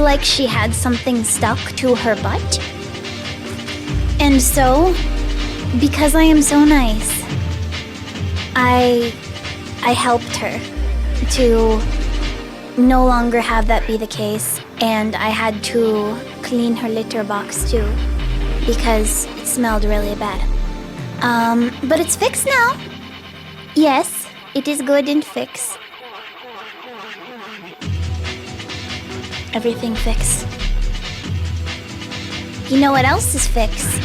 like she had something stuck to her butt. And so, because I am so nice, I helped her to no longer have that be the case, and I had to clean her litter box too because it smelled really bad. But it's fixed now. Yes, it is good and fixed. Everything fixed. You know what else is fixed?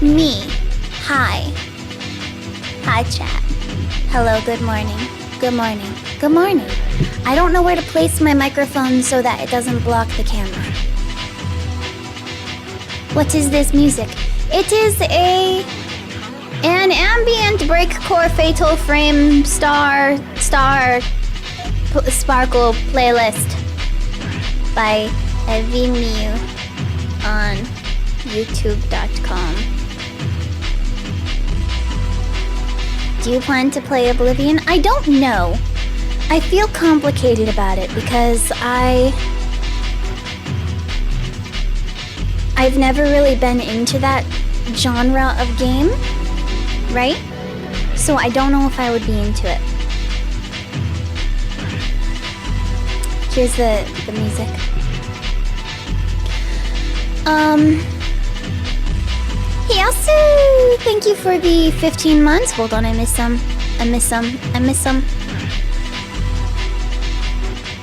Me. Hi. Hi, chat. Hello, good morning. Good morning. Good morning. I don't know where to place my microphone so that it doesn't block the camera. What is this music? It is an ambient breakcore fatal frame sparkle playlist by Vimeo on youtube.com. Do you plan to play Oblivion? I don't know. I feel complicated about it because I've never really been into that genre of game, right? So I don't know if I would be into it. Here's the music. He also, thank you for the 15 months. Hold on, I miss some.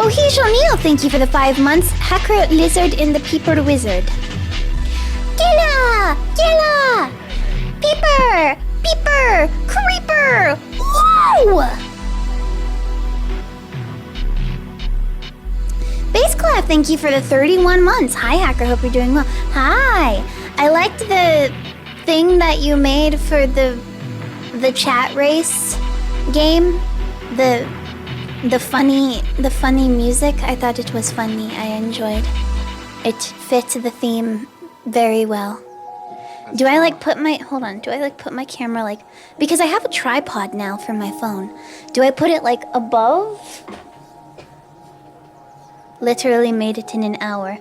Oh, here's O'Neill, thank you for the 5 months. Hacker, Lizard, and the Peeper Wizard. Gilla! Peeper! Creeper! Whoa! Bassclav, thank you for the 31 months. Hi, Hacker, hope you're doing well. Hi! I liked the thing that you made for the chat race game. The funny music. I thought it was funny. I enjoyed. It fit the theme very well. Do I put my camera because I have a tripod now for my phone. Do I put it above? Literally made it in an hour.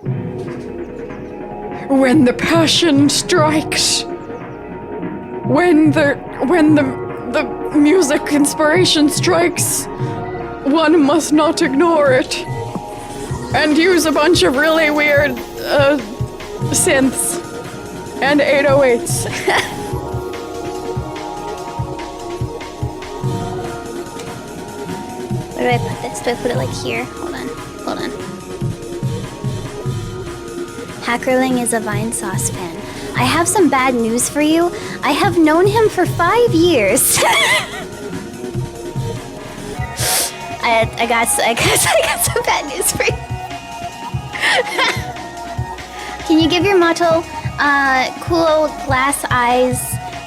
When the passion strikes, when the music inspiration strikes, one must not ignore it and use a bunch of really weird synths and 808s. Where do I put this? Do I put it here? Hold on. Hackerling is a Vine Sauce fan. I have some bad news for you. I have known him for 5 years. I got some bad news for you. Can you give your motto cool glass eyes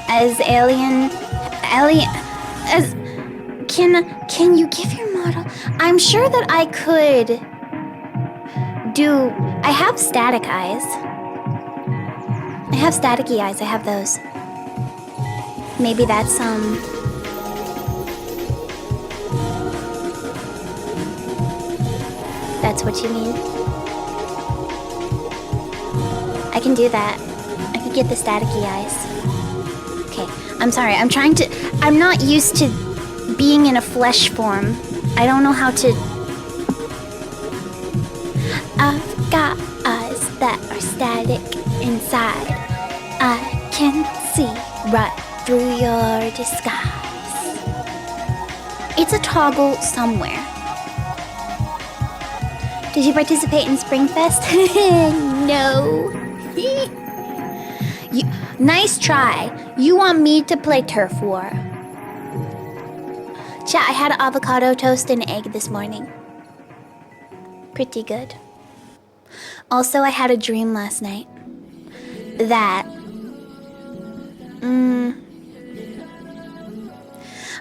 as alien as can you give your motto? I'm sure that I could do. I have static eyes. I have staticky eyes. I have those. Maybe that's that's what you mean. I can do that. I could get the staticky eyes. Okay, I'm sorry. I'm not used to being in a flesh form. I don't know how to. I've got eyes that are static inside. I can see right through your disguise. It's a toggle somewhere. Did you participate in Springfest? No. Nice try. You want me to play Turf War? Chat, I had avocado toast and egg this morning. Pretty good. Also, I had a dream last night that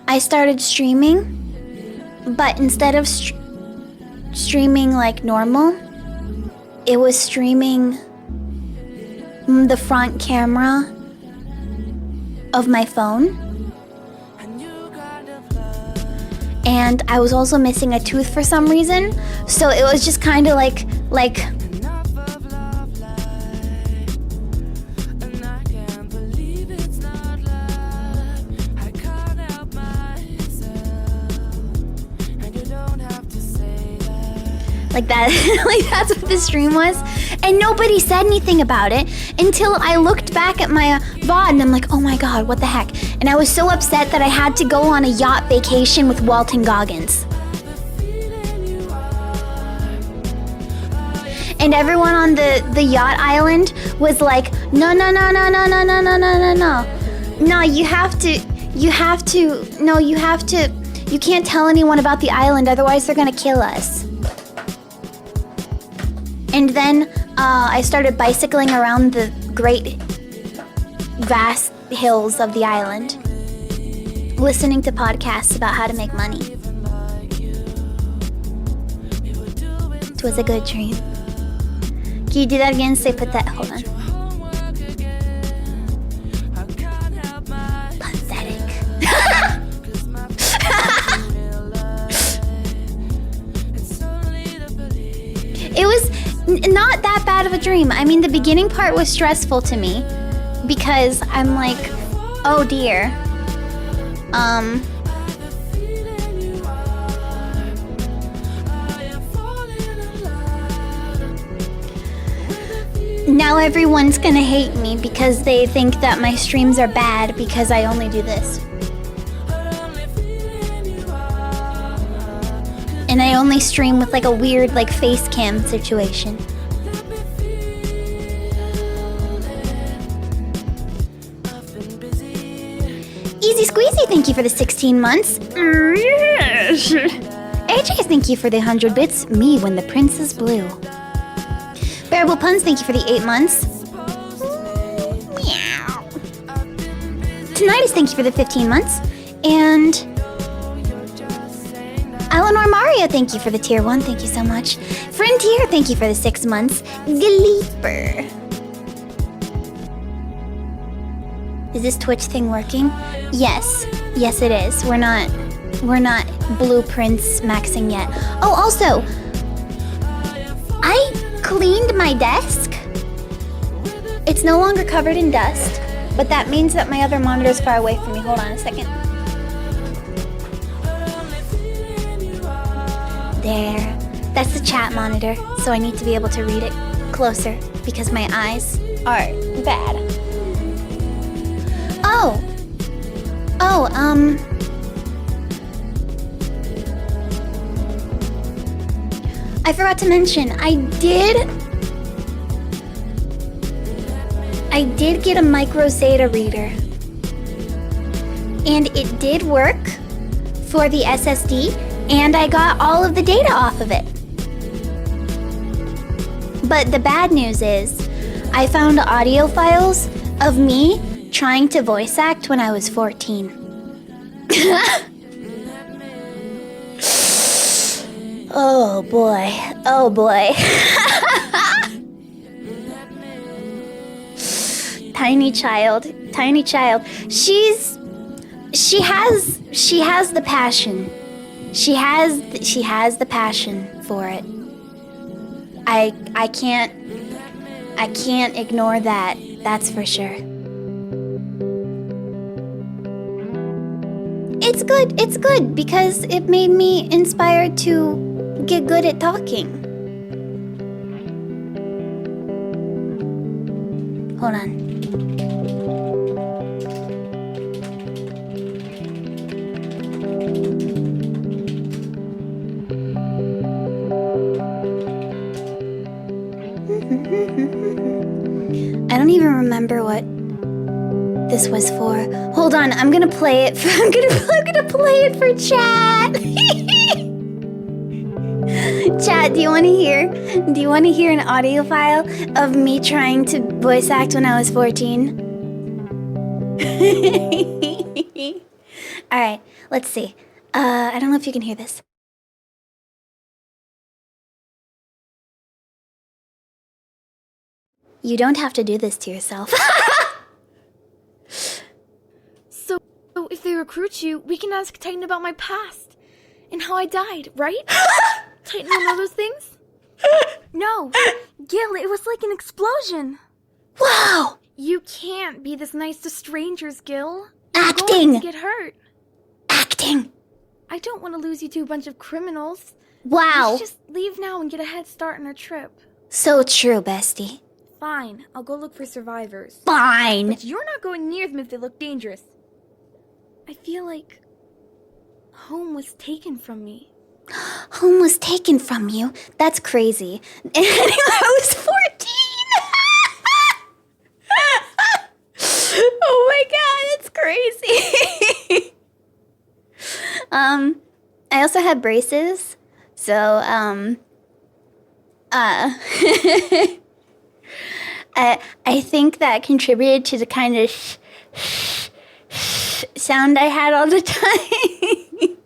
I started streaming, but instead of streaming like normal, it was streaming the front camera of my phone. and I was also missing a tooth for some reason. So it was just kind of like that. Like that's what the stream was, and nobody said anything about it until I looked back at my VOD and I'm like, oh my god, what the heck? And I was so upset that I had to go on a yacht vacation with Walton Goggins. And everyone on the yacht island was like, no, you can't tell anyone about the island, otherwise they're gonna kill us. And then I started bicycling around the great, vast hills of the island, listening to podcasts about how to make money. It was a good dream. Can you do that again? Say put that. Hold on. Pathetic. It was not that bad of a dream. I mean, the beginning part was stressful to me because I'm like, oh dear. Now everyone's gonna hate me because they think that my streams are bad because I only do this. And I only stream with like a weird like face cam situation. Easy Squeezy, thank you for the 16 months. Yes. AJ, thank you for the 100 bits. Me when the prince is blue. Bearable Puns, thank you for the 8 months. Meow. Tinnitus, thank you for the 15 months. And Eleanor Mario, thank you for the tier 1, thank you so much. Frontier, thank you for the 6 months. Gleeper. Is this Twitch thing working? Yes. Yes it is. We're not blueprints maxing yet. Oh, also, I cleaned my desk. It's no longer covered in dust, but that means that my other monitor is far away from me. Hold on a second. There. That's the chat monitor, so I need to be able to read it closer because my eyes are bad. I forgot to mention, I did get a micro SATA reader. And it did work for the SSD, and I got all of the data off of it. But the bad news is, I found audio files of me trying to voice act when I was 14. Oh boy. Oh boy. Tiny child. Tiny child. She has the passion. She has the passion for it. I can't ignore that. That's for sure. It's good because it made me inspired to get good at talking. Hold on. I don't even remember what this was for. Hold on, I'm gonna play it. I'm gonna play it for chat. Chat, do you want to hear? Do you want to hear an audio file of me trying to voice act when I was 14? All right, let's see. I don't know if you can hear this. You don't have to do this to yourself. So if they recruit you, we can ask Titan about my past. and how I died, right? Titan will know those things? No, Gil, it was like an explosion. Wow! You can't be this nice to strangers, Gil. Acting! You're going to get hurt. Acting! I don't want to lose you to a bunch of criminals. Wow! We should just leave now and get a head start on our trip. So true, bestie. Fine, I'll go look for survivors. Fine! But you're not going near them if they look dangerous. I feel like home was taken from me. Home was taken from you? That's crazy. And I was 14! Oh my god, that's crazy. I also had braces, so, I think that contributed to the kind of sound I had all the time.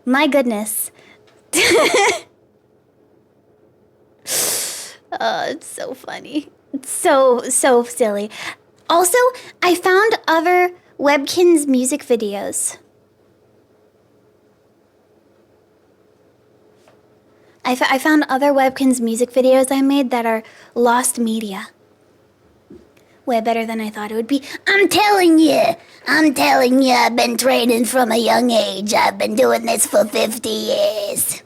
My goodness. Oh, it's so funny. It's so silly. Also, I found other Webkinz music videos. I found other Webkinz music videos I made that are lost media. Way better than I thought it would be. I'm telling you, I've been training from a young age. I've been doing this for 50 years.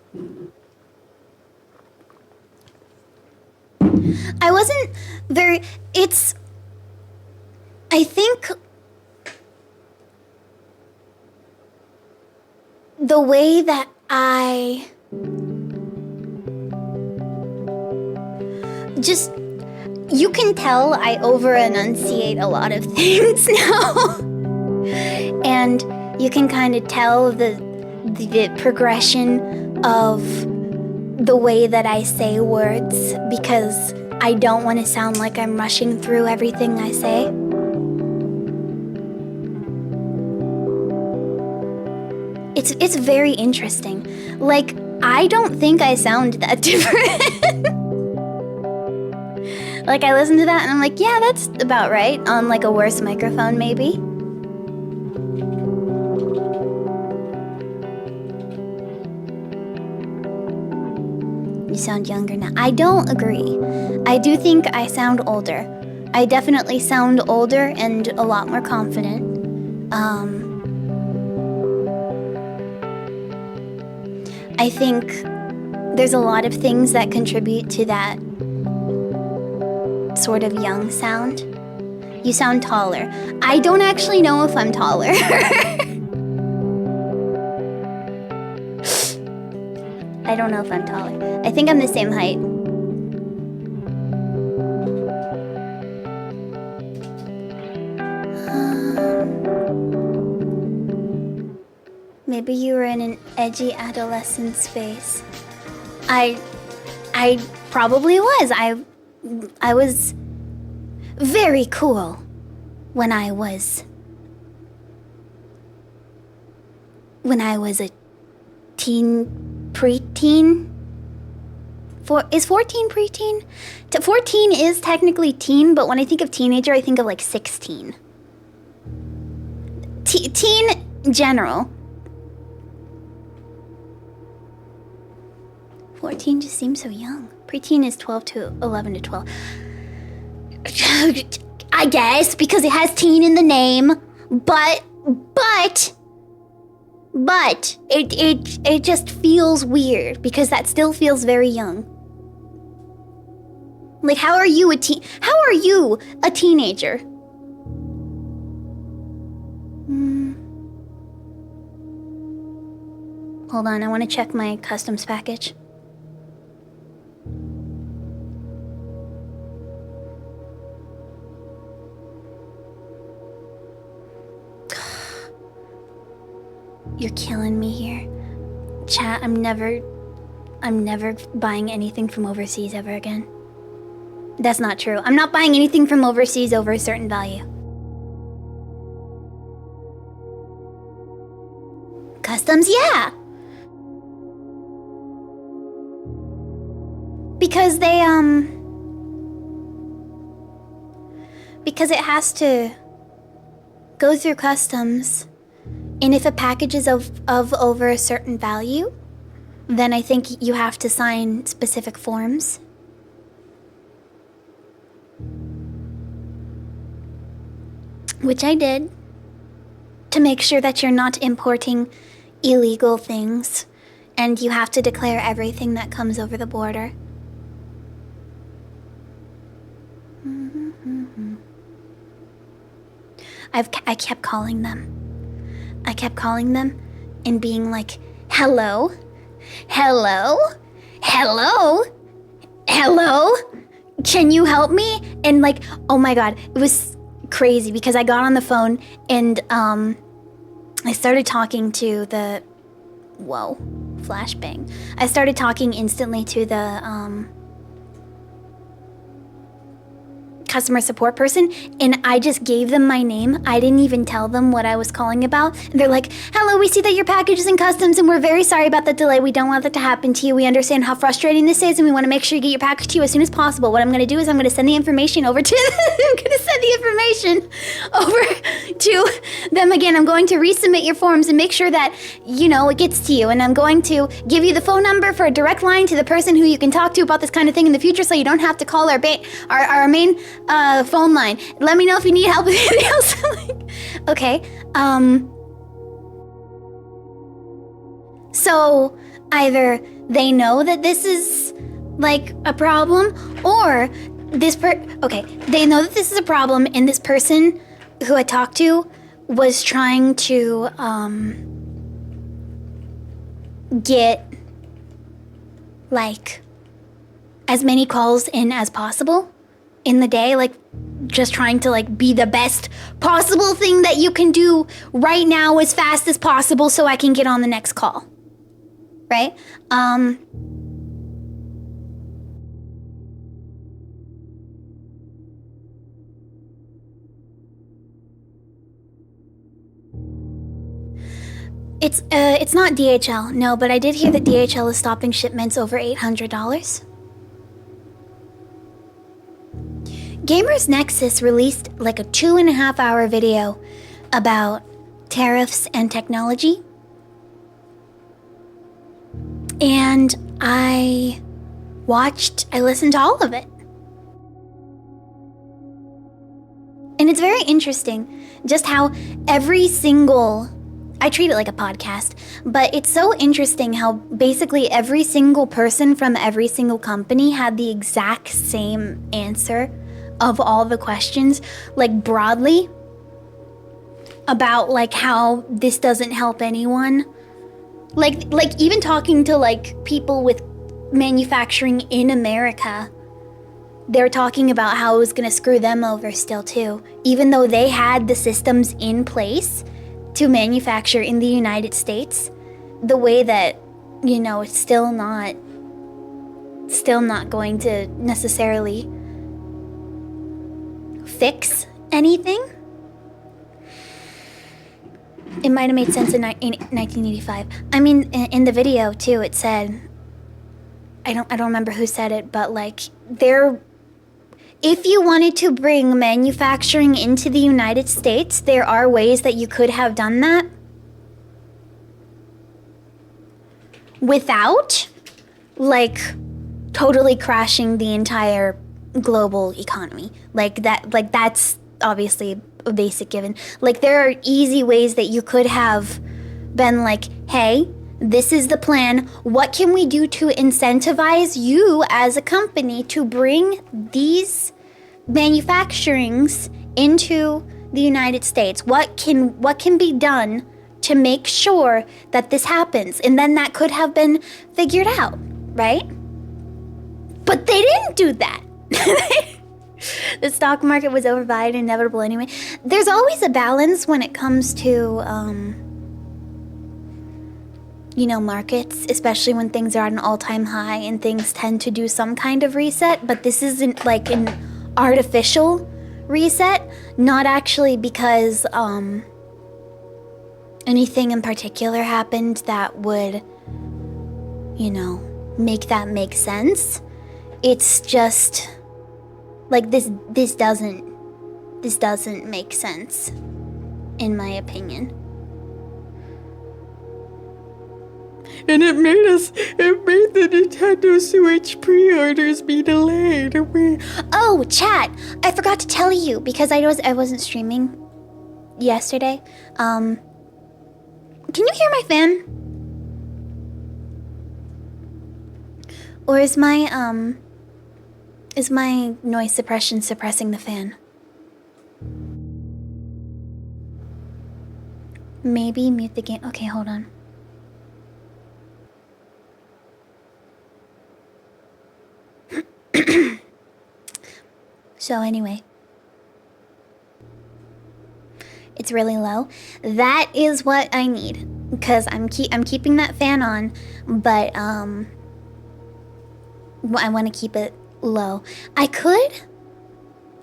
I wasn't very, I think the way that you can tell I over-enunciate a lot of things now. And you can kind of tell the progression of the way that I say words because I don't want to sound like I'm rushing through everything I say. It's very interesting. Like, I don't think I sound that different. Like, I listen to that and I'm like, yeah, that's about right. On, like, a worse microphone, maybe. You sound younger now. I don't agree. I do think I sound older. I definitely sound older and a lot more confident. I think there's a lot of things that contribute to that sort of young sound. You sound taller. I don't actually know if I'm taller. I don't know if I'm taller. I think I'm the same height. Maybe you were in an edgy adolescence phase. I probably was. I was very cool when I was a preteen. Is 14 preteen? 14 is technically teen, but when I think of teenager, I think of like 16. Teen general. 14 just seems so young. Preteen is 12 to 11 to 12. I guess, because it has teen in the name, but it just feels weird because that still feels very young. Like, how are you a teenager? Hold on, I want to check my customs package. You're killing me here. Chat, I'm never buying anything from overseas ever again. That's not true. I'm not buying anything from overseas over a certain value. Customs, yeah. Because they, because it has to go through customs. And if a package is of over a certain value, then I think you have to sign specific forms. Which I did, to make sure that you're not importing illegal things, and you have to declare everything that comes over the border. I kept calling them. I kept calling them and being like, hello? Hello? Hello? Hello? Can you help me? And like, oh my god, it was crazy because I got on the phone and I started talking to the, whoa, flashbang. I started talking instantly to the customer support person, and I just gave them my name. I didn't even tell them what I was calling about. And they're like, hello, we see that your package is in customs and we're very sorry about the delay. We don't want that to happen to you. We understand how frustrating this is and we want to make sure you get your package to you as soon as possible. What I'm going to do is I'm going to send the information over to I'm going to send the information over to them again. I'm going to resubmit your forms and make sure that, you know, it gets to you. And I'm going to give you the phone number for a direct line to the person who you can talk to about this kind of thing in the future so you don't have to call our main phone line. Let me know if you need help with anything else. Like, okay. So either they know that this is like a problem, or they know that this is a problem, and this person who I talked to was trying to get like as many calls in as possible in the day, like just trying to like be the best possible thing that you can do right now as fast as possible so I can get on the next call. Right? It's not DHL, no, but I did hear that DHL is stopping shipments over $800. Gamers Nexus released like a 2.5-hour video about tariffs and technology. And I listened to all of it. And it's very interesting just how I treat it like a podcast, but it's so interesting how basically every single person from every single company had the exact same answer of all the questions, like broadly, about like how this doesn't help anyone. Like even talking to like people with manufacturing in America, they're talking about how it was gonna screw them over still too, even though they had the systems in place to manufacture in the United States. The way that, you know, it's still not going to necessarily fix anything. It might have made sense in 1985. I mean, in the video too, it said, I don't remember who said it, but like if you wanted to bring manufacturing into the United States, there are ways that you could have done that without like totally crashing the entire global economy. That's obviously a basic given. Like there are easy ways that you could have been like, hey, this is the plan. What can we do to incentivize you as a company to bring these manufacturings into the United States? What can be done to make sure that this happens? And then that could have been figured out, right? But they didn't do that. The stock market was overvalued and inevitable anyway. There's always a balance when it comes to markets, especially when things are at an all-time high and things tend to do some kind of reset, but this isn't like an artificial reset, not actually because anything in particular happened that would, make that make sense. It's just like this doesn't make sense, in my opinion. and it made the Nintendo Switch pre-orders be delayed. Oh, chat! I forgot to tell you because I wasn't streaming yesterday. Can you hear my fan? Or is my noise suppression suppressing the fan? Maybe mute the game. Okay, hold on. So anyway, it's really low. That is what I need because I'm keeping that fan on, but I want to keep it low. I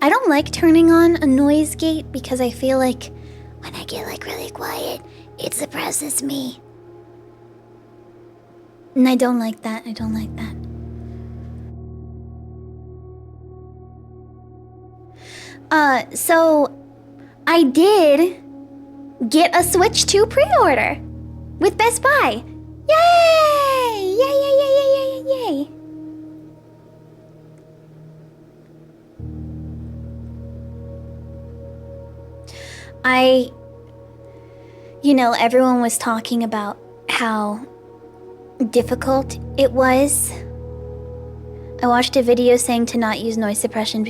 don't like turning on a noise gate because I feel like when I get like really quiet, it suppresses me. And I don't like that. So I did get a Switch 2 pre-order with Best Buy. Yay! Yay! Everyone was talking about how difficult it was. I watched a video saying to not use noise suppression.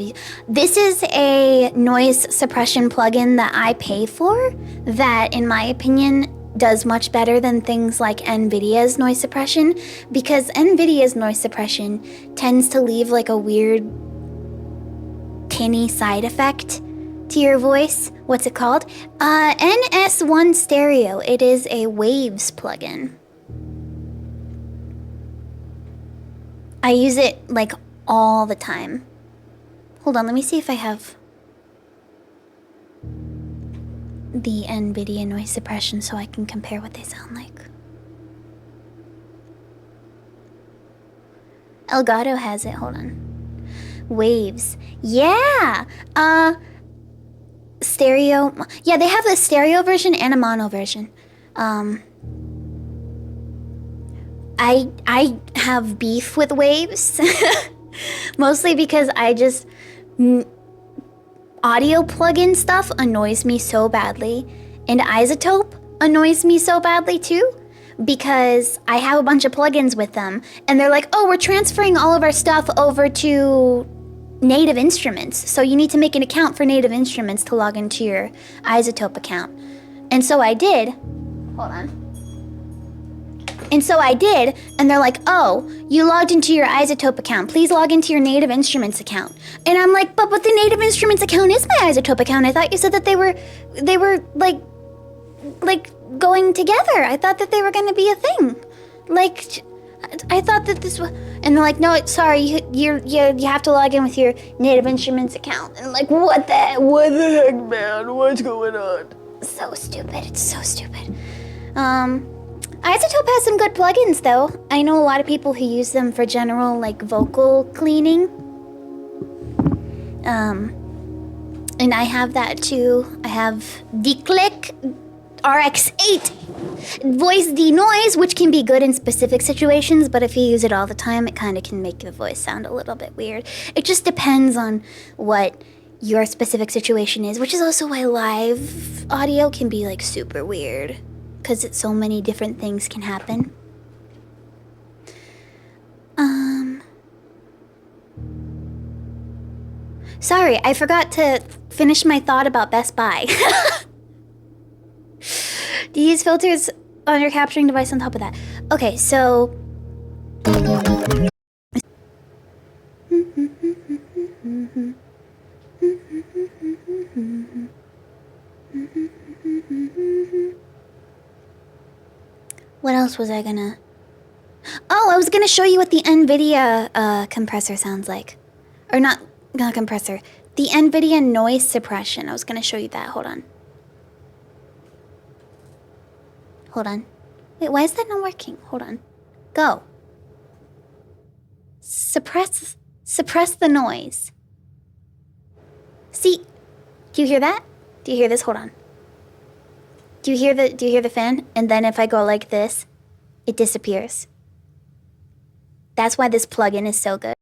This is a noise suppression plugin that I pay for that, in my opinion, does much better than things like NVIDIA's noise suppression, because NVIDIA's noise suppression tends to leave like a weird tinny side effect to your voice. What's it called? NS1 Stereo. It is a Waves plugin. I use it like all the time. Hold on, let me see if I have the NVIDIA noise suppression so I can compare what they sound like. Elgato has it, hold on. Waves. Yeah! Stereo. Yeah, they have the stereo version and a mono version. I have beef with Waves. Mostly because audio plugin stuff annoys me so badly. And Isotope annoys me so badly too. Because I have a bunch of plugins with them. And they're like, oh, we're transferring all of our stuff over to Native Instruments. So you need to make an account for Native Instruments to log into your Isotope account. And so I did. Hold on. And so I did, and they're like, oh, you logged into your Isotope account. Please log into your Native Instruments account. And I'm like, but the Native Instruments account is my Isotope account. I thought you said that they were like going together. I thought that they were going to be a thing. Like, I thought that this was, and they're like, no, sorry, you have to log in with your Native Instruments account. And I'm like, what the heck, man? What's going on? So stupid. It's so stupid. Isotope has some good plugins, though. I know a lot of people who use them for general, like, vocal cleaning. And I have that, too. I have D-Click RX8 Voice Denoise, which can be good in specific situations, but if you use it all the time, it kind of can make the voice sound a little bit weird. It just depends on what your specific situation is, which is also why live audio can be, like, super weird. Because so many different things can happen. Sorry, I forgot to finish my thought about Best Buy. Do you use filters on your capturing device on top of that? Okay, so... What else was I gonna... Oh, I was gonna show you what the NVIDIA compressor sounds like. Or not compressor. The NVIDIA noise suppression. I was gonna show you that. Hold on. Hold on. Wait, why is that not working? Hold on. Go. Suppress the noise. See? Do you hear that? Do you hear this? Hold on. Do you hear the fan? And then if I go like this, it disappears. That's why this plugin is so good.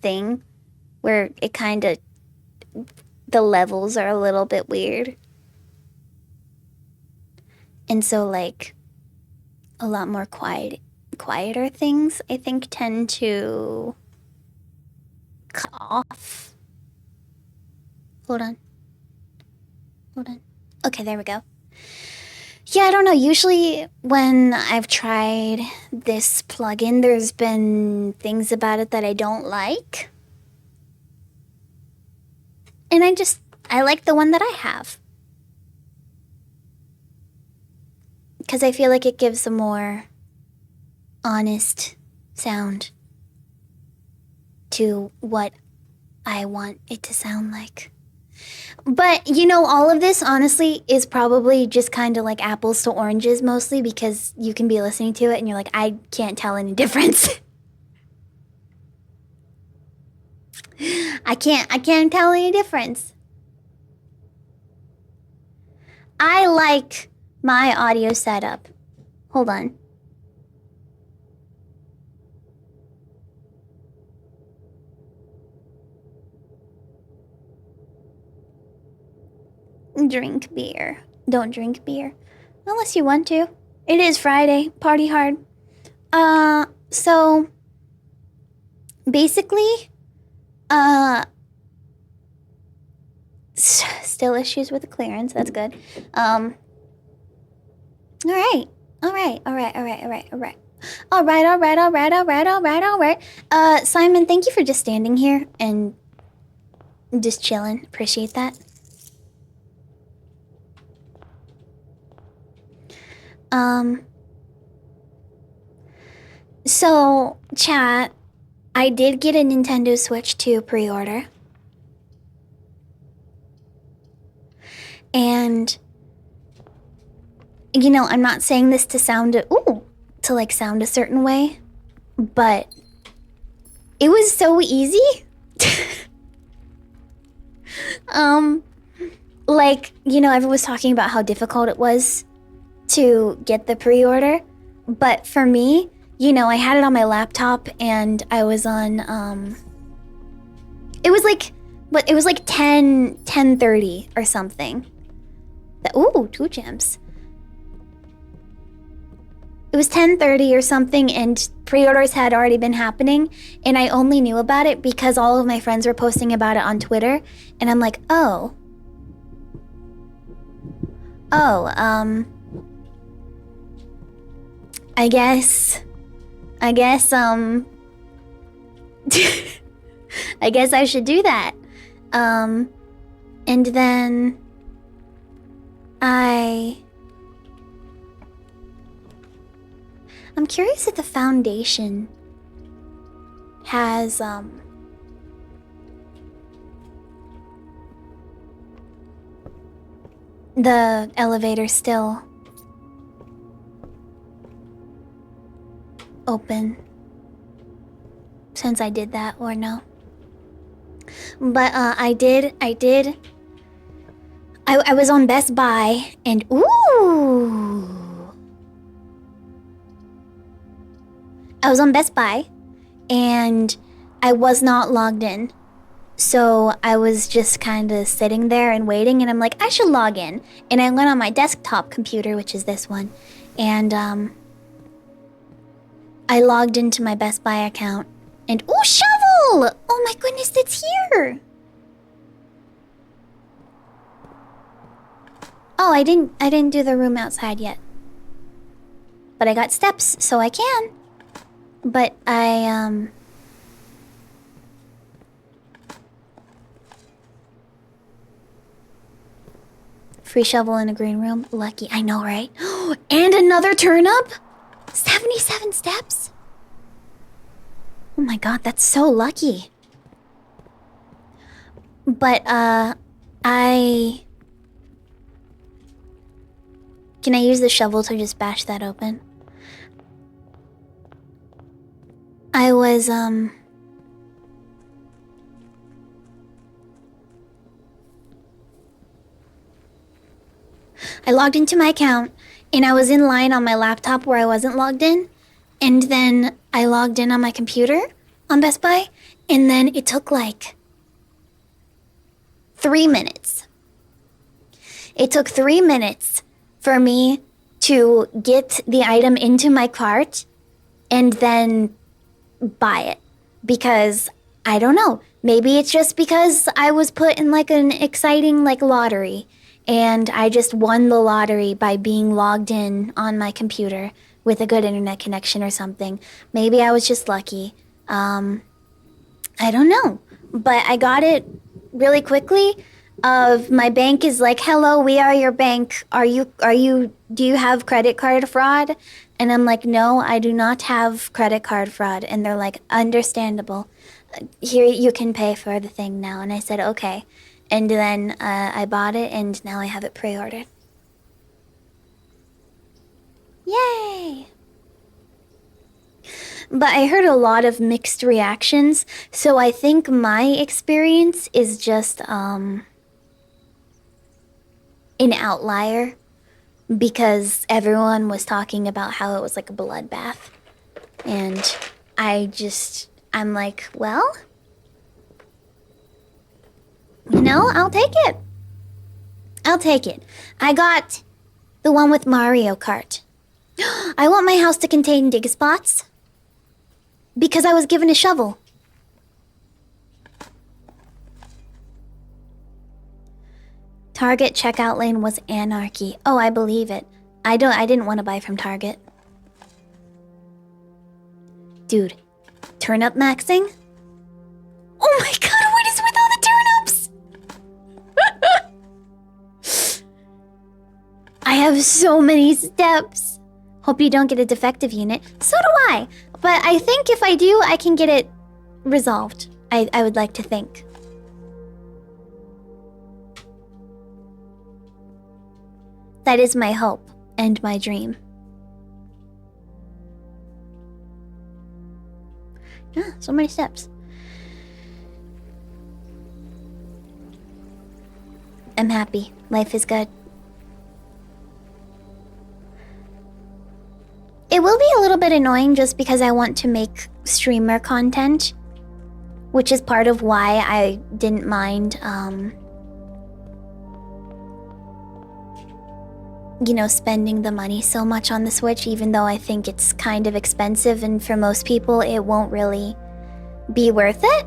Thing where it kind of, the levels are a little bit weird. And so like a lot more quieter things I think tend to cough. Hold on. Okay, there we go. Yeah, I don't know. Usually when I've tried this plugin, there's been things about it that I don't like. And I like the one that I have. Because I feel like it gives a more honest sound to what I want it to sound like. But, you know, all of this, honestly, is probably just kind of like apples to oranges mostly because you can be listening to it and you're like, I can't tell any difference. I can't tell any difference. I like my audio setup. Hold on. Drink beer. Don't drink beer. Unless you want to. It is Friday. Party hard. So basically, still issues with the clearance. That's good. All right. Simon, thank you for just standing here and just chilling. Appreciate that. So, chat, I did get a Nintendo Switch 2 pre-order. And, you know, I'm not saying this to sound a certain way, but it was so easy. Like, you know, everyone was talking about how difficult it was to get the pre-order, but for me, you know, I had it on my laptop and I was on, it was like 10:30 or something. Ooh, 2 gems. It was 10:30 or something and pre-orders had already been happening and I only knew about it because all of my friends were posting about it on Twitter and I'm like, I guess, I guess I should do that. And then I'm curious if the foundation has, the elevator still open since I did that or no. But I was on Best Buy and I was on Best Buy and I was not logged in. So I was just kind of sitting there and waiting and I'm like, I should log in. And I went on my desktop computer, which is this one, and I logged into my Best Buy account and shovel! Oh my goodness, it's here. Oh, I didn't do the room outside yet. But I got steps, so I can. But Free shovel in a green room. Lucky. I know, right? And another turnip? 77 steps? Oh my god, that's so lucky. But, Can I use the shovel to just bash that open? I was, I logged into my account, and I was in line on my laptop where I wasn't logged in, and then I logged in on my computer on Best Buy, and then it took like 3 minutes. It took 3 minutes for me to get the item into my cart and then buy it. Because, I don't know, maybe it's just because I was put in like an exciting like lottery and I just won the lottery by being logged in on my computer with a good internet connection or something. Maybe I was just lucky. I don't know. But I got it really quickly. My bank is like, hello, we are your bank. Do you have credit card fraud? And I'm like, no, I do not have credit card fraud. And they're like, understandable. Here, you can pay for the thing now. And I said, okay. And then I bought it, and now I have it pre-ordered. Yay! But I heard a lot of mixed reactions, so I think my experience is just, an outlier. Because everyone was talking about how it was like a bloodbath. And I'm like, well, you know, I'll take it. I'll take it. I got the one with Mario Kart. I want my house to contain dig spots. Because I was given a shovel. Target checkout lane was anarchy. Oh, I believe it. I didn't want to buy from Target. Dude, turnip maxing? Oh my god, what is with all the turnips? I have so many steps. Hope you don't get a defective unit. So do I. But I think if I do, I can get it resolved. I would like to think. That is my hope and my dream. Yeah, so many steps. I'm happy. Life is good. It will be a little bit annoying just because I want to make streamer content, which is part of why I didn't mind, you know, spending the money so much on the Switch, even though I think it's kind of expensive and for most people it won't really be worth it.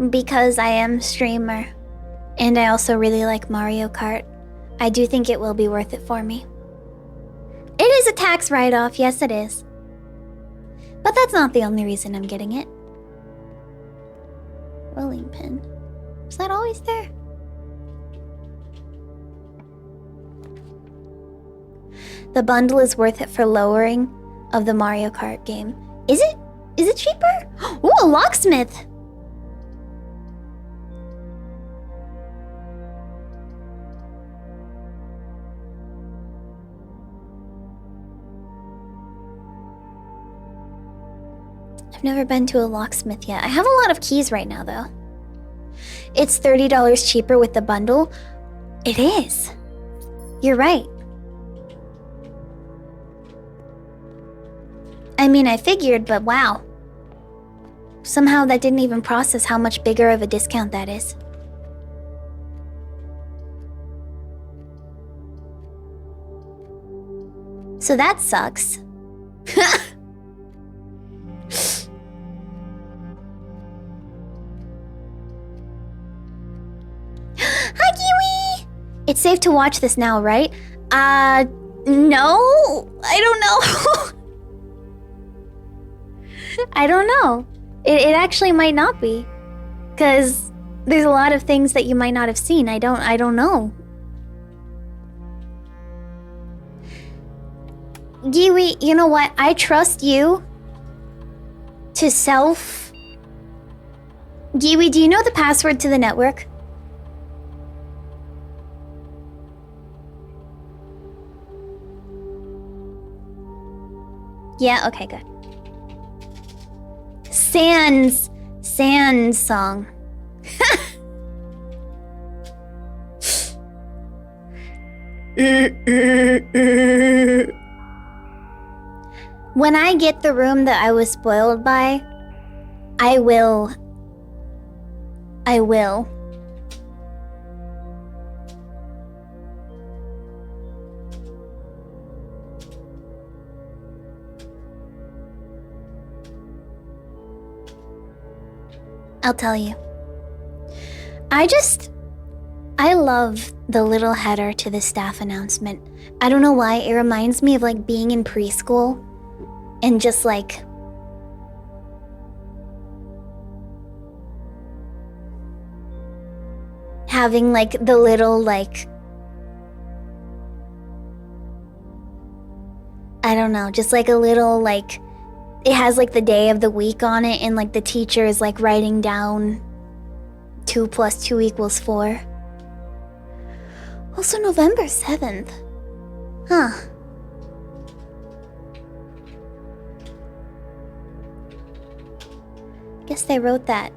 Because I am streamer and I also really like Mario Kart, I do think it will be worth it for me. It is a tax write-off, yes it is. But that's not the only reason I'm getting it. Rolling pin. Is that always there? The bundle is worth it for lowering of the Mario Kart game. Is it? Is it cheaper? Ooh, a locksmith! I've never been to a locksmith yet. I have a lot of keys right now, though. It's $30 cheaper with the bundle. It is. You're right. I mean, I figured, but wow. Somehow that didn't even process how much bigger of a discount that is. So that sucks. Hi, Kiwi! It's safe to watch this now, right? No? I don't know. I don't know. It actually might not be. Because there's a lot of things that you might not have seen. I don't know. Giwi, you know what? I trust you to self... Giwi, do you know the password to the network? Yeah, okay, good. Sans song. When I get the room that I was spoiled by, I will. I'll tell you. I love the little header to the staff announcement. I don't know why, it reminds me of like being in preschool and just like having like the little like, I don't know, just like a little like, it has like the day of the week on it and like the teacher is like writing down 2 + 2 = 4. Also November 7th. Huh. Guess they wrote that.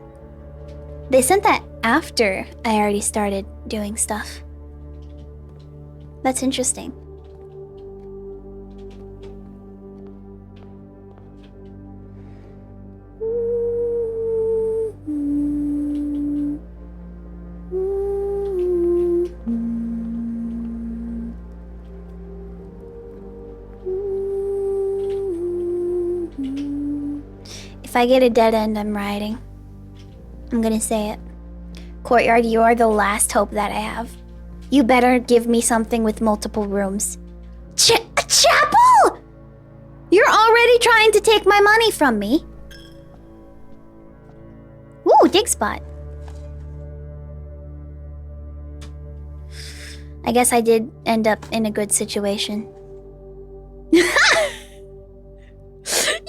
They sent that after I already started doing stuff. That's interesting. If I get a dead end, I'm riding. I'm gonna say it. Courtyard, you are the last hope that I have. You better give me something with multiple rooms. A chapel?! You're already trying to take my money from me. Ooh, dig spot. I guess I did end up in a good situation.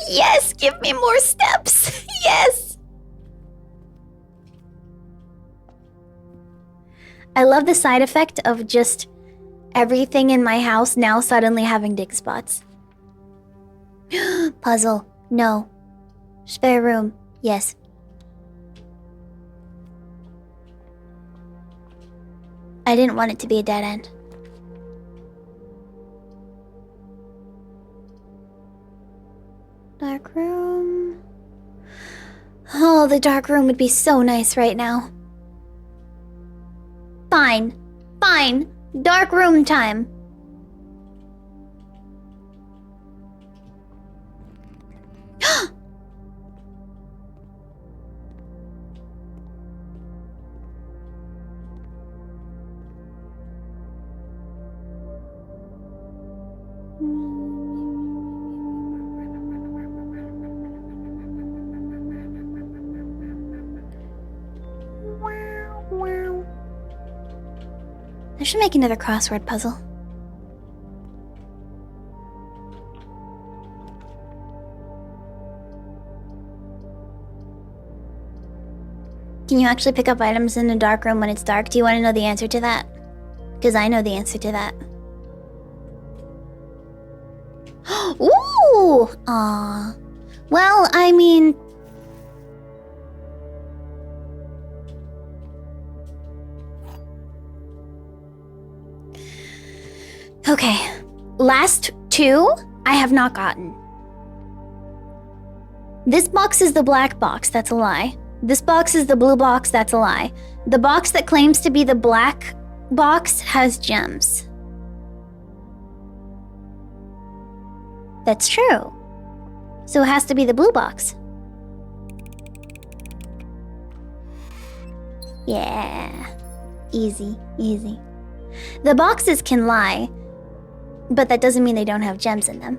Yes, give me more steps. Yes. I love the side effect of just everything in my house now suddenly having dig spots. Puzzle. No. Spare room. Yes. I didn't want it to be a dead end. Dark room. Oh, the dark room would be so nice right now. Fine. Fine. Dark room time. I should make another crossword puzzle. Can you actually pick up items in the dark room when it's dark? Do you want to know the answer to that? Because I know the answer to that. Ooh! Aw. Well, I mean... Okay. Last 2, I have not gotten. This box is the black box, that's a lie. This box is the blue box, that's a lie. The box that claims to be the black box has gems. That's true. So it has to be the blue box. Yeah. Easy, easy. The boxes can lie, but that doesn't mean they don't have gems in them.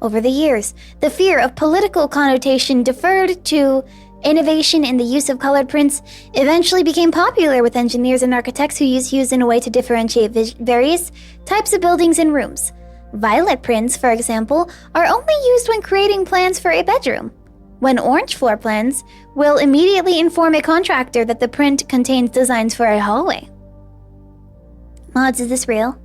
Over the years, the fear of political connotation deferred to innovation in the use of colored prints eventually became popular with engineers and architects who use hues in a way to differentiate various types of buildings and rooms. Violet prints, for example, are only used when creating plans for a bedroom, when orange floor plans will immediately inform a contractor that the print contains designs for a hallway. Mods, is this real?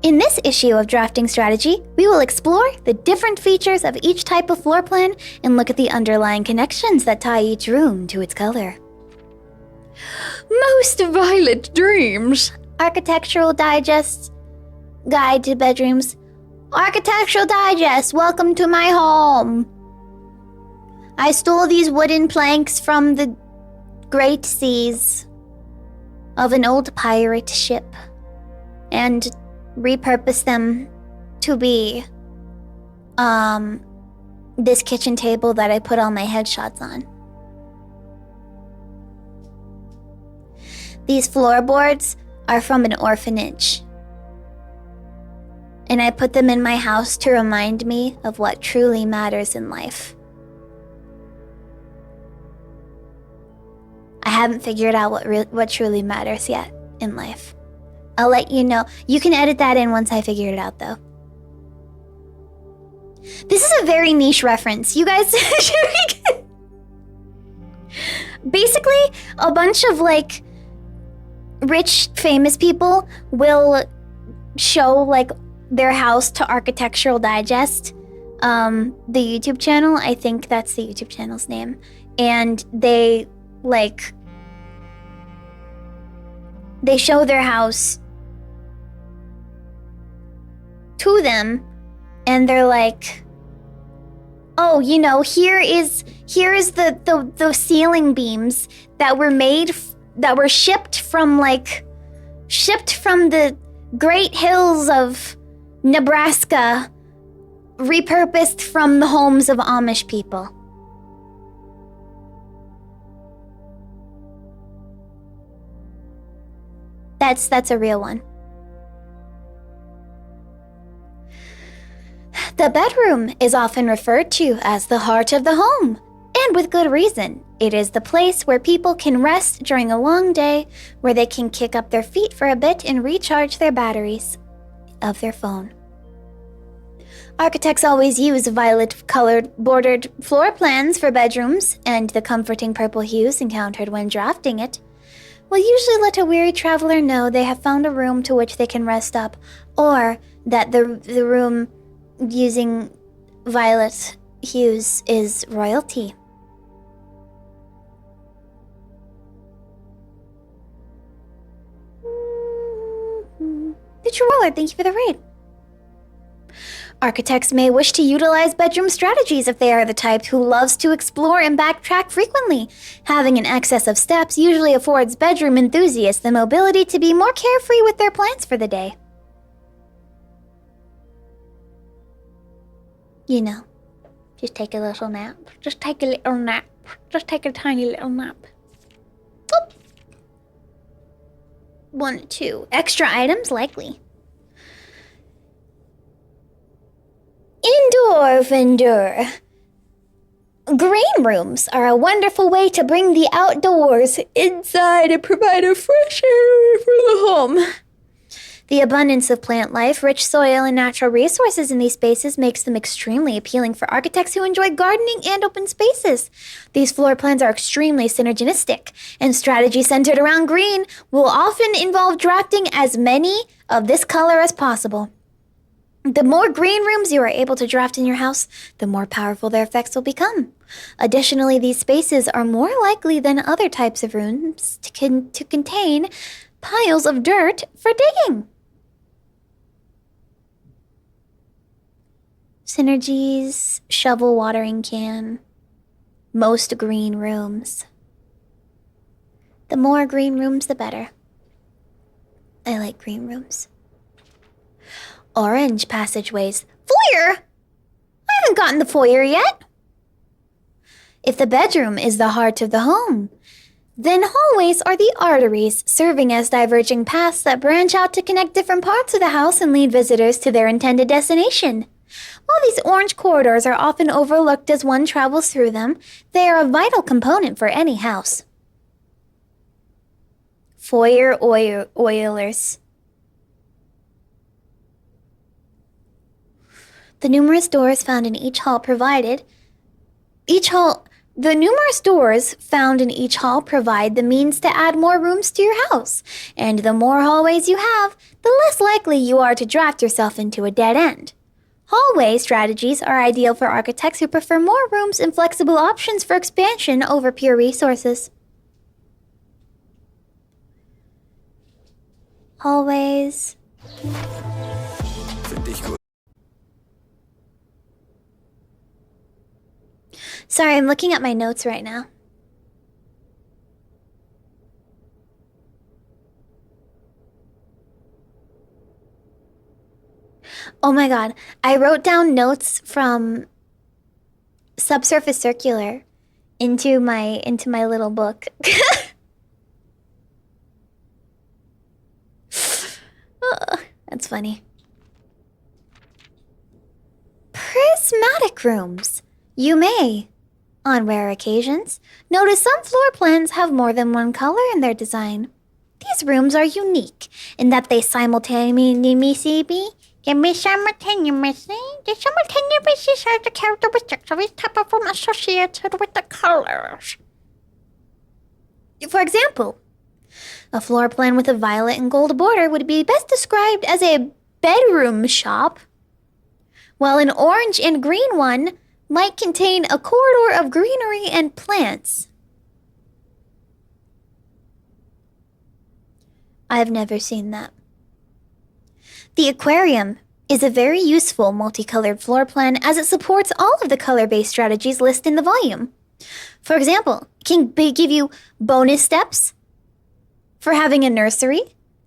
In this issue of Drafting Strategy, we will explore the different features of each type of floor plan and look at the underlying connections that tie each room to its color. Most violet dreams. Architectural Digest Guide to Bedrooms. Architectural Digest, welcome to my home. I stole these wooden planks from the great seas of an old pirate ship and repurposed them to be this kitchen table that I put all my headshots on. These floorboards are from an orphanage, and I put them in my house to remind me of what truly matters in life. I haven't figured out what truly matters yet in life. I'll let you know. You can edit that in once I figure it out, though. This is a very niche reference. You guys... Basically, a bunch of, like, rich, famous people will show, like, their house to Architectural Digest, the YouTube channel. I think that's the YouTube channel's name. And they, like... They show their house to them, and they're like, oh, you know, here is the ceiling beams that were shipped from the great hills of Nebraska, repurposed from the homes of Amish people. That's a real one. The bedroom is often referred to as the heart of the home, and with good reason. It is the place where people can rest during a long day, where they can kick up their feet for a bit and recharge their batteries of their phone. Architects always use violet-colored bordered floor plans for bedrooms, and the comforting purple hues encountered when drafting it will usually let a weary traveler know they have found a room to which they can rest up, or that the room using violet hues is royalty. The True Roller, thank you for the raid. Architects may wish to utilize bedroom strategies if they are the type who loves to explore and backtrack frequently. Having an excess of steps usually affords bedroom enthusiasts the mobility to be more carefree with their plans for the day. You know, just take a little nap. Just take a little nap. Just take a tiny little nap. Oh. 1, 2. Extra items likely. Indoor vendor. Green rooms are a wonderful way to bring the outdoors inside and provide a fresh air for the home. The abundance of plant life, rich soil, and natural resources in these spaces makes them extremely appealing for architects who enjoy gardening and open spaces. These floor plans are extremely synergistic, and strategy centered around green will often involve drafting as many of this color as possible. The more green rooms you are able to draft in your house, the more powerful their effects will become. Additionally, these spaces are more likely than other types of rooms to contain piles of dirt for digging. Synergies, shovel watering can, most green rooms. The more green rooms, the better. I like green rooms. Orange passageways. Foyer? I haven't gotten the foyer yet. If the bedroom is the heart of the home, Then hallways are the arteries, serving as diverging paths that branch out to connect different parts of the house and lead visitors to their intended destination. While these orange corridors are often overlooked as one travels through them, they are a vital component for any house. Foyer oilers. The numerous doors found in each hall provide the means to add more rooms to your house, and the more hallways you have, the less likely you are to draft yourself into a dead end. Hallway strategies are ideal for architects who prefer more rooms and flexible options for expansion over pure resources. Hallways. Sorry, I'm looking at my notes right now. Oh my god, I wrote down notes from Subsurface Circular into my little book. That's funny. Prismatic rooms. You may, on rare occasions, notice some floor plans have more than one color in their design. These rooms are unique in that they simultaneously share the characteristics of each type of room associated with the colors. For example, a floor plan with a violet and gold border would be best described as a bedroom shop, while an orange and green one might contain a corridor of greenery and plants. I've never seen that. The aquarium is a very useful multicolored floor plan as it supports all of the color-based strategies listed in the volume. For example, it can give you bonus steps for having a nursery,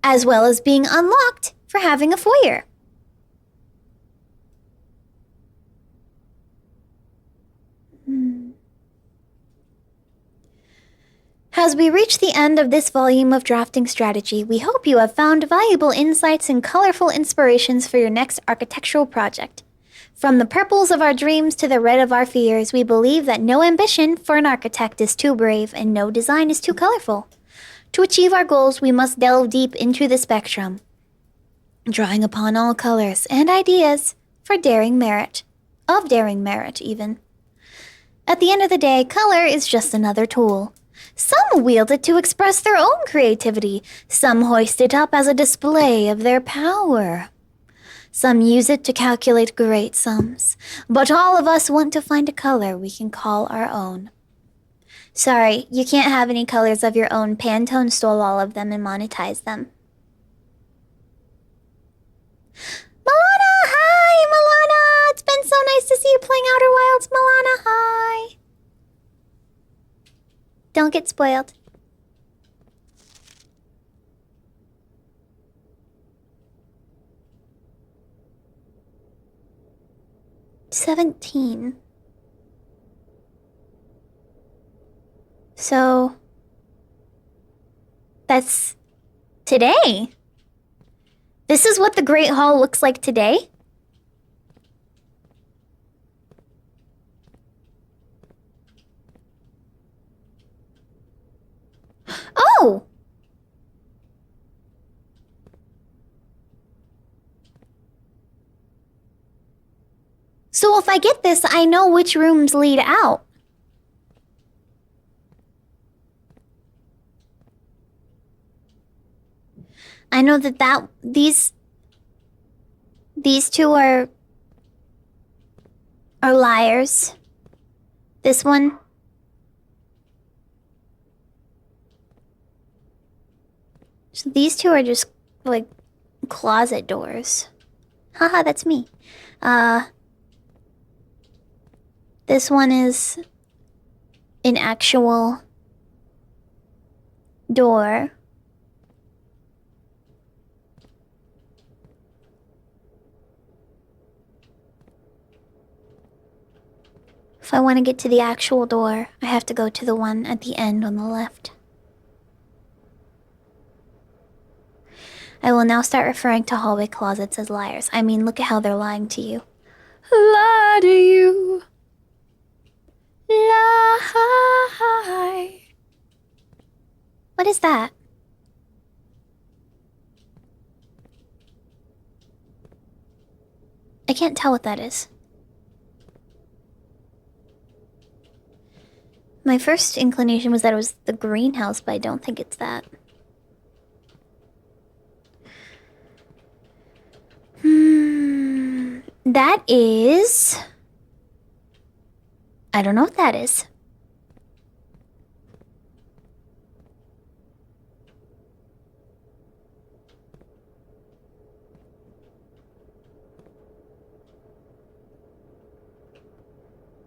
as well as being unlocked for having a foyer. As we reach the end of this volume of drafting strategy, we hope you have found valuable insights and colorful inspirations for your next architectural project. From the purples of our dreams to the red of our fears, we believe that no ambition for an architect is too brave and no design is too colorful. To achieve our goals, we must delve deep into the spectrum, drawing upon all colors and ideas for daring merit even. At the end of the day, color is just another tool. Some wield it to express their own creativity. Some hoist it up as a display of their power. Some use it to calculate great sums. But all of us want to find a color we can call our own. Sorry, you can't have any colors of your own. Pantone stole all of them and monetized them. Milana! Hi, Milana! It's been so nice to see you playing Outer Wilds, Milana. Hi! Don't get spoiled. $17. So that's today. This is what the Great Hall looks like today. Oh! So if I get this, I know which rooms lead out. I know that these two are liars. This one. So these two are just like closet doors. Haha, that's me. This one is an actual door. If I want to get to the actual door, I have to go to the one at the end on the left. I will now start referring to hallway closets as liars. I mean, look at how they're lying to you. Lie to you. Lie. What is that? I can't tell what that is. My first inclination was that it was the greenhouse, but I don't think it's that. That is... I don't know what that is.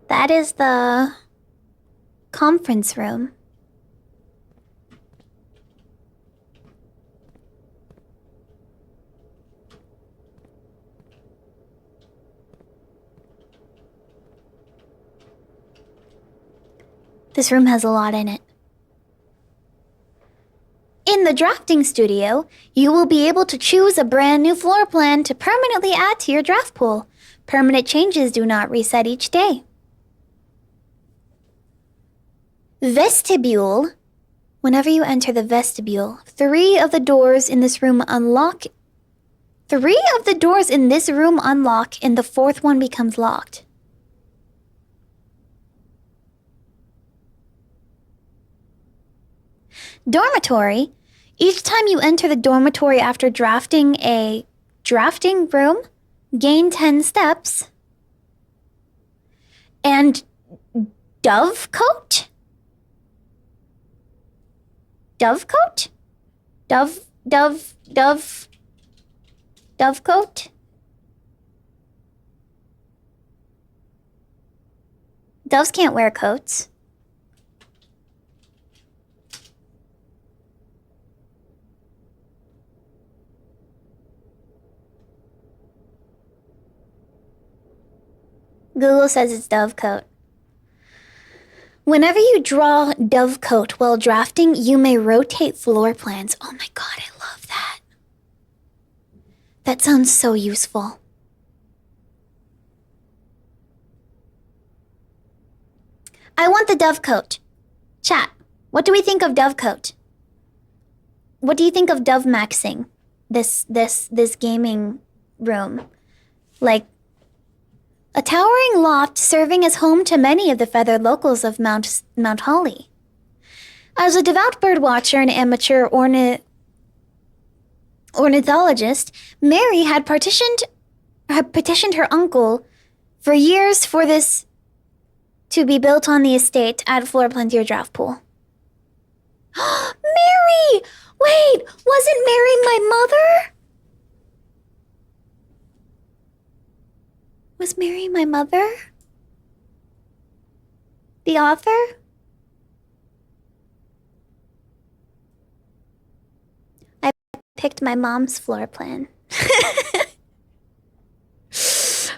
That is the conference room. This room has a lot in it. In the drafting studio, you will be able to choose a brand new floor plan to permanently add to your draft pool. Permanent changes do not reset each day. Vestibule. Whenever you enter the vestibule, 3 of the doors in this room unlock. 3 of the doors in this room unlock, and the 4th one becomes locked. Dormitory. Each time you enter the dormitory after drafting a drafting room, gain 10 steps. And dovecote? Dovecote? Dovecote? Doves can't wear coats. Google says it's dovecote. Whenever you draw dovecote while drafting, you may rotate floor plans. Oh my god, I love that. That sounds so useful. I want the dovecote. Chat, what do we think of dovecote? What do you think of dove maxing this gaming room? Like, a towering loft serving as home to many of the feathered locals of Mount Holly. As a devout birdwatcher and amateur ornithologist, Mary had petitioned her uncle for years for this to be built on the estate, add floor plan to your draft pool. Mary! Wait, wasn't Mary my mother? Was Mary my mother? The author? I picked my mom's floor plan.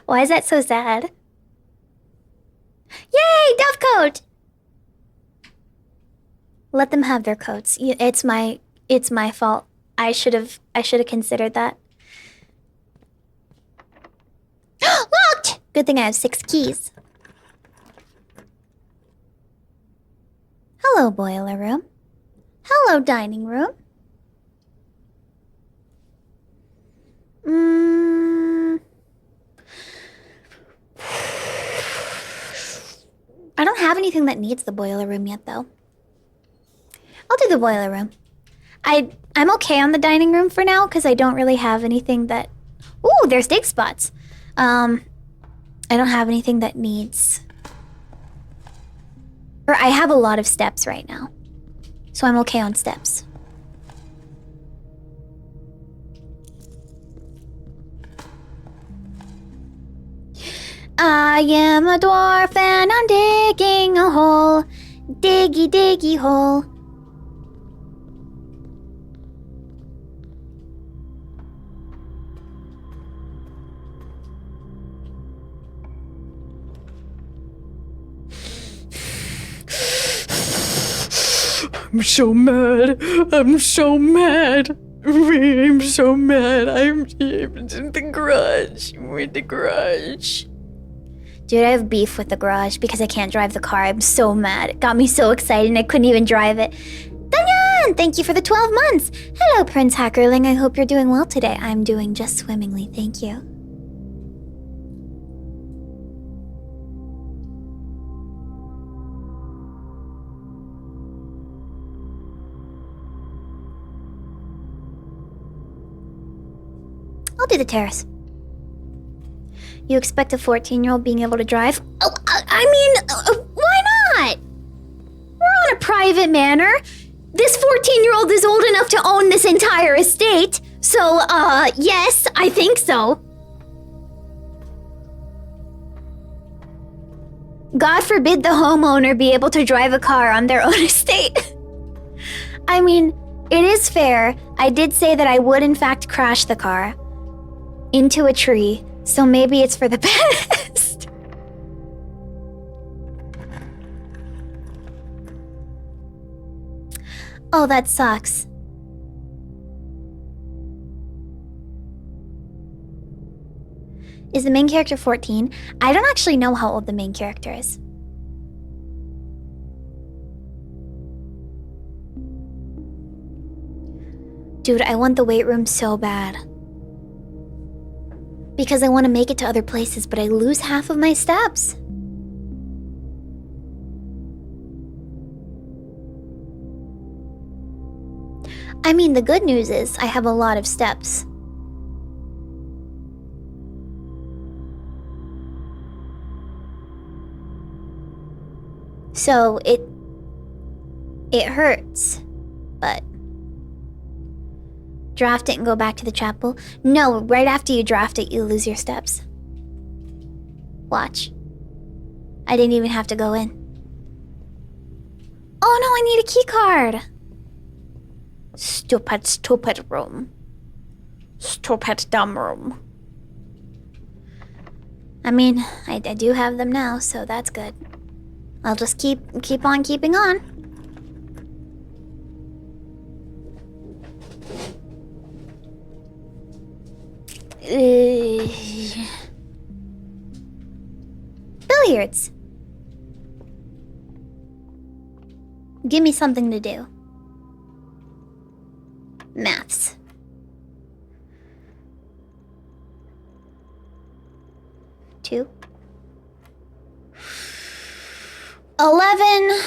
Why is that so sad? Yay, dovecote! Let them have their coats. It's my fault. I should have considered that. Locked! Good thing I have 6 keys. Hello, boiler room. Hello, dining room. I don't have anything that needs the boiler room yet, though. I'll do the boiler room. I'm okay on the dining room for now, because I don't really have anything that... Ooh, there's dig spots. I don't have anything that needs... Or I have a lot of steps right now. So I'm okay on steps. I am a dwarf and I'm digging a hole. Diggy, diggy hole. I'm so mad. I'm so mad. I'm so mad. I'm in the garage. We're in the garage. Dude, I have beef with the garage because I can't drive the car. I'm so mad. It got me so excited and I couldn't even drive it. Danyan, thank you for the 12 months. Hello, Prince Hackerling. I hope you're doing well today. I'm doing just swimmingly. Thank you. I'll do the terrace. You expect a 14-year-old being able to drive? Oh, why not? We're on a private manor. This 14-year-old is old enough to own this entire estate. So, yes, I think so. God forbid the homeowner be able to drive a car on their own estate. I mean, it is fair. I did say that I would in fact crash the car into a tree, so maybe it's for the best. Oh, that sucks. Is the main character 14? I don't actually know how old the main character is. Dude, I want the weight room so bad. Because I want to make it to other places, but I lose half of my steps. I mean, the good news is I have a lot of steps. So it hurts, but draft it and go back to the chapel. No, right after you draft it, you lose your steps. Watch. I didn't even have to go in. Oh no, I need a key card. Stupid room. Stupid dumb room. I mean, I do have them now, so that's good. I'll just keep on keeping on. Billiards. Give me something to do. Maths. Two. 11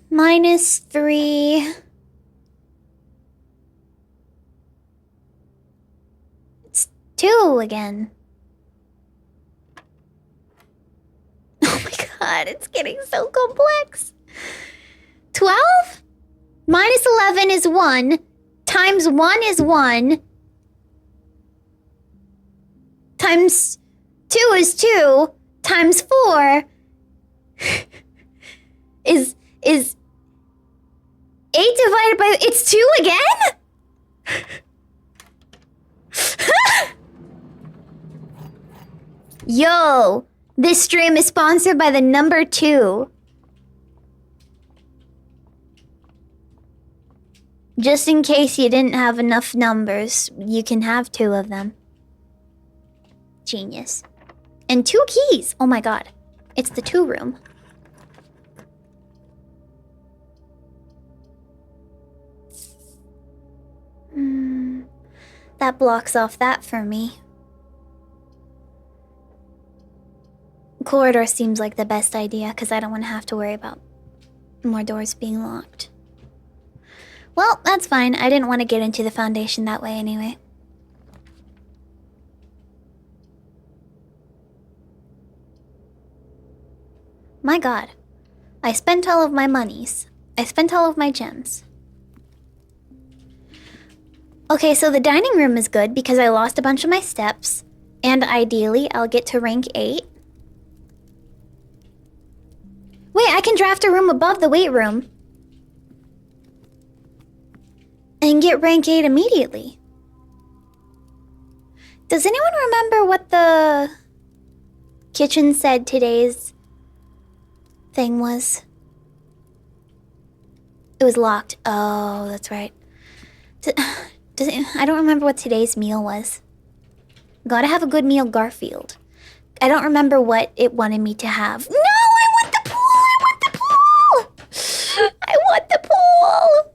minus 3. It's 2 again. Oh my god, it's getting so complex. 12 minus 11 is 1. Times 1 is 1. Times 2 is 2. Times 4 is 8 divided by... It's 2 again? Yo, this stream is sponsored by the number 2. Just in case you didn't have enough numbers, you can have 2 of them. Genius. And 2 keys. Oh my god. It's the 2 room. That blocks off that for me. Corridor seems like the best idea because I don't want to have to worry about more doors being locked. Well, that's fine. I didn't want to get into the foundation that way anyway. My god. I spent all of my monies. I spent all of my gems. Okay, so the dining room is good because I lost a bunch of my steps. And ideally, I'll get to rank 8. Wait, I can draft a room above the weight room. And get rank 8 immediately. Does anyone remember what the kitchen said today's thing was? It was locked. Oh, that's right. I don't remember what today's meal was. Gotta have a good meal, Garfield. I don't remember what it wanted me to have. No, I want the pool! I want the pool! I want the pool!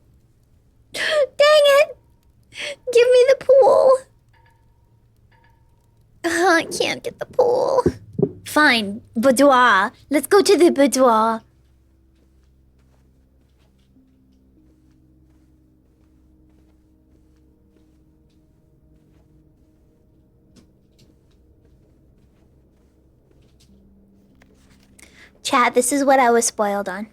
Dang it! Give me the pool. I can't get the pool. Fine, boudoir. Let's go to the boudoir. Chat, this is what I was spoiled on.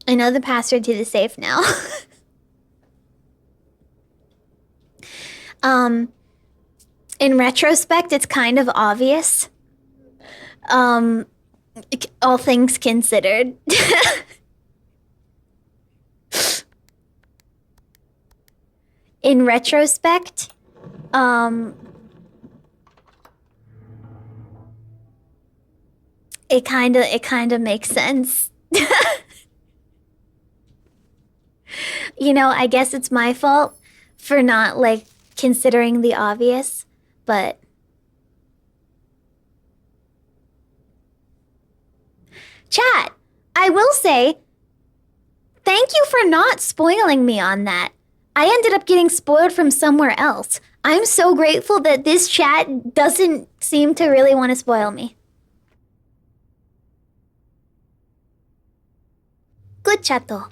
I know the password to the safe now. In retrospect, it's kind of obvious. All things considered. In retrospect, it kind of makes sense. You know, I guess it's my fault for not, like, considering the obvious, but... Chat, I will say, thank you for not spoiling me on that. I ended up getting spoiled from somewhere else. I'm so grateful that this chat doesn't seem to really want to spoil me. Good chato.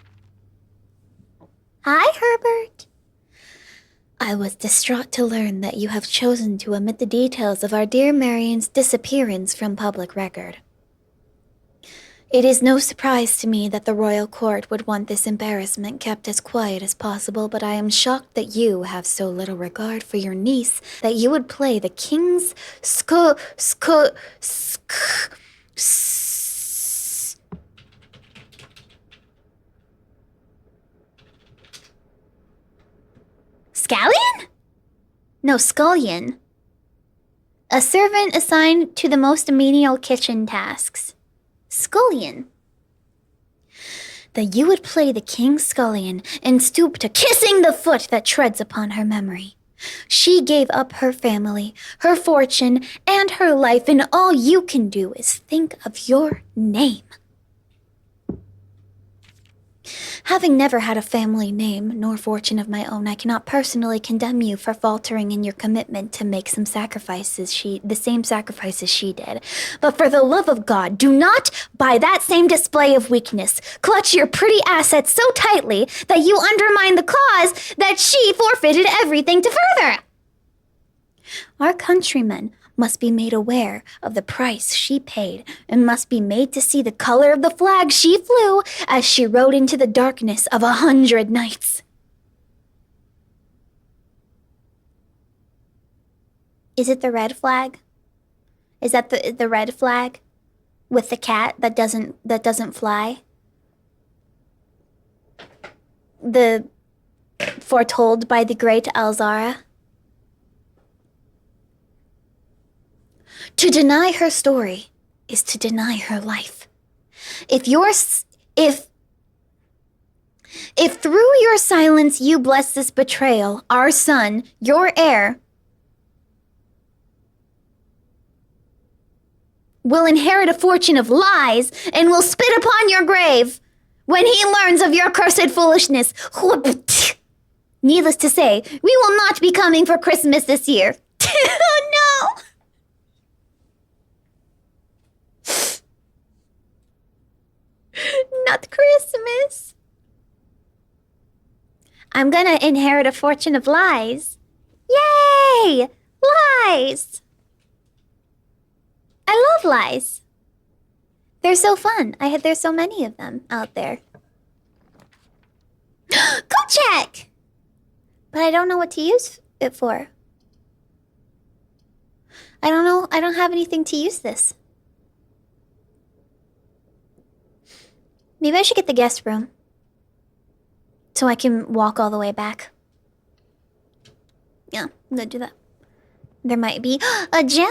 Hi, Herbert. I was distraught to learn that you have chosen to omit the details of our dear Marion's disappearance from public record. It is no surprise to me that the royal court would want this embarrassment kept as quiet as possible, but I am shocked that you have so little regard for your niece that you would play the king's Scallion? No, scullion. A servant assigned to the most menial kitchen tasks. Scullion. That you would play the king's scullion and stoop to kissing the foot that treads upon her memory. She gave up her family, her fortune, and her life, and all you can do is think of your name. Having never had a family name nor fortune of my own, I cannot personally condemn you for faltering in your commitment to make the same sacrifices she did. But for the love of God, do not, by that same display of weakness, clutch your pretty assets so tightly that you undermine the cause that she forfeited everything to further. Our countrymen must be made aware of the price she paid and must be made to see the color of the flag she flew as she rode into the darkness of 100 nights. Is it the red flag? Is that the red flag with the cat that doesn't fly? The foretold by the great Alzara? To deny her story is to deny her life. If through your silence you bless this betrayal, our son, your heir, will inherit a fortune of lies and will spit upon your grave when he learns of your cursed foolishness. Needless to say, we will not be coming for Christmas this year. Oh no! Not Christmas. I'm gonna inherit a fortune of lies. Yay! Lies! I love lies. They're so fun. There's so many of them out there. Go check! But I don't know what to use it for. I don't know. I don't have anything to use this. Maybe I should get the guest room so I can walk all the way back. Yeah, I'm gonna do that. There might be a gem!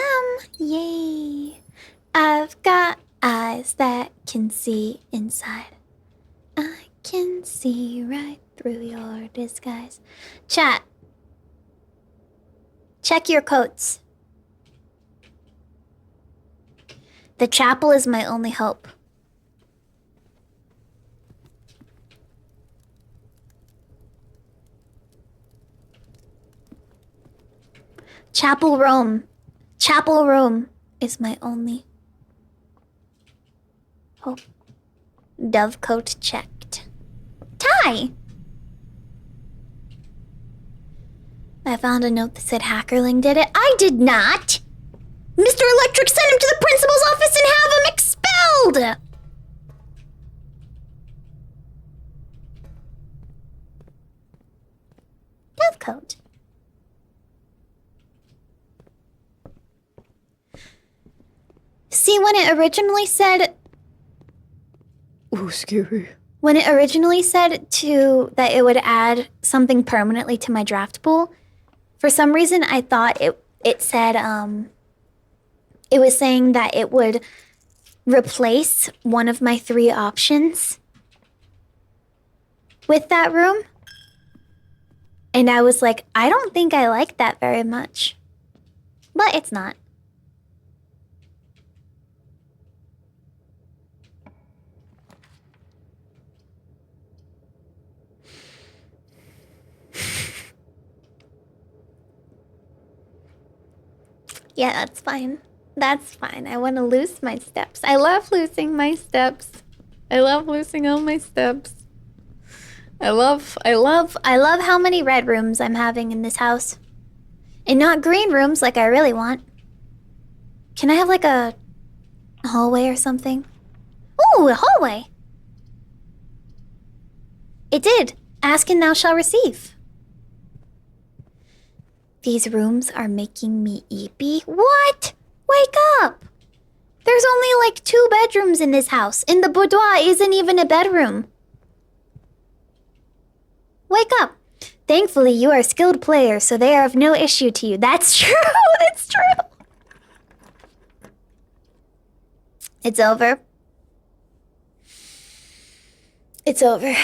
Yay! I've got eyes that can see inside. I can see right through your disguise. Chat. Check your coats. The chapel is my only hope. Chapel Rome. Chapel Rome is my only hope. Dovecoat checked. Ty! I found a note that said hackerling did it. I did not! Mr. Electric sent him to the principal's office and have him expelled! Dovecoat. See, when it originally said... Ooh, scary. When it originally said that it would add something permanently to my draft pool, for some reason I thought it said, it was saying that it would replace one of my 3 options with that room. And I was like, I don't think I like that very much. But it's not. Yeah, that's fine. That's fine. I want to lose my steps. I love losing my steps. I love losing all my steps. I love how many red rooms I'm having in this house. And not green rooms like I really want. Can I have like a hallway or something? Ooh, a hallway. It did. Ask and thou shalt receive. These rooms are making me eepy. What? Wake up! There's only like 2 bedrooms in this house, and the boudoir isn't even a bedroom. Wake up! Thankfully, you are a skilled player, so they are of no issue to you. That's true! It's true! It's over. It's over.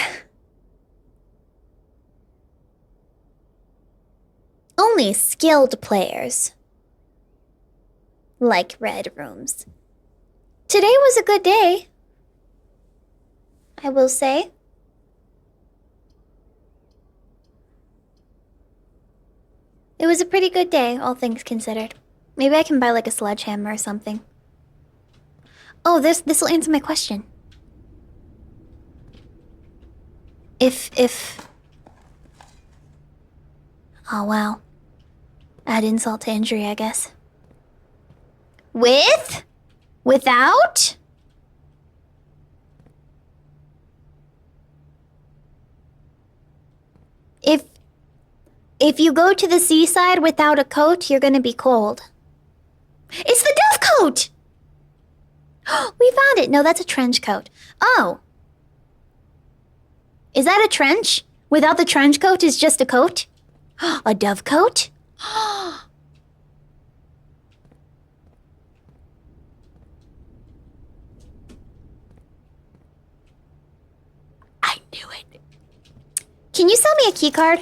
Only skilled players like red rooms. Today was a good day, I will say. It was a pretty good day, all things considered. Maybe I can buy like a sledgehammer or something. Oh, this will answer my question. If... Oh, wow. Add insult to injury, I guess. With? Without? If you go to the seaside without a coat, you're gonna be cold. It's the dove coat! We found it. No, that's a trench coat. Oh. Is that a trench? Without the trench coat is just a coat? A dove coat? I knew it. Can you sell me a key card?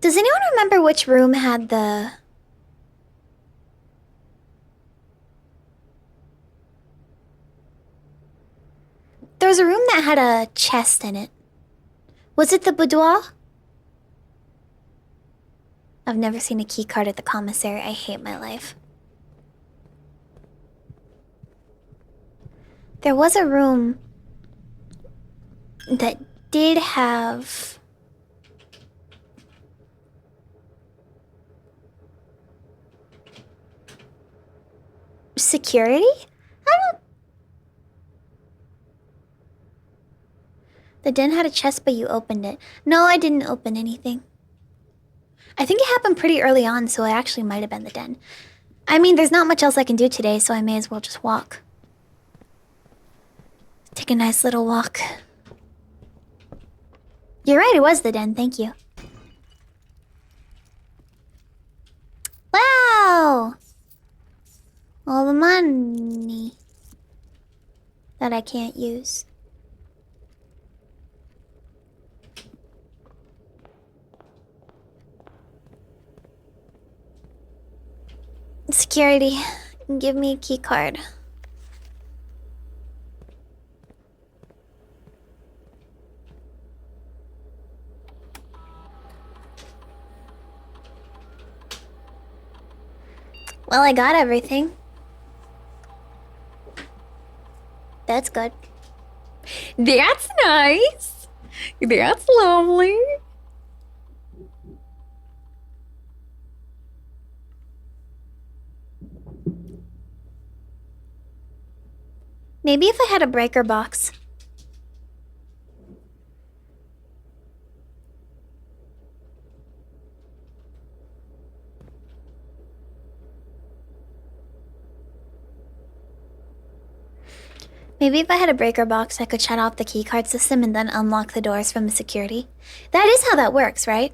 Does anyone remember which room had the... There was a room that had a chest in it. Was it the boudoir? I've never seen a key card at the commissary. I hate my life. There was a room that did have... security? I don't... The den had a chest, but you opened it. No, I didn't open anything. I think it happened pretty early on, so it actually might have been the den. I mean, there's not much else I can do today, so I may as well just walk. Take a nice little walk. You're right, it was the den, thank you. All the money that I can't use. Security, give me a key card. Well, I got everything. That's good. That's nice. That's lovely. Maybe if I had a breaker box. Maybe if I had a breaker box, I could shut off the keycard system and then unlock the doors from the security. That is how that works, right?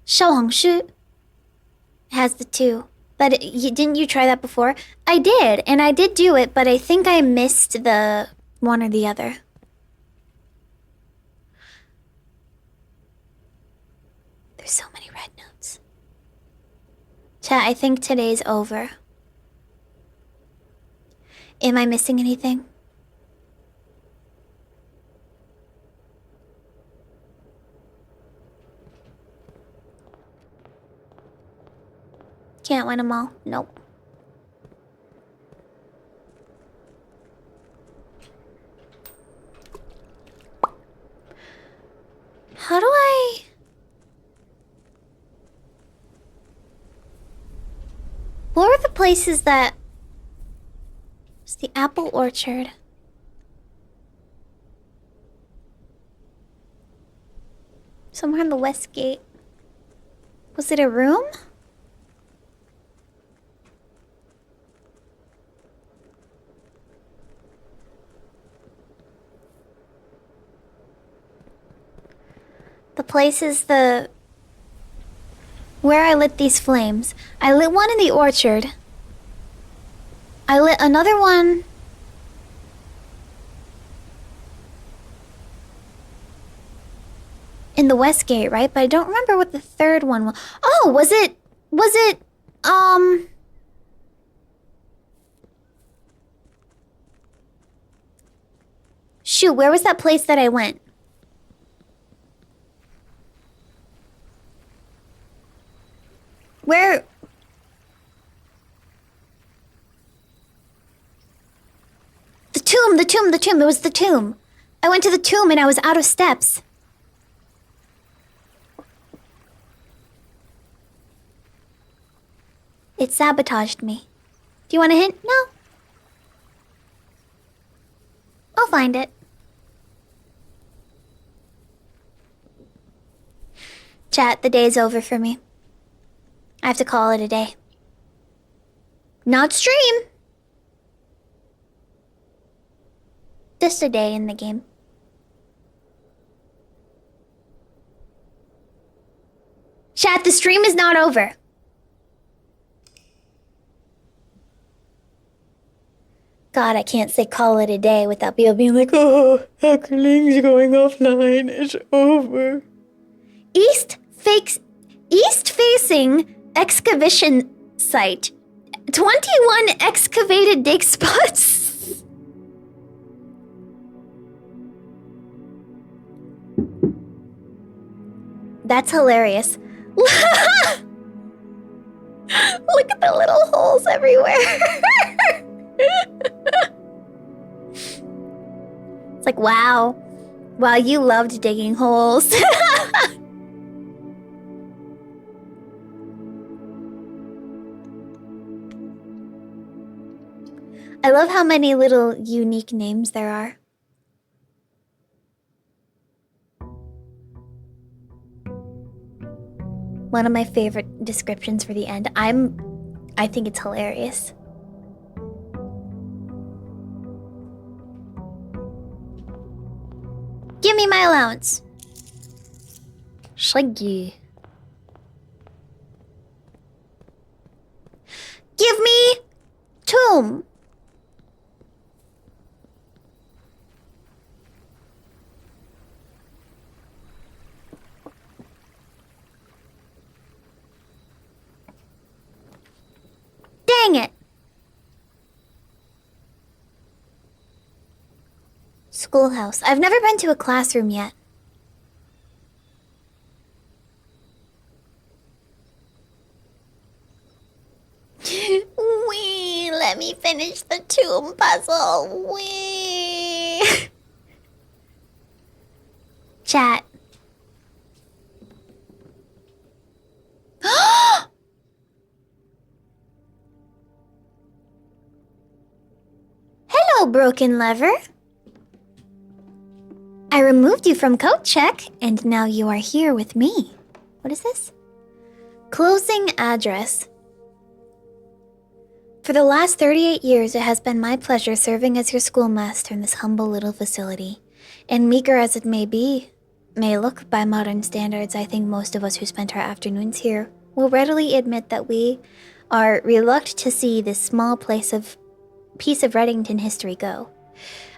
Xiaohongshu has the two. But didn't you try that before? I did, and I did do it, but I think I missed the one or the other. There's so many red notes. Chat, I think today's over. Am I missing anything? Can't win them all. Nope. How do I... What were the places that... It's the apple orchard. Somewhere in the west gate. Was it a room? The place is the... Where I lit these flames. I lit one in the orchard. I lit another one... in the west gate, right? But I don't remember what the third one was. Oh, was it... Shoot, where was that place that I went? Where... The tomb. It was the tomb. I went to the tomb and I was out of steps. It sabotaged me. Do you want a hint? No. I'll find it. Chat, the day's over for me. I have to call it a day. Not stream. Just a day in the game. Chat, the stream is not over. God, I can't say call it a day without people being like, oh, hackerling's going offline. It's over. East-facing excavation site. 21 excavated dig spots. That's hilarious. Look at the little holes everywhere. It's like, wow. Wow, you loved digging holes. I love how many little unique names there are. One of my favorite descriptions for the end. I think it's hilarious. Give me my allowance. Shaggy. Give me tomb. Dang it. Schoolhouse. I've never been to a classroom yet. Wee, let me finish the tomb puzzle. Wee. Chat. Hello, broken lever. I removed you from code check, and now you are here with me. What is this? Closing address. For the last 38 years, it has been my pleasure serving as your schoolmaster in this humble little facility. And meager as it may look by modern standards, I think most of us who spent our afternoons here will readily admit that we are reluctant to see this small piece of Reddington history go.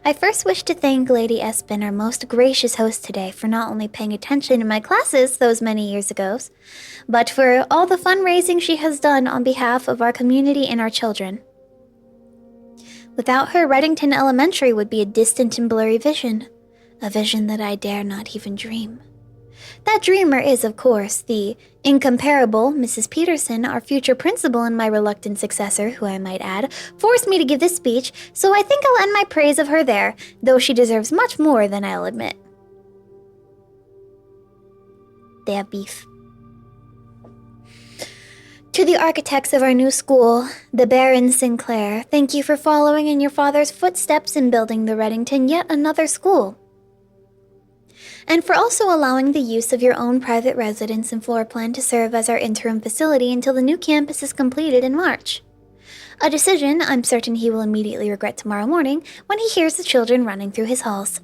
I first wish to thank Lady Espin, our most gracious host today, for not only paying attention in my classes those many years ago, but for all the fundraising she has done on behalf of our community and our children. Without her, Reddington Elementary would be a distant and blurry vision, a vision that I dare not even dream. That dreamer is, of course, the incomparable Mrs. Peterson, our future principal and my reluctant successor, who I might add, forced me to give this speech, so I think I'll end my praise of her there, though she deserves much more than I'll admit. They have beef. To the architects of our new school, the Baron Sinclair, thank you for following in your father's footsteps in building the Reddington yet another school. And for also allowing the use of your own private residence and floor plan to serve as our interim facility until the new campus is completed in March. A decision I'm certain he will immediately regret tomorrow morning when he hears the children running through his halls.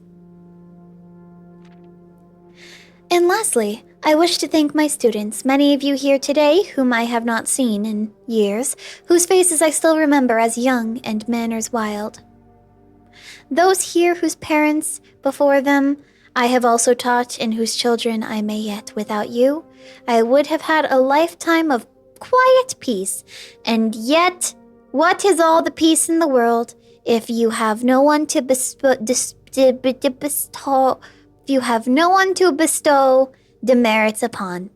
And lastly, I wish to thank my students, many of you here today whom I have not seen in years, whose faces I still remember as young and manners wild. Those here whose parents before them I have also taught, and whose children I may yet. Without you, I would have had a lifetime of quiet peace. And yet, what is all the peace in the world if you have no one to bestow demerits upon?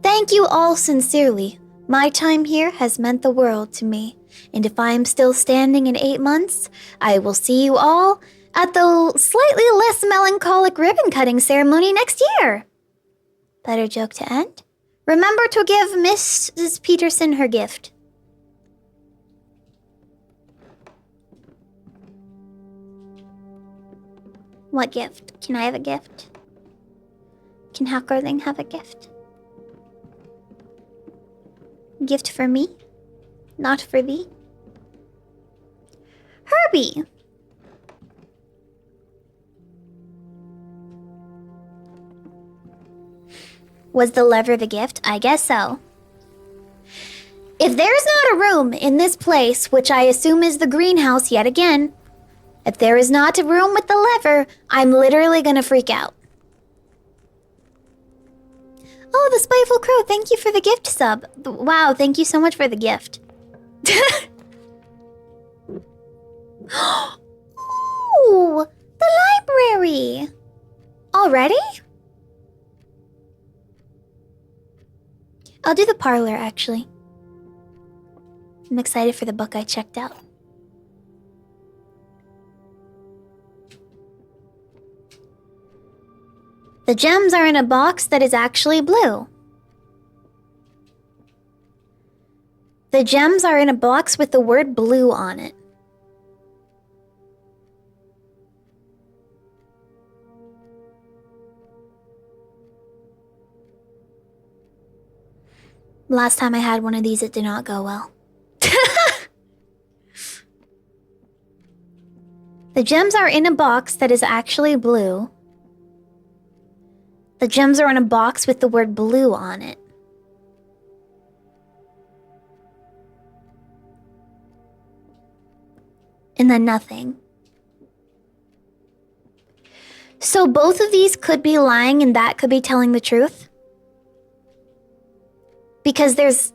Thank you all sincerely. My time here has meant the world to me, and if I am still standing in 8 months, I will see you all at the slightly less melancholic ribbon-cutting ceremony next year. Better joke to end? Remember to give Mrs. Peterson her gift. What gift? Can I have a gift? Can Hackerling have a gift? Gift for me? Not for thee? Herbie! Was the lever the gift? I guess so. If there's not a room in this place, which I assume is the greenhouse yet again, if there is not a room with the lever, I'm literally gonna freak out. Oh, the Spiteful Crow, thank you for the gift sub. Wow, thank you so much for the gift. Oh, the library. Already? I'll do the parlor, actually. I'm excited for the book I checked out. The gems are in a box that is actually blue. The gems are in a box with the word blue on it. Last time I had one of these, it did not go well. The gems are in a box that is actually blue. The gems are in a box with the word blue on it. and then nothing. So both of these could be lying and that could be telling the truth? Because there's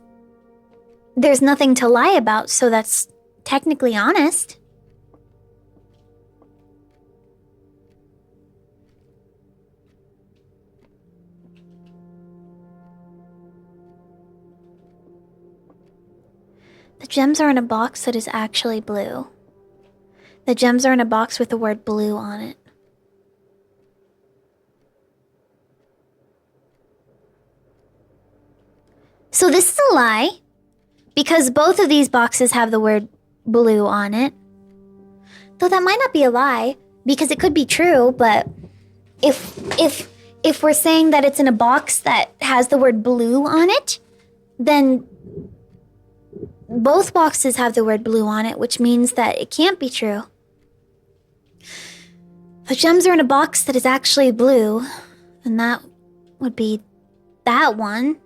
nothing to lie about, so that's technically honest. The gems are in a box that is actually blue. The gems are in a box with the word blue on it. So this is a lie, because both of these boxes have the word blue on it. Though that might not be a lie, because it could be true, but if we're saying that it's in a box that has the word blue on it, then both boxes have the word blue on it, which means that it can't be true. The gems are in a box that is actually blue, and that would be that one.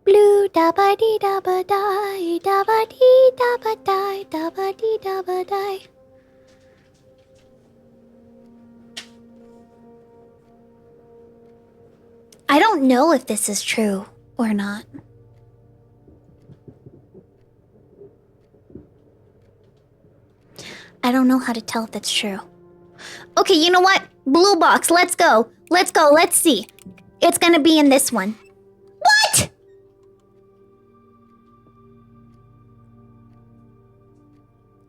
Blue da ba dee da ba die, da ba dee da ba die, da ba dee da ba die. I don't know if this is true or not. I don't know how to tell if that's true. Okay, you know what? Blue box, let's go. Let's go, let's see. It's gonna be in this one. What?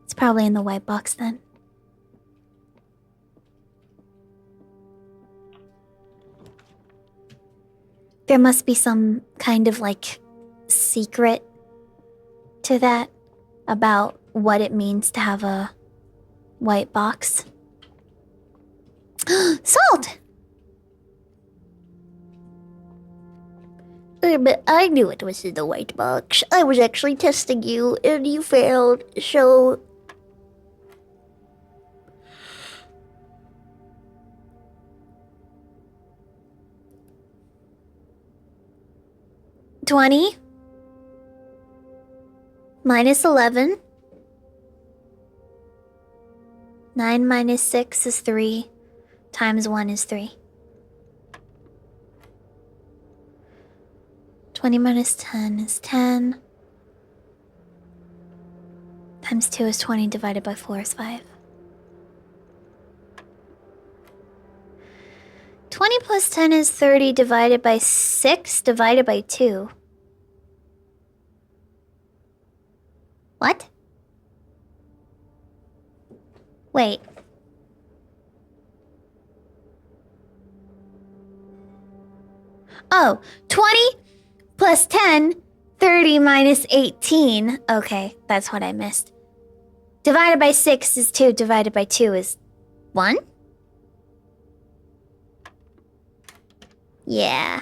It's probably in the white box then. There must be some kind of like secret to that about what it means to have a white box. Salt! But I knew it was in the white box. I was actually testing you and you failed, so... $20 minus 11. 9 minus 6 is 3. Times 1 is 3. 20 minus 10 is 10. Times 2 is 20 divided by 4 is 5. 20 plus 10 is 30 divided by 6 divided by 2. What? Wait. Oh, 20 plus 10, 30 minus 18. Okay, that's what I missed. Divided by 6 is 2, divided by 2 is 1? Yeah.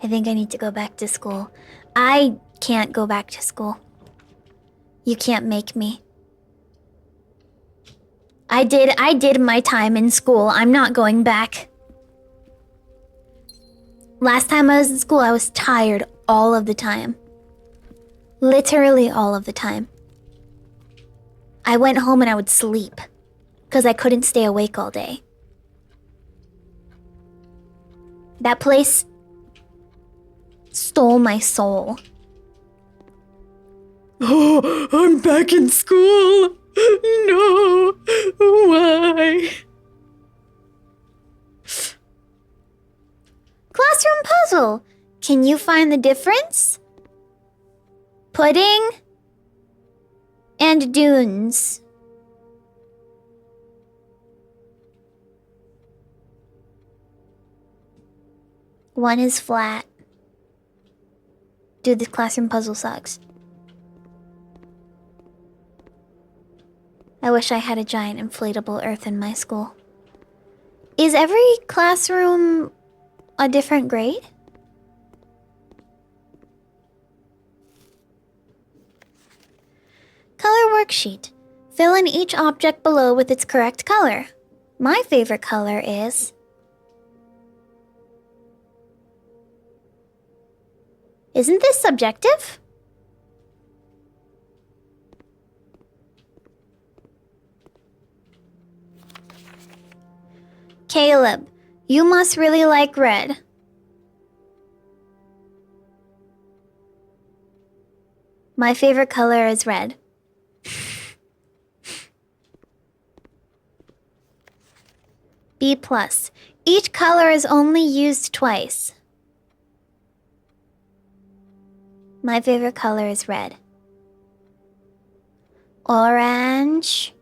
I think I need to go back to school. I can't go back to school. You can't make me. I did my time in school. I'm not going back. Last time I was in school, I was tired all of the time. Literally all of the time. I went home and I would sleep because I couldn't stay awake all day. That place stole my soul. Oh, I'm back in school. No, why? Classroom puzzle. Can you find the difference? Pudding and dunes. One is flat. Dude, this classroom puzzle sucks. I wish I had a giant inflatable earth in my school. Is every classroom a different grade? Color worksheet. Fill in each object below with its correct color. My favorite color is... Isn't this subjective? Caleb, you must really like red. My favorite color is red. B+. Each color is only used twice. My favorite color is red. Orange.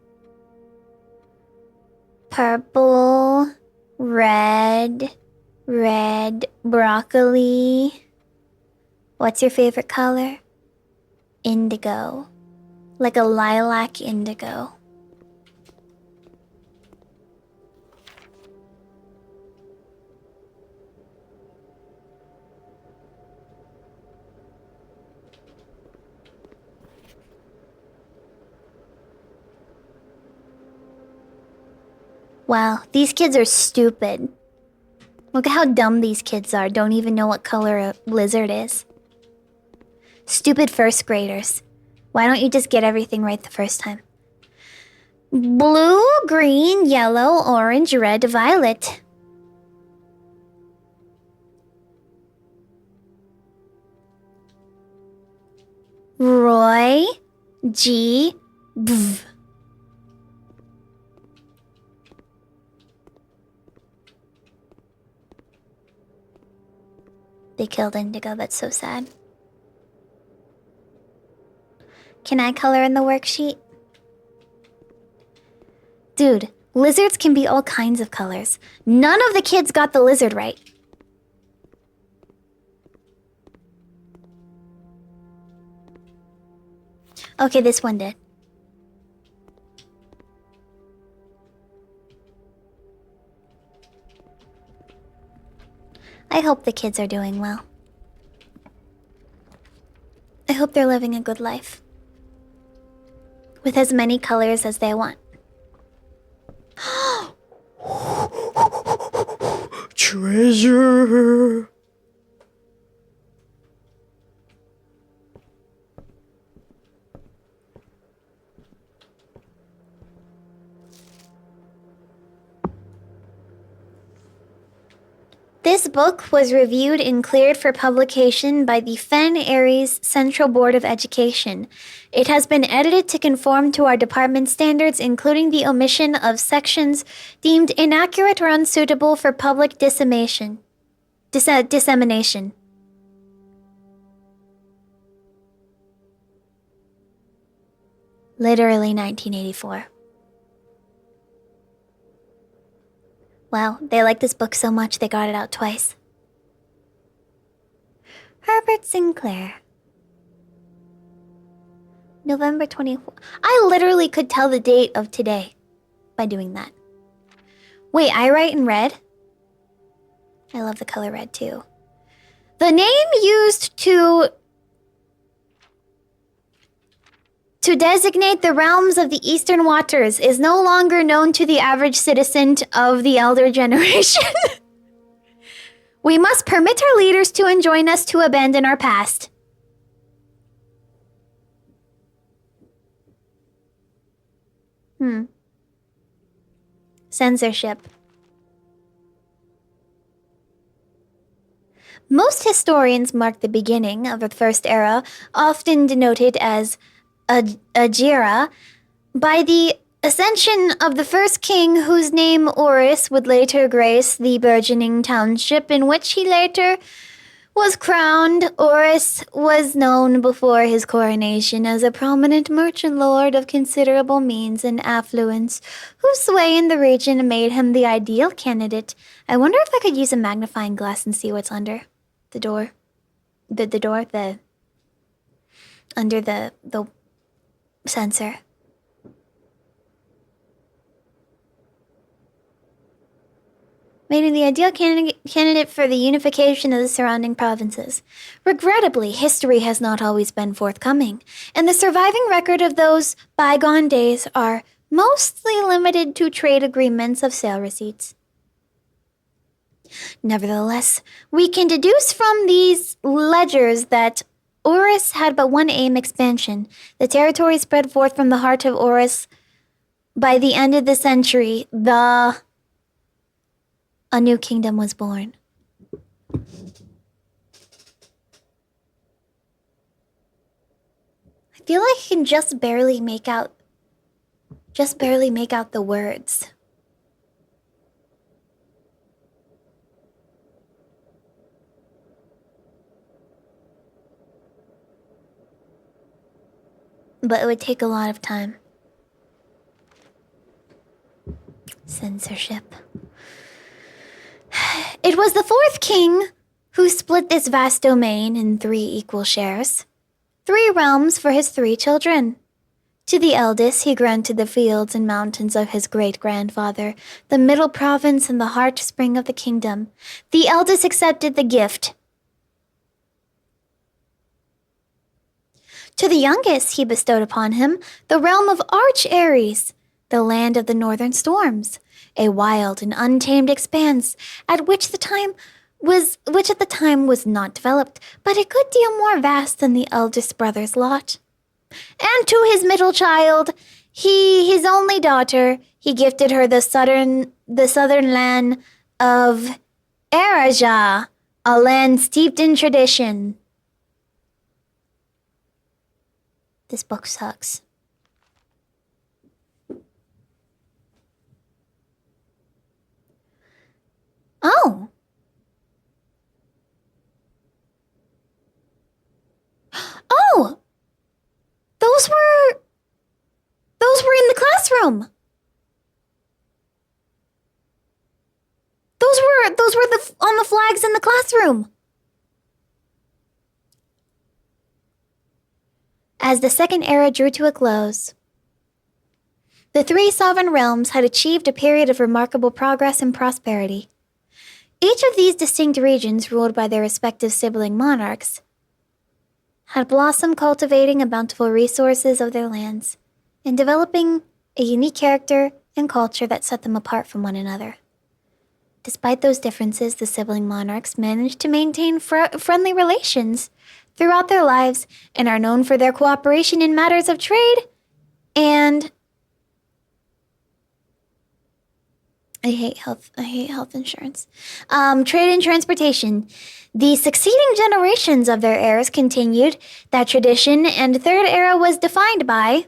Purple. Red. Red. Broccoli. What's your favorite color? Indigo. Like a lilac indigo. Wow, these kids are stupid. Look at how dumb these kids are. Don't even know what color a lizard is. Stupid first graders. Why don't you just get everything right the first time? Blue, green, yellow, orange, red, violet. Roy, G, V. They killed Indigo, that's so sad. Can I color in the worksheet? Dude, lizards can be all kinds of colors. None of the kids got the lizard right. Okay, this one did. I hope the kids are doing well. I hope they're living a good life. With as many colors as they want. Treasure. This book was reviewed and cleared for publication by the Fen Aries Central Board of Education. It has been edited to conform to our department standards, including the omission of sections deemed inaccurate or unsuitable for public dissemination. Dissemination. Literally 1984. Wow, they like this book so much they got it out twice. Herbert Sinclair. November 24th. I literally could tell the date of today by doing that. Wait, I write in red? I love the color red too. The name used to designate the realms of the Eastern Waters is no longer known to the average citizen of the elder generation. We must permit our leaders to enjoin us to abandon our past. Censorship. Most historians mark the beginning of the First Era, often denoted as Agira, by the ascension of the first king whose name Oris would later grace the burgeoning township in which he later was crowned. Oris was known before his coronation as a prominent merchant lord of considerable means and affluence, whose sway in the region made him the ideal candidate. I wonder if I could use a magnifying glass and see what's under the door. Under the sensor. making the ideal candidate for the unification of the surrounding provinces. Regrettably, history has not always been forthcoming, and the surviving record of those bygone days are mostly limited to trade agreements of sale receipts. Nevertheless, we can deduce from these ledgers that Oris had but one aim: expansion. The territory spread forth from the heart of Oris. By the end of the century, a new kingdom was born. I feel like I can just barely make out the words. But it would take a lot of time. Censorship. It was the fourth king who split this vast domain in 3 equal shares. 3 realms for his 3 children. To the eldest, he granted the fields and mountains of his great-grandfather, the middle province and the heart spring of the kingdom. The eldest accepted the gift. To the youngest, he bestowed upon him the realm of Arch Ares, the land of the northern storms, a wild and untamed expanse at which at the time was not developed, but a good deal more vast than the eldest brother's lot. And to his middle child, his only daughter, he gifted her the southern land of Araja, a land steeped in tradition. This book sucks. Oh. Oh! Those were in the classroom. Those were on the flags in the classroom. As the second era drew to a close, the 3 sovereign realms had achieved a period of remarkable progress and prosperity. Each of these distinct regions, ruled by their respective sibling monarchs, had blossomed, cultivating a bountiful resources of their lands and developing a unique character and culture that set them apart from one another. Despite those differences, the sibling monarchs managed to maintain friendly relations throughout their lives and are known for their cooperation in matters of trade and I hate health insurance. Trade and transportation. The succeeding generations of their heirs continued that tradition, and the third era was defined by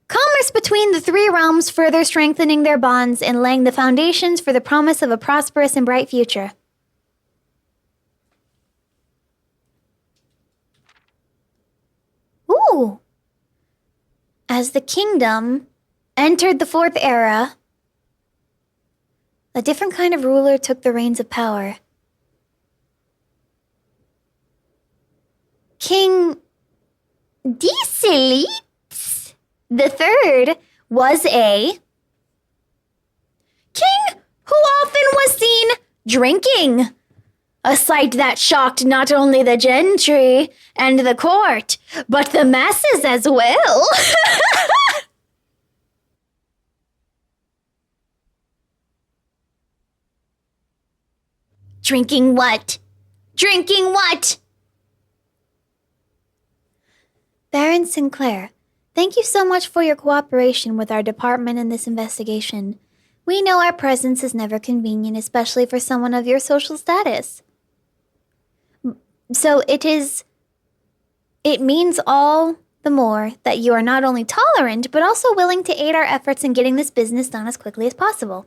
commerce between the 3 realms, further strengthening their bonds and laying the foundations for the promise of a prosperous and bright future. Ooh. As the kingdom entered the 4th era, a different kind of ruler took the reins of power. King Decilites the Third was a king who often was seen drinking, a sight that shocked not only the gentry and the court, but the masses as well. Drinking what? Drinking what? Baron Sinclair, thank you so much for your cooperation with our department in this investigation. We know our presence is never convenient, especially for someone of your social status. So it means all the more that you are not only tolerant, but also willing to aid our efforts in getting this business done as quickly as possible.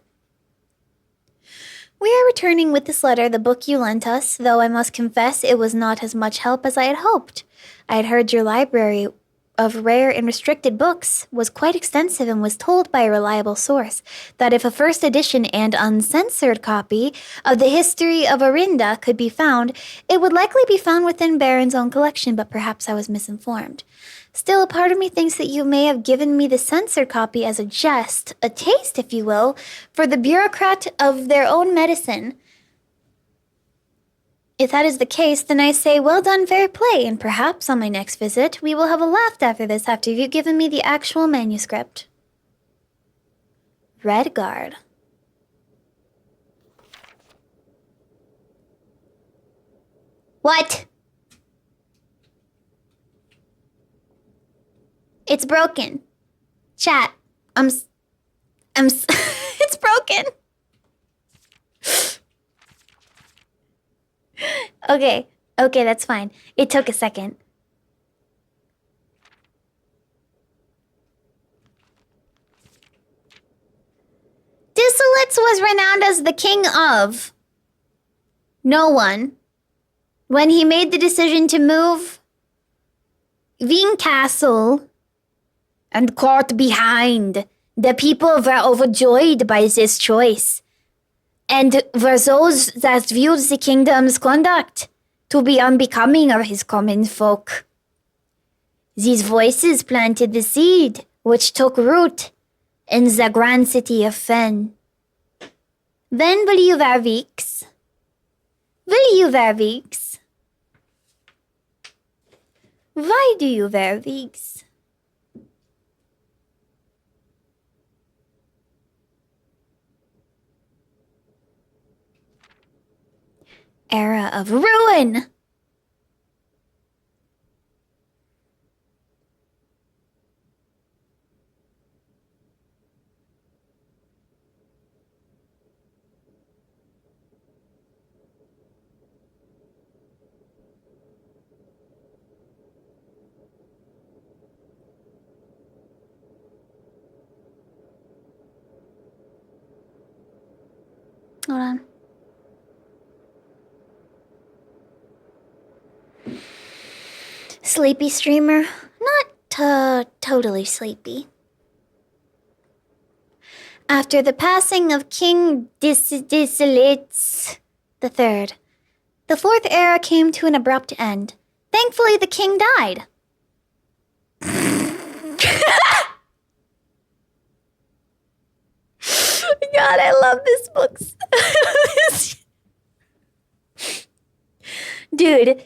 We are returning with this letter the book you lent us, though I must confess it was not as much help as I had hoped. I had heard your library of rare and restricted books was quite extensive and was told by a reliable source that if a first edition and uncensored copy of the history of Orinda could be found, it would likely be found within Baron's own collection, but perhaps I was misinformed. Still, a part of me thinks that you may have given me the censored copy as a jest, a taste, if you will, for the bureaucrat of their own medicine. If that is the case, then I say well done, fair play, and perhaps on my next visit we will have a laugh after this after you've given me the actual manuscript. Redguard. What? It's broken. Chat. It's broken. Okay, that's fine. It took a second. Dissolitz was renowned as the king of no one when he made the decision to move Veen Castle and court behind. The people were overjoyed by this choice, and were those that viewed the kingdom's conduct to be unbecoming of his common folk. These voices planted the seed, which took root in the grand city of Fen. Then will you verweeks? Will you verweeks? Why do you verweeks? Era of ruin! Hold on. Sleepy streamer. Not totally sleepy. After the passing of King Dissolitz III, the fourth era came to an abrupt end. Thankfully, the king died. God, I love this book. Dude.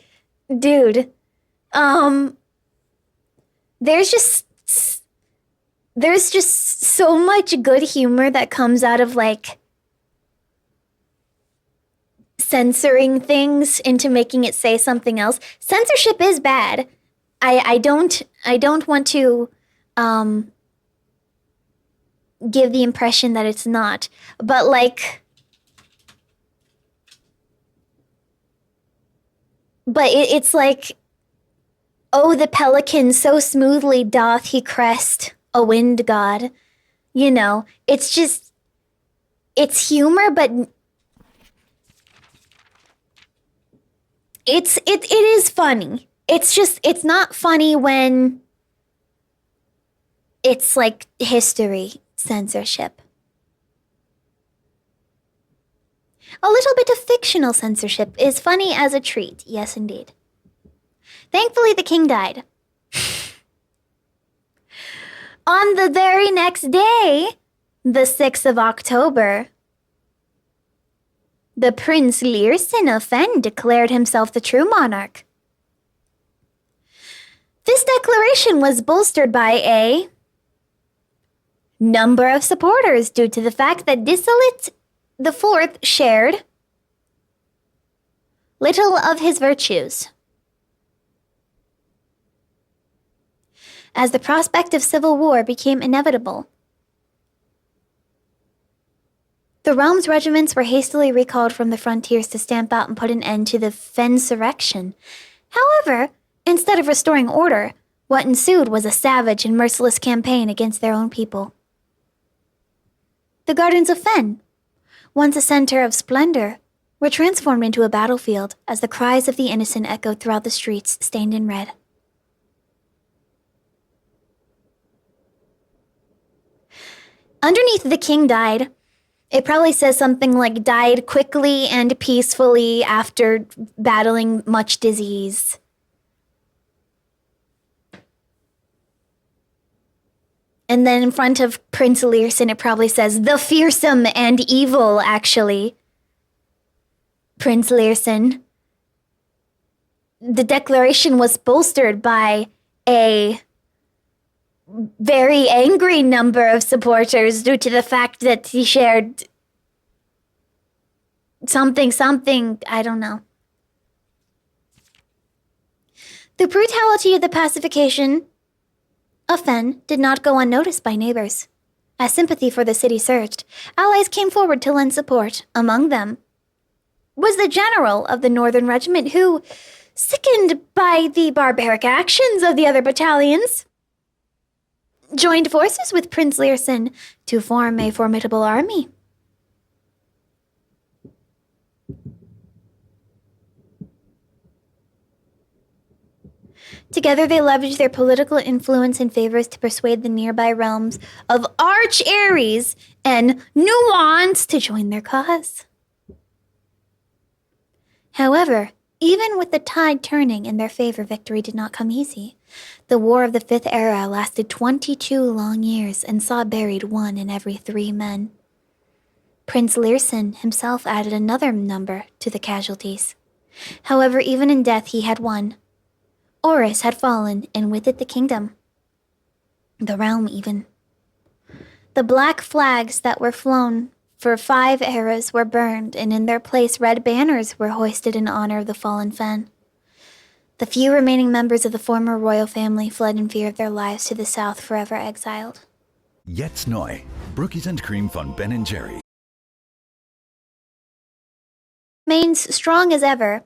There's just so much good humor that comes out of like censoring things into making it say something else. Censorship is bad. I don't want to give the impression that it's not, but it's like, oh, the pelican so smoothly doth he crest a wind god. You know, it's just, it's humor, but it is funny. It's just, it's not funny when it's like history censorship. A little bit of fictional censorship is funny as a treat. Yes, indeed. Thankfully, the king died. On the very next day, the 6th of October, the Prince Learson of Fen declared himself the true monarch. This declaration was bolstered by a number of supporters due to the fact that Dissolitz IV shared little of his virtues. As the prospect of civil war became inevitable, the realm's regiments were hastily recalled from the frontiers to stamp out and put an end to the Fensurrection. However, instead of restoring order, what ensued was a savage and merciless campaign against their own people. The Gardens of Fen, once a center of splendor, were transformed into a battlefield as the cries of the innocent echoed throughout the streets stained in red. Underneath "the king died," it probably says something like "died quickly and peacefully after battling much disease." And then in front of Prince Learson, it probably says, the fearsome and evil, actually. Prince Learson. The declaration was bolstered by a very angry number of supporters due to the fact that he shared something, I don't know. The brutality of the pacification of Fen did not go unnoticed by neighbors. As sympathy for the city surged, allies came forward to lend support. Among them was the general of the Northern Regiment who, sickened by the barbaric actions of the other battalions, joined forces with Prince Learson to form a formidable army. Together they leveraged their political influence and favors to persuade the nearby realms of Arch Ares and Nuance to join their cause. However, even with the tide turning in their favor, victory did not come easy. The War of the Fifth Era lasted 22 long years and saw buried 1 in every 3 men. Prince Learson himself added another number to the casualties. However, even in death he had won. Oris had fallen, and with it the kingdom. The realm even. The black flags that were flown for 5 eras were burned, and in their place red banners were hoisted in honor of the fallen Fen. The few remaining members of the former royal family fled in fear of their lives to the south, forever exiled. Jetzt neu. Brookies and Cream von Ben & Jerry. Remains strong as ever.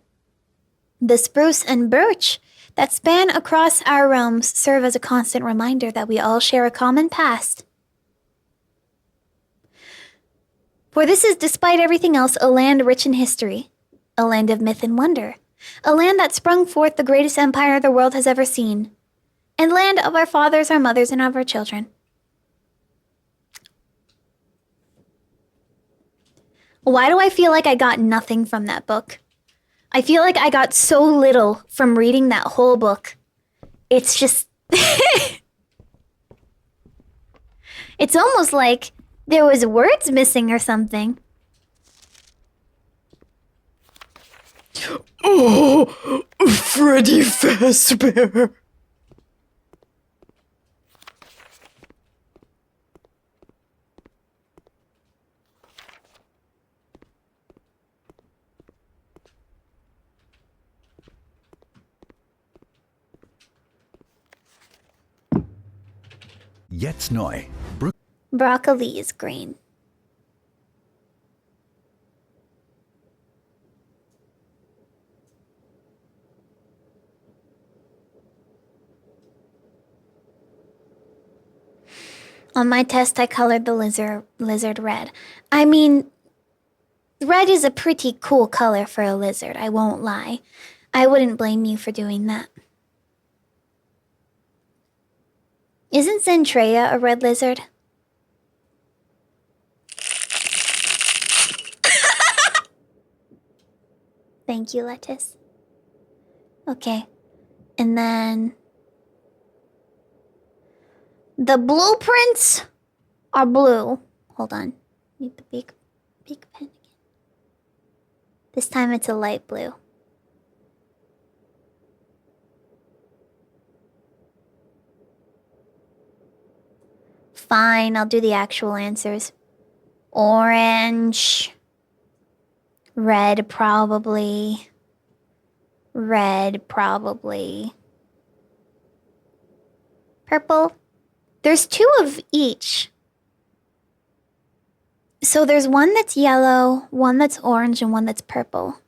The spruce and birch that span across our realms serve as a constant reminder that we all share a common past. For this is, despite everything else, a land rich in history, a land of myth and wonder, a land that sprung forth the greatest empire the world has ever seen, and land of our fathers, our mothers, and of our children. Why do I feel like I got nothing from that book? I feel like I got so little from reading that whole book. It's just... It's almost like there was words missing or something. Oh, Freddy Fazbear. Jetzt neu. Broccoli is green. On my test, I colored the lizard red. I mean, red is a pretty cool color for a lizard, I won't lie. I wouldn't blame you for doing that. Isn't Zentreya a red lizard? Thank you, Lettuce. Okay. And then... the blueprints are blue. Hold on. Need the big pen again. This time it's a light blue. Fine, I'll do the actual answers. Orange. Red, probably. Red, probably. Purple. There's 2 of each. So there's one that's yellow, one that's orange, and one that's purple.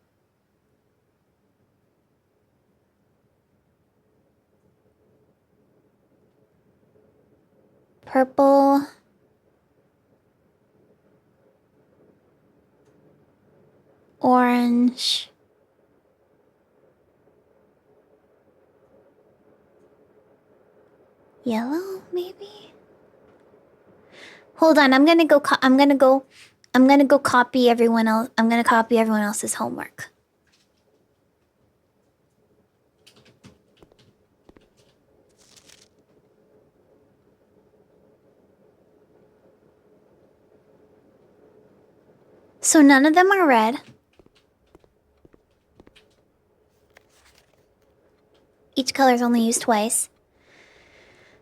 Purple. Orange. Yellow, maybe? Hold on, I'm gonna go copy everyone else. I'm gonna copy everyone else's homework. So none of them are red. Each color is only used twice.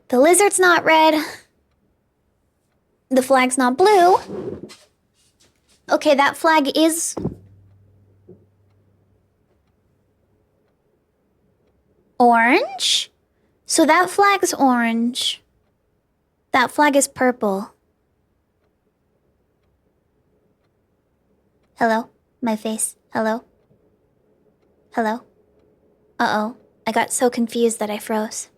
The lizard's not red. The flag's not blue. Okay, that flag is... orange? So that flag's orange. That flag is purple. Hello? My face. Hello? Hello? Uh-oh. I got so confused that I froze.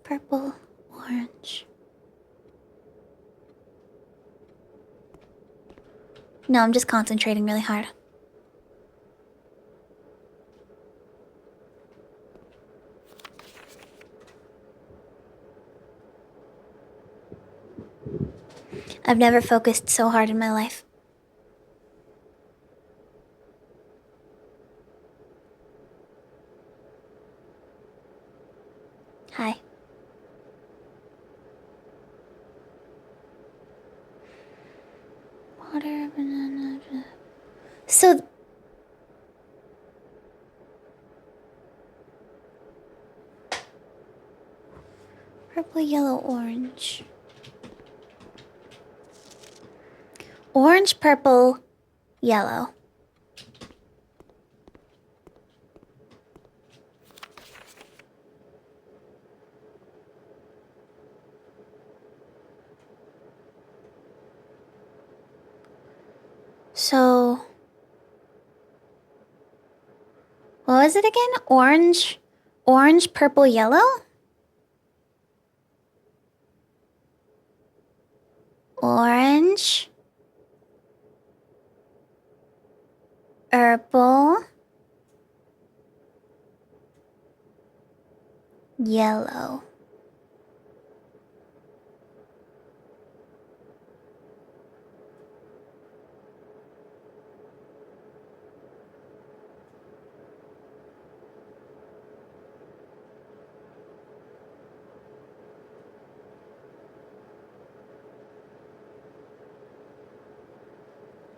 Purple, orange. No, I'm just concentrating really hard. I've never focused so hard in my life. Hi. Water, banana. So... purple, yellow, orange. Orange, purple, yellow. So... what was it again? Orange, purple, yellow? Orange, purple, yellow.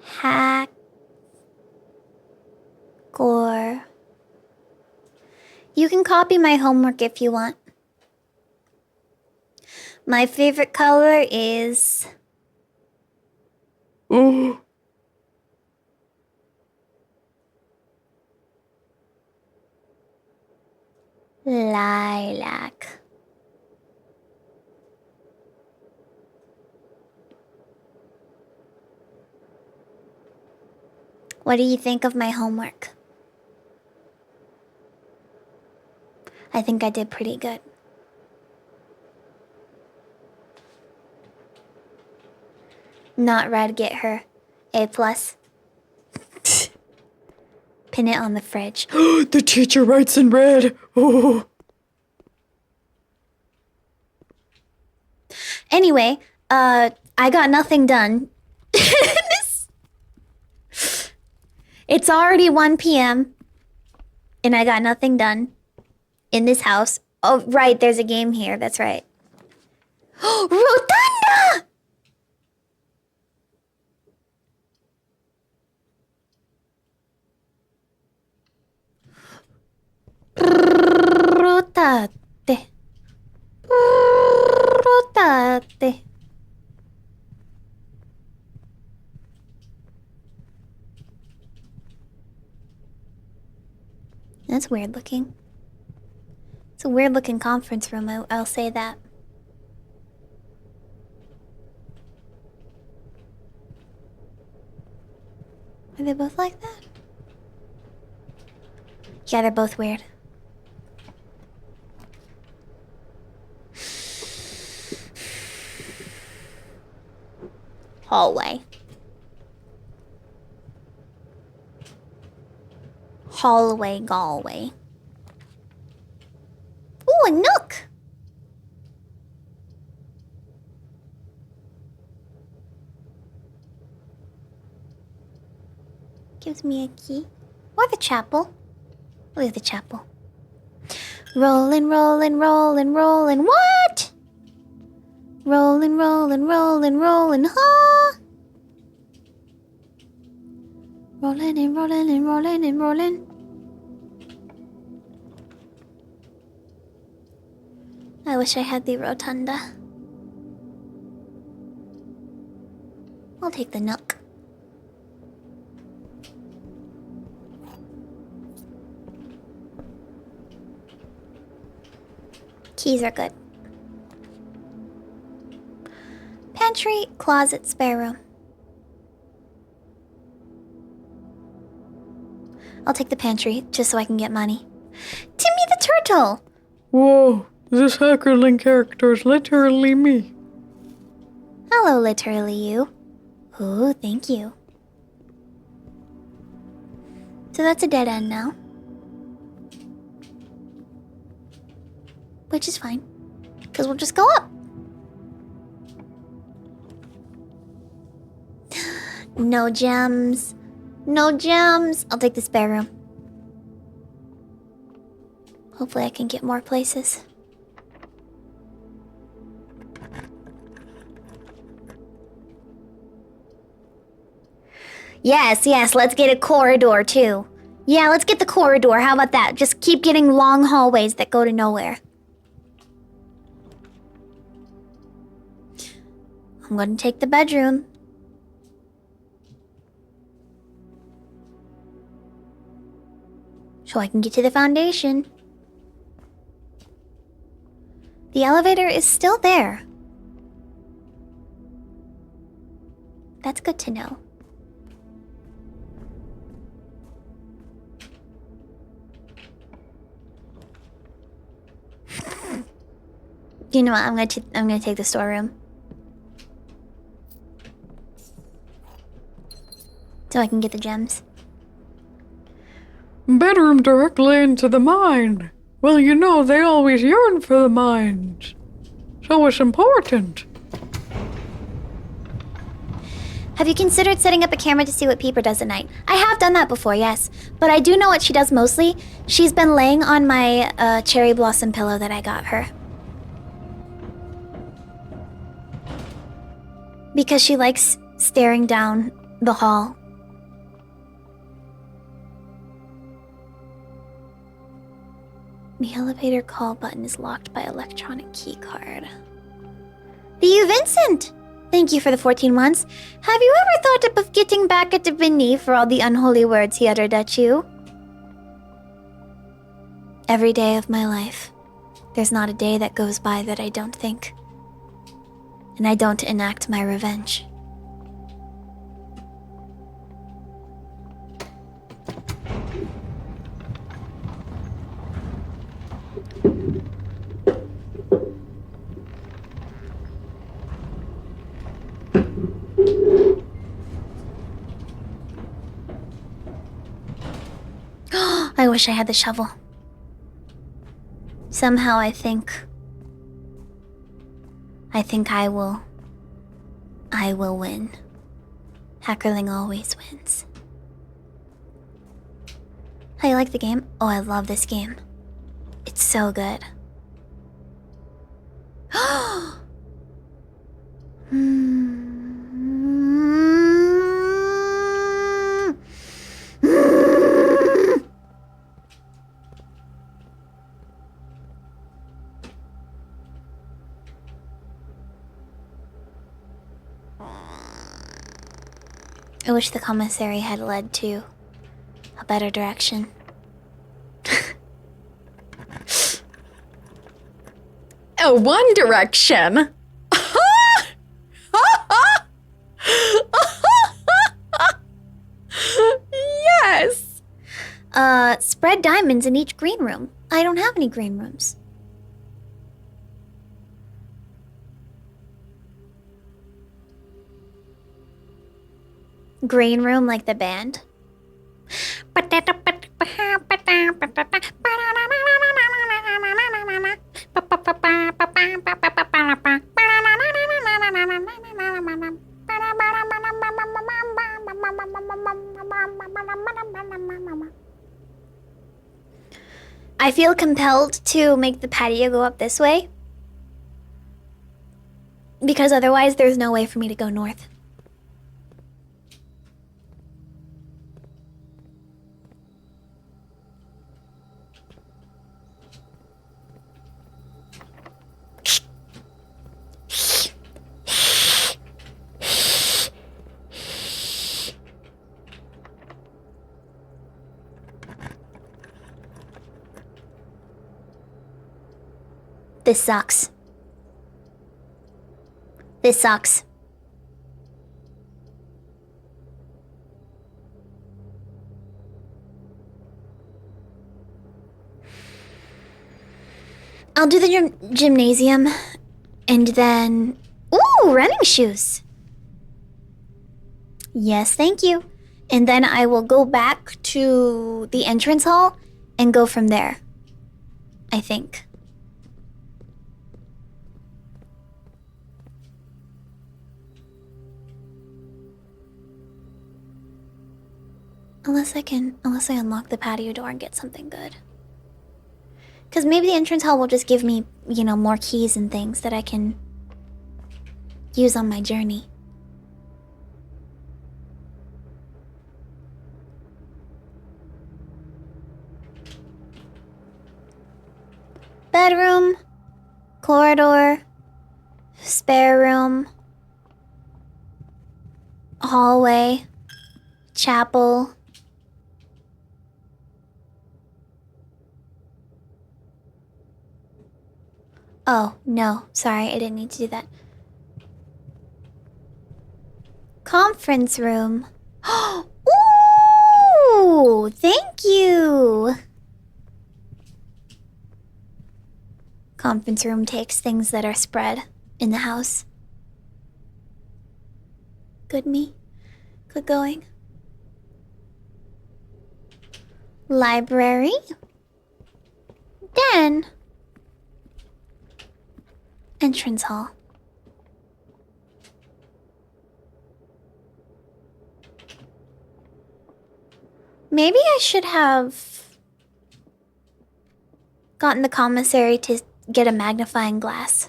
Hackor. You can copy my homework if you want. My favorite color is... Oh. lilac. What do you think of my homework? I think I did pretty good. Not red, get her. A+. Pin it on the fridge. The teacher writes in red. Oh. Anyway, I got nothing done. It's already 1 p.m. and I got nothing done in this house. Oh, right, there's a game here. That's right. Rotunda! Rotate. Rotate. That's weird looking. It's a weird looking conference room, I'll say that. Are they both like that? Yeah, they're both weird. Hallway. Hallway, Galway. Ooh, a nook! Gives me a key. Or the chapel. Look at the chapel. Rollin', rollin', rollin', rollin'. What? Rolling, rolling, rolling, rolling, ha! Rolling and rolling and rolling and rolling. I wish I had the rotunda. I'll take the nook. Keys are good. Pantry, closet, spare room. I'll take the pantry, just so I can get money. Timmy the turtle! Whoa, this hackerling character is literally me. Hello, literally you. Ooh, thank you. So that's a dead end now. Which is fine, because we'll just go up. No gems. No gems. I'll take the spare room. Hopefully I can get more places. Yes, yes, let's get a corridor too. Yeah, let's get the corridor. How about that? Just keep getting long hallways that go to nowhere. I'm gonna take the bedroom. So I can get to the foundation. The elevator is still there. That's good to know. You know what? I'm gonna take the storeroom. So I can get the gems. Bedroom directly into the mine. Well, you know, they always yearn for the mines. So it's important. Have you considered setting up a camera to see what Peeper does at night? I have done that before, yes. But I do know what she does mostly. She's been laying on my cherry blossom pillow that I got her. Because she likes staring down the hall. The elevator call button is locked by electronic keycard. The you, Vincent! Thank you for the 14 months. Have you ever thought of getting back at Vinny for all the unholy words he uttered at you? Every day of my life, there's not a day that goes by that I don't think. And I don't enact my revenge. I wish I had the shovel. Somehow I think I will win. Hackerling always wins. How you like the game? Oh, I love this game. It's so good. I wish the commissary had led to a better direction. Oh, One Direction. Yes. Spread diamonds in each green room. I don't have any green rooms. Green room like the band. I feel compelled to make the patio go up this way. Because otherwise there's no way for me to go north. This sucks. This sucks. I'll do the gymnasium and then... Ooh, running shoes. Yes, thank you. And then I will go back to the entrance hall and go from there. I think. Unless I unlock the patio door and get something good. Because maybe the entrance hall will just give me, you know, more keys and things that I can use on my journey. Bedroom, corridor, spare room, hallway, chapel. Oh, no. Sorry, I didn't need to do that. Conference room. Ooh! Thank you! Conference room takes things that are spread in the house. Good me. Good going. Library. Den. Entrance hall. Maybe I should have gotten the commissary to get a magnifying glass.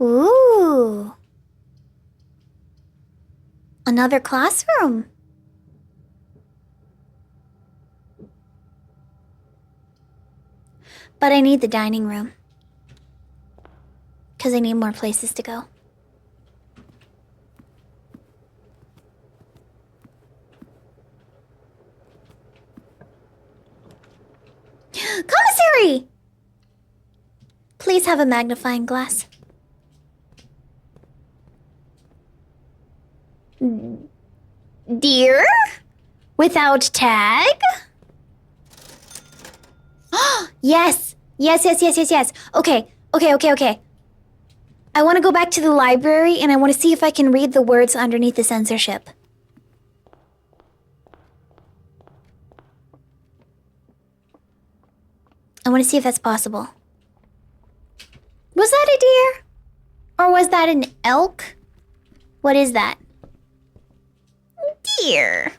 Ooh. Another classroom. But I need the dining room. Because I need more places to go. Commissary! Please have a magnifying glass. Dear? Without tag? Yes! Yes. Okay. I want to go back to the library and I want to see if I can read the words underneath the censorship. I want to see if that's possible. Was that a deer? Or was that an elk? What is that? Deer.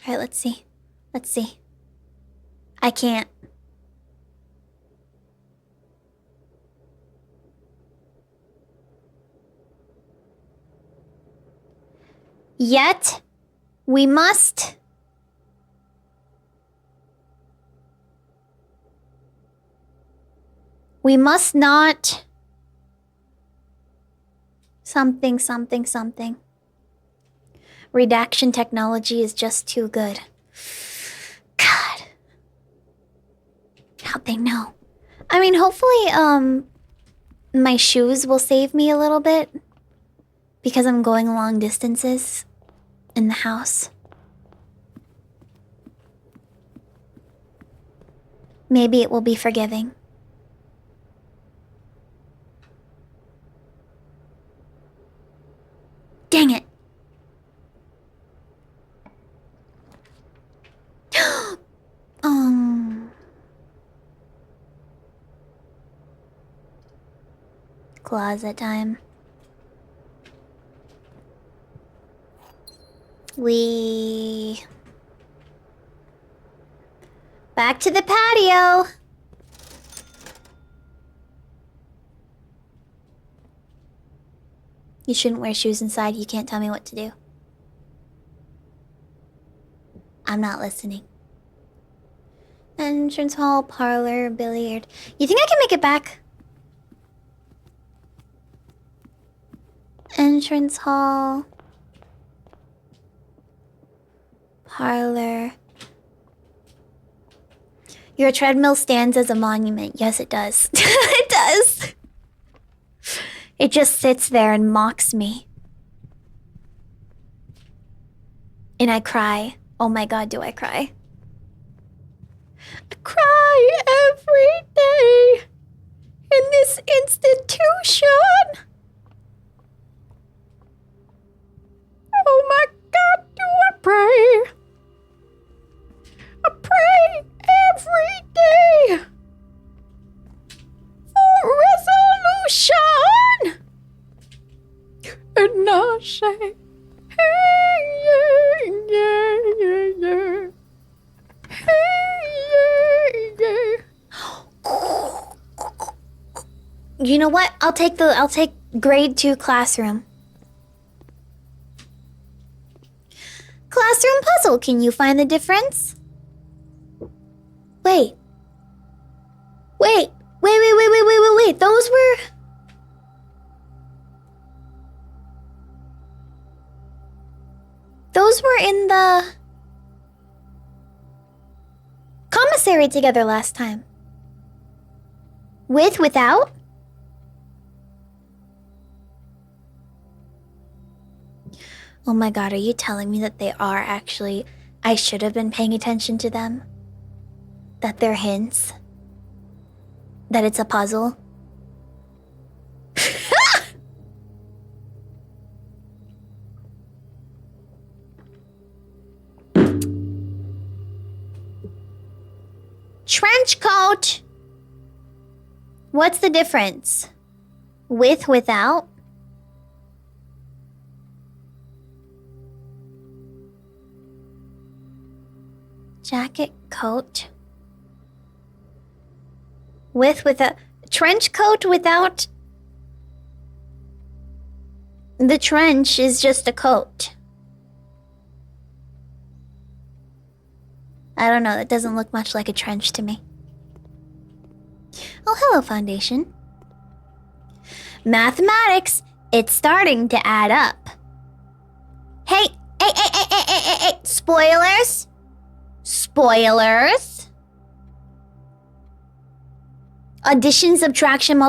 Alright, let's see. I can't. Yet, we must... We must not... Something. Redaction technology is just too good. God. How'd they know? I mean, hopefully, my shoes will save me a little bit. Because I'm going long distances in the house. Maybe it will be forgiving. Dang it. Closet time. We... Back to the patio. You shouldn't wear shoes inside. You can't tell me what to do. I'm not listening. Entrance hall, parlor, billiard. You think I can make it back? Entrance hall. Parlor. Your treadmill stands as a monument. Yes, it does. It does. It just sits there and mocks me. And I cry. Oh my god, do I cry? I cry every day in this institution. Oh my god, do I pray? I pray every day for resolution. And I say, hey, yeah, yeah, yeah, yeah. Hey, yeah, yeah. You know what? I'll take grade 2 classroom. Classroom puzzle. Can you find the difference? Wait. Those were in the commissary together last time. With, without? Oh my god, are you telling me that they are actually... I should have been paying attention to them? That they're hints? That it's a puzzle? Trench coat! What's the difference? With, without? Jacket, coat. With, without. Trench coat without. The trench is just a coat. I don't know, that doesn't look much like a trench to me. Oh, hello, Foundation. Mathematics, it's starting to add up. Hey, spoilers? Spoilers? Addition, subtraction,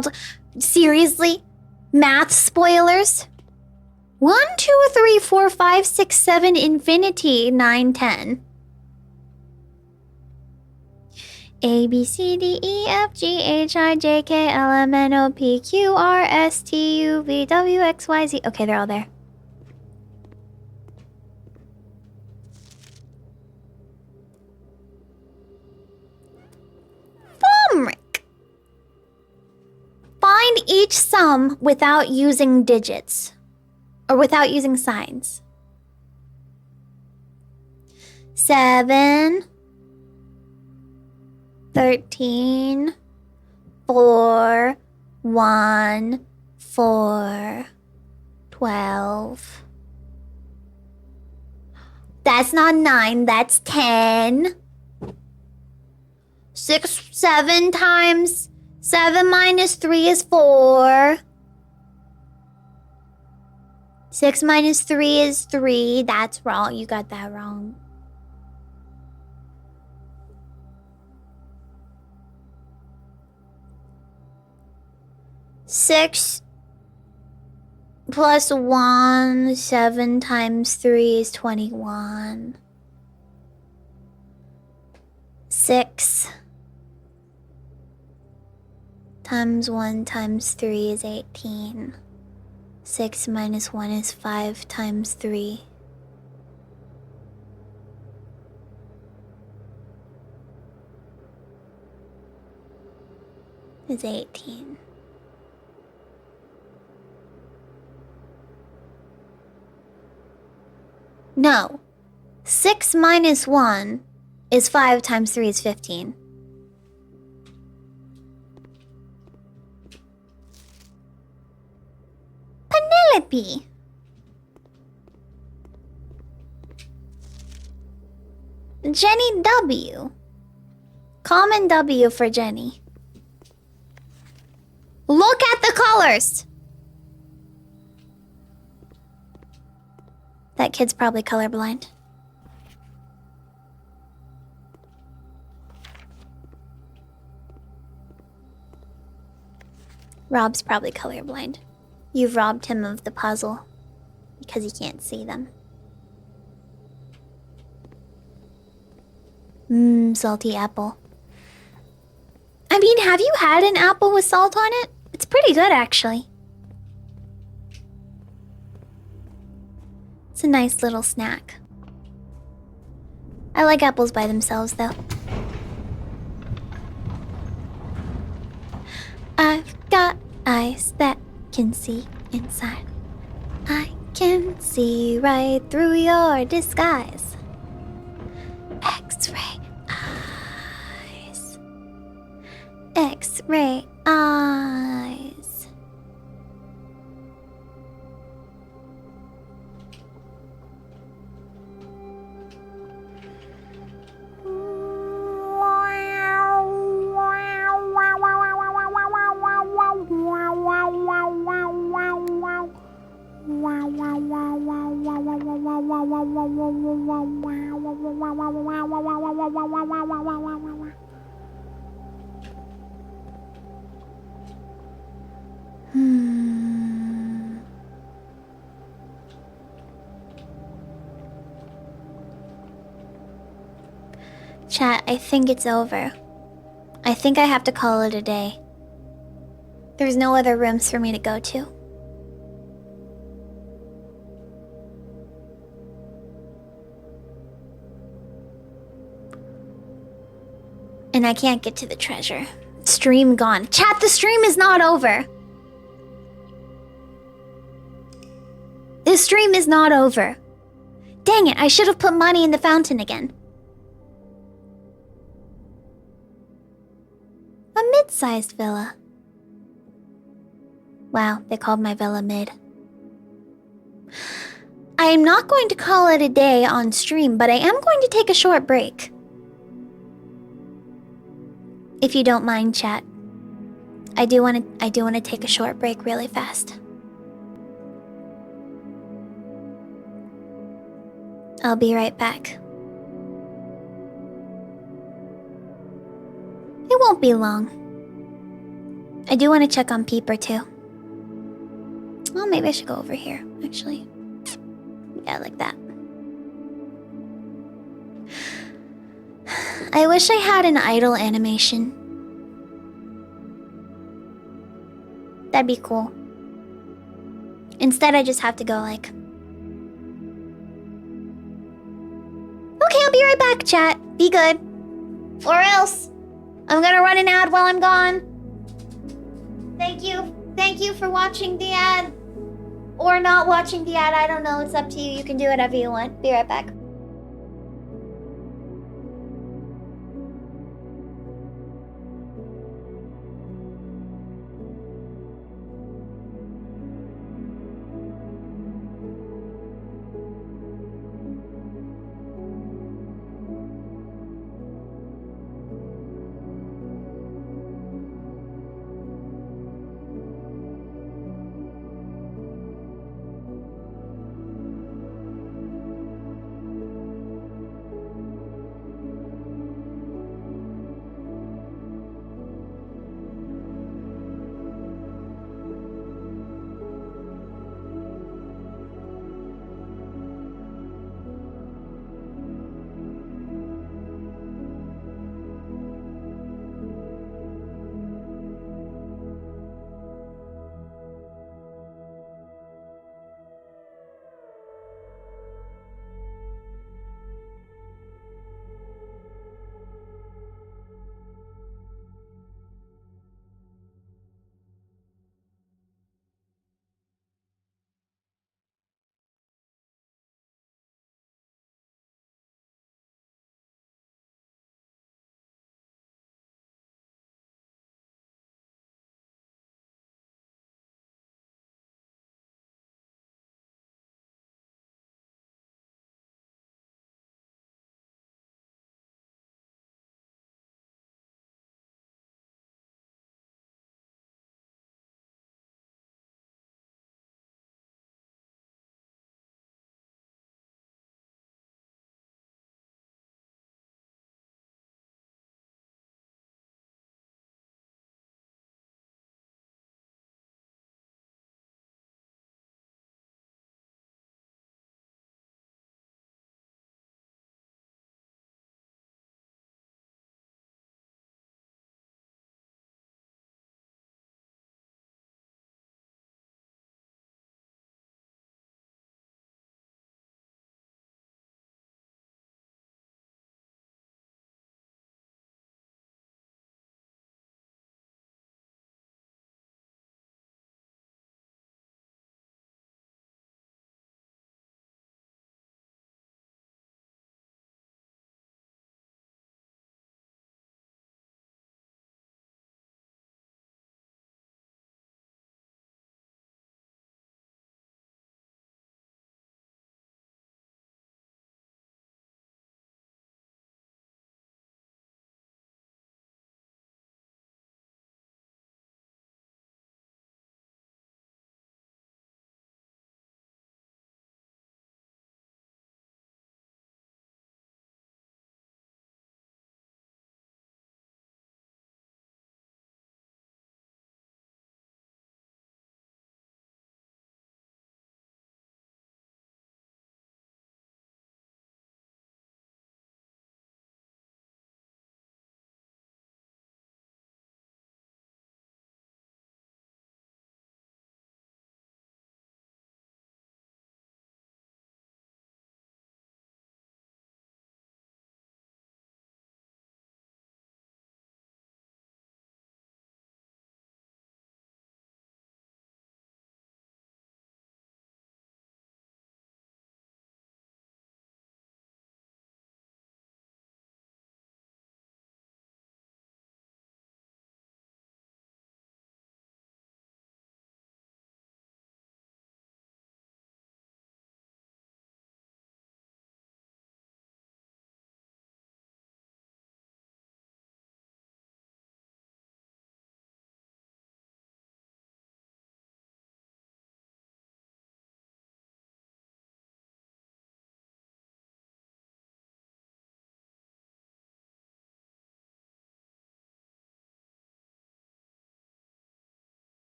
seriously? Math spoilers? 1, 2, 3, 4, 5, 6, 7, infinity, 9, 10. A, B, C, D, E, F, G, H, I, J, K, L, M, N, O, P, Q, R, S, T, U, V, W, X, Y, Z. Okay, they're all there. Fomric. Find each sum without using digits. Or without using signs. 7... 13, 4, 1, 4, 12. That's not 9, that's 10. 6, 7 times 7 minus 3 is 4. 6 minus 3 is 3. That's wrong. You got that wrong. 6 plus 1, 7 times 3 is 21. 6 times 1 times 3 is 18. 6 minus 1 is 5 times 3. Is 18. No. 6 minus 1 is 5 times 3 is 15. Penelope. Jenny W. Common W for Jenny. Look at the colors! That kid's probably colorblind. Rob's probably colorblind. You've robbed him of the puzzle because he can't see them. Salty apple. I mean, have you had an apple with salt on it? It's pretty good, actually. It's a nice little snack. I like apples by themselves, though. I've got eyes that can see inside. I can see right through your disguise. X-ray eyes. X-ray eyes. Chat, I think it's over. I think I have to call it a day. There's no other rooms for me to go to. And I can't get to the treasure. Stream gone. Chat, the stream is not over. The stream is not over. Dang it, I should have put money in the fountain again. A mid-sized villa. Wow, they called my villa mid. I am not going to call it a day on stream, but I am going to take a short break. If you don't mind, chat. I do want to take a short break really fast. I'll be right back. It won't be long. I do want to check on Peeper too. Well, maybe I should go over here, actually. Yeah, like that. I wish I had an idle animation. That'd be cool. Instead, I just have to go like... Okay, I'll be right back, chat. Be good. Or else, I'm gonna run an ad while I'm gone. Thank you. Thank you for watching the ad. Or not watching the ad, I don't know. It's up to you. You can do whatever you want. Be right back.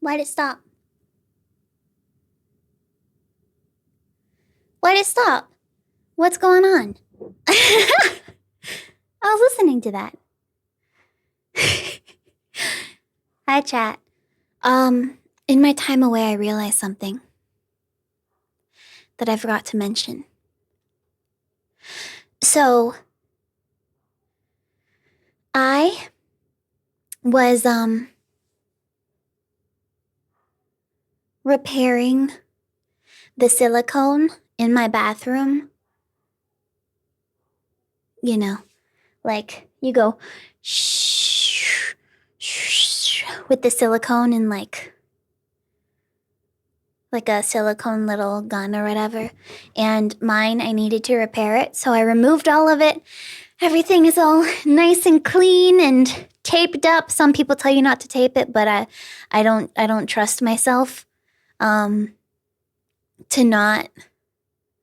Why'd it stop? Why'd it stop? What's going on? I was listening to that. Hi, chat. In my time away, I realized something that I forgot to mention. So, I was, repairing the silicone in my bathroom. You know, like, you go shh, shh, with the silicone and like a silicone little gun or whatever. And mine, I needed to repair it, so I removed all of it. Everything is all nice and clean and taped up. Some people tell you not to tape it, but I don't trust myself to not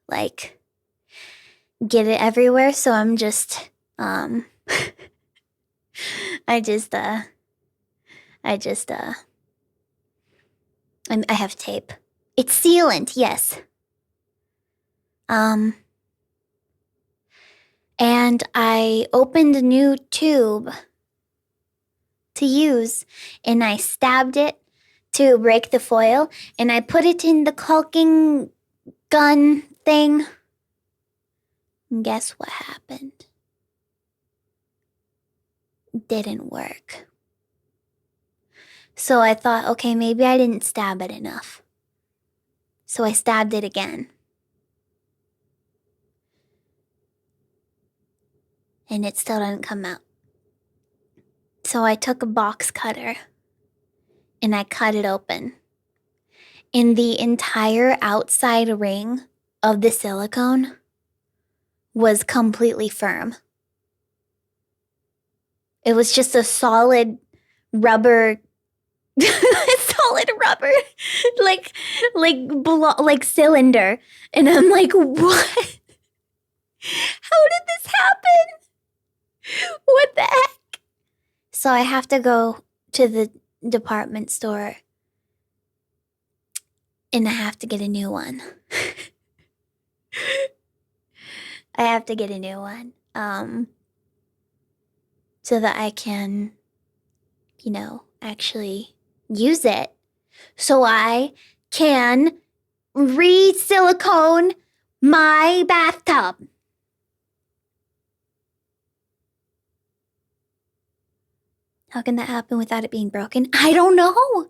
like get it everywhere. So I'm just I have tape. It's sealant, yes. And I opened a new tube to use, and I stabbed it to break the foil, and I put it in the caulking gun thing. And guess what happened? Didn't work. So I thought, okay, maybe I didn't stab it enough. So I stabbed it again. And it still didn't come out. So I took a box cutter and I cut it open. And the entire outside ring of the silicone was completely firm. It was just a solid rubber like cylinder. And I'm like, what? How did this happen? What the heck? So I have to go to the department store and I have to get a new one. I have to get a new one. So that I can, actually use it. So I can re-silicone my bathtub. How can that happen without it being broken? I don't know.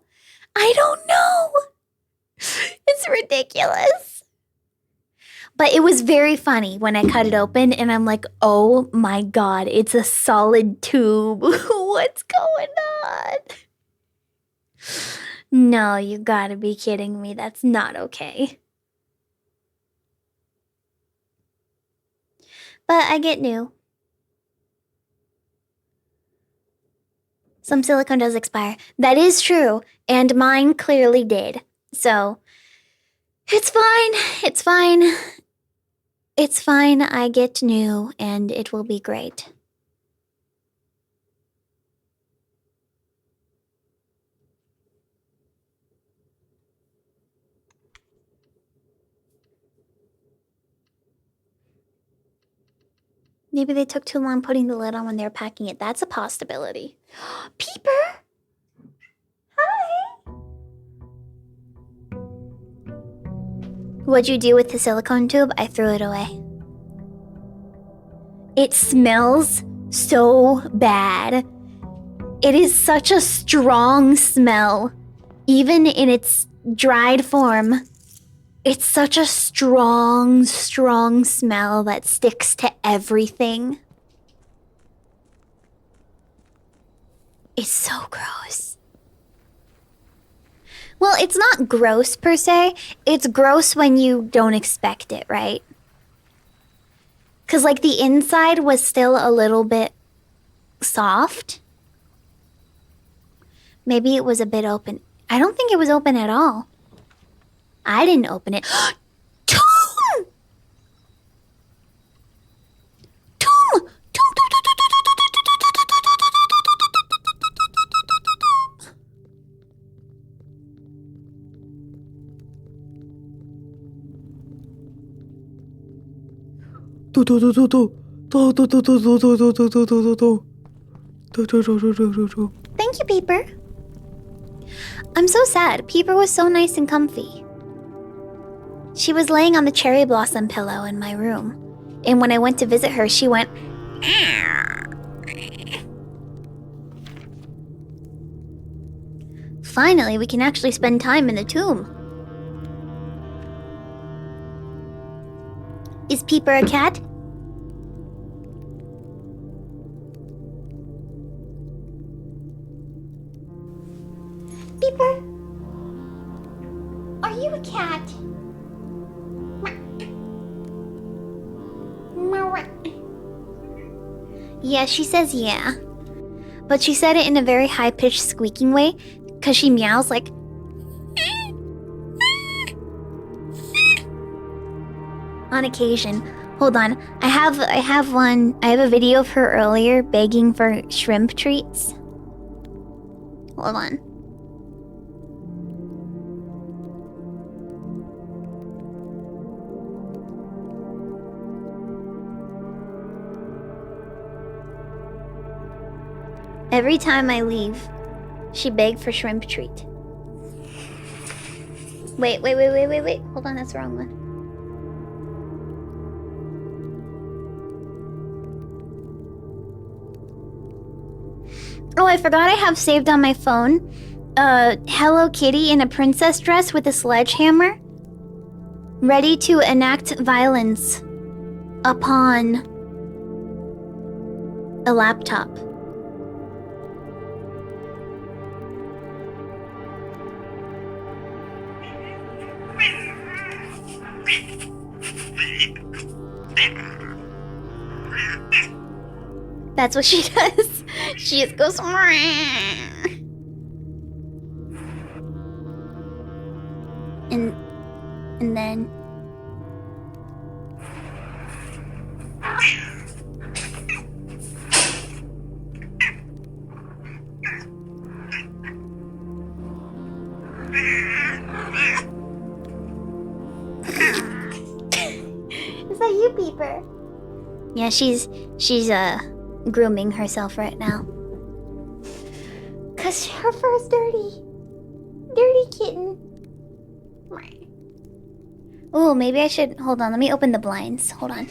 It's ridiculous. But it was very funny when I cut it open and I'm like, oh my God, it's a solid tube. What's going on? No, you gotta be kidding me. That's not okay. But I get new. Some silicone does expire. That is true. And mine clearly did. So, it's fine. It's fine. It's fine. I get new and it will be great. Maybe they took too long putting the lid on when they were packing it. That's a possibility. Peeper! Hi! What'd you do with the silicone tube? I threw it away. It smells so bad. It is such a strong smell. Even in its dried form. It's such a strong smell that sticks to everything. It's so gross. Well, it's not gross per se. It's gross when you don't expect it, right? Because, like, the inside was still a little bit soft. Maybe it was a bit open. I don't think it was open at all. I didn't open it. Tom! Tom! Thank you, Peeper. I'm so sad. Peeper was so nice and comfy. She was laying on the cherry blossom pillow in my room. And when I went to visit her, she went... Finally, we can actually spend time in the tomb. Is Peeper a cat? Peeper? Are you a cat? Yeah, she says yeah. But she said it in a very high-pitched squeaking way, because she meows like... on occasion. Hold on. I have a video of her earlier begging for shrimp treats. Hold on. Every time I leave, she begged for shrimp treat. Wait. Hold on, that's the wrong one. Oh, I forgot I have saved on my phone Hello Kitty in a princess dress with a sledgehammer, ready to enact violence upon a laptop. That's what she does. She just goes. And then. Is that you, Peeper? Yeah, she's grooming herself right now. Cause her fur's dirty. Dirty kitten. Oh, maybe I should hold on, let me open the blinds. Hold on.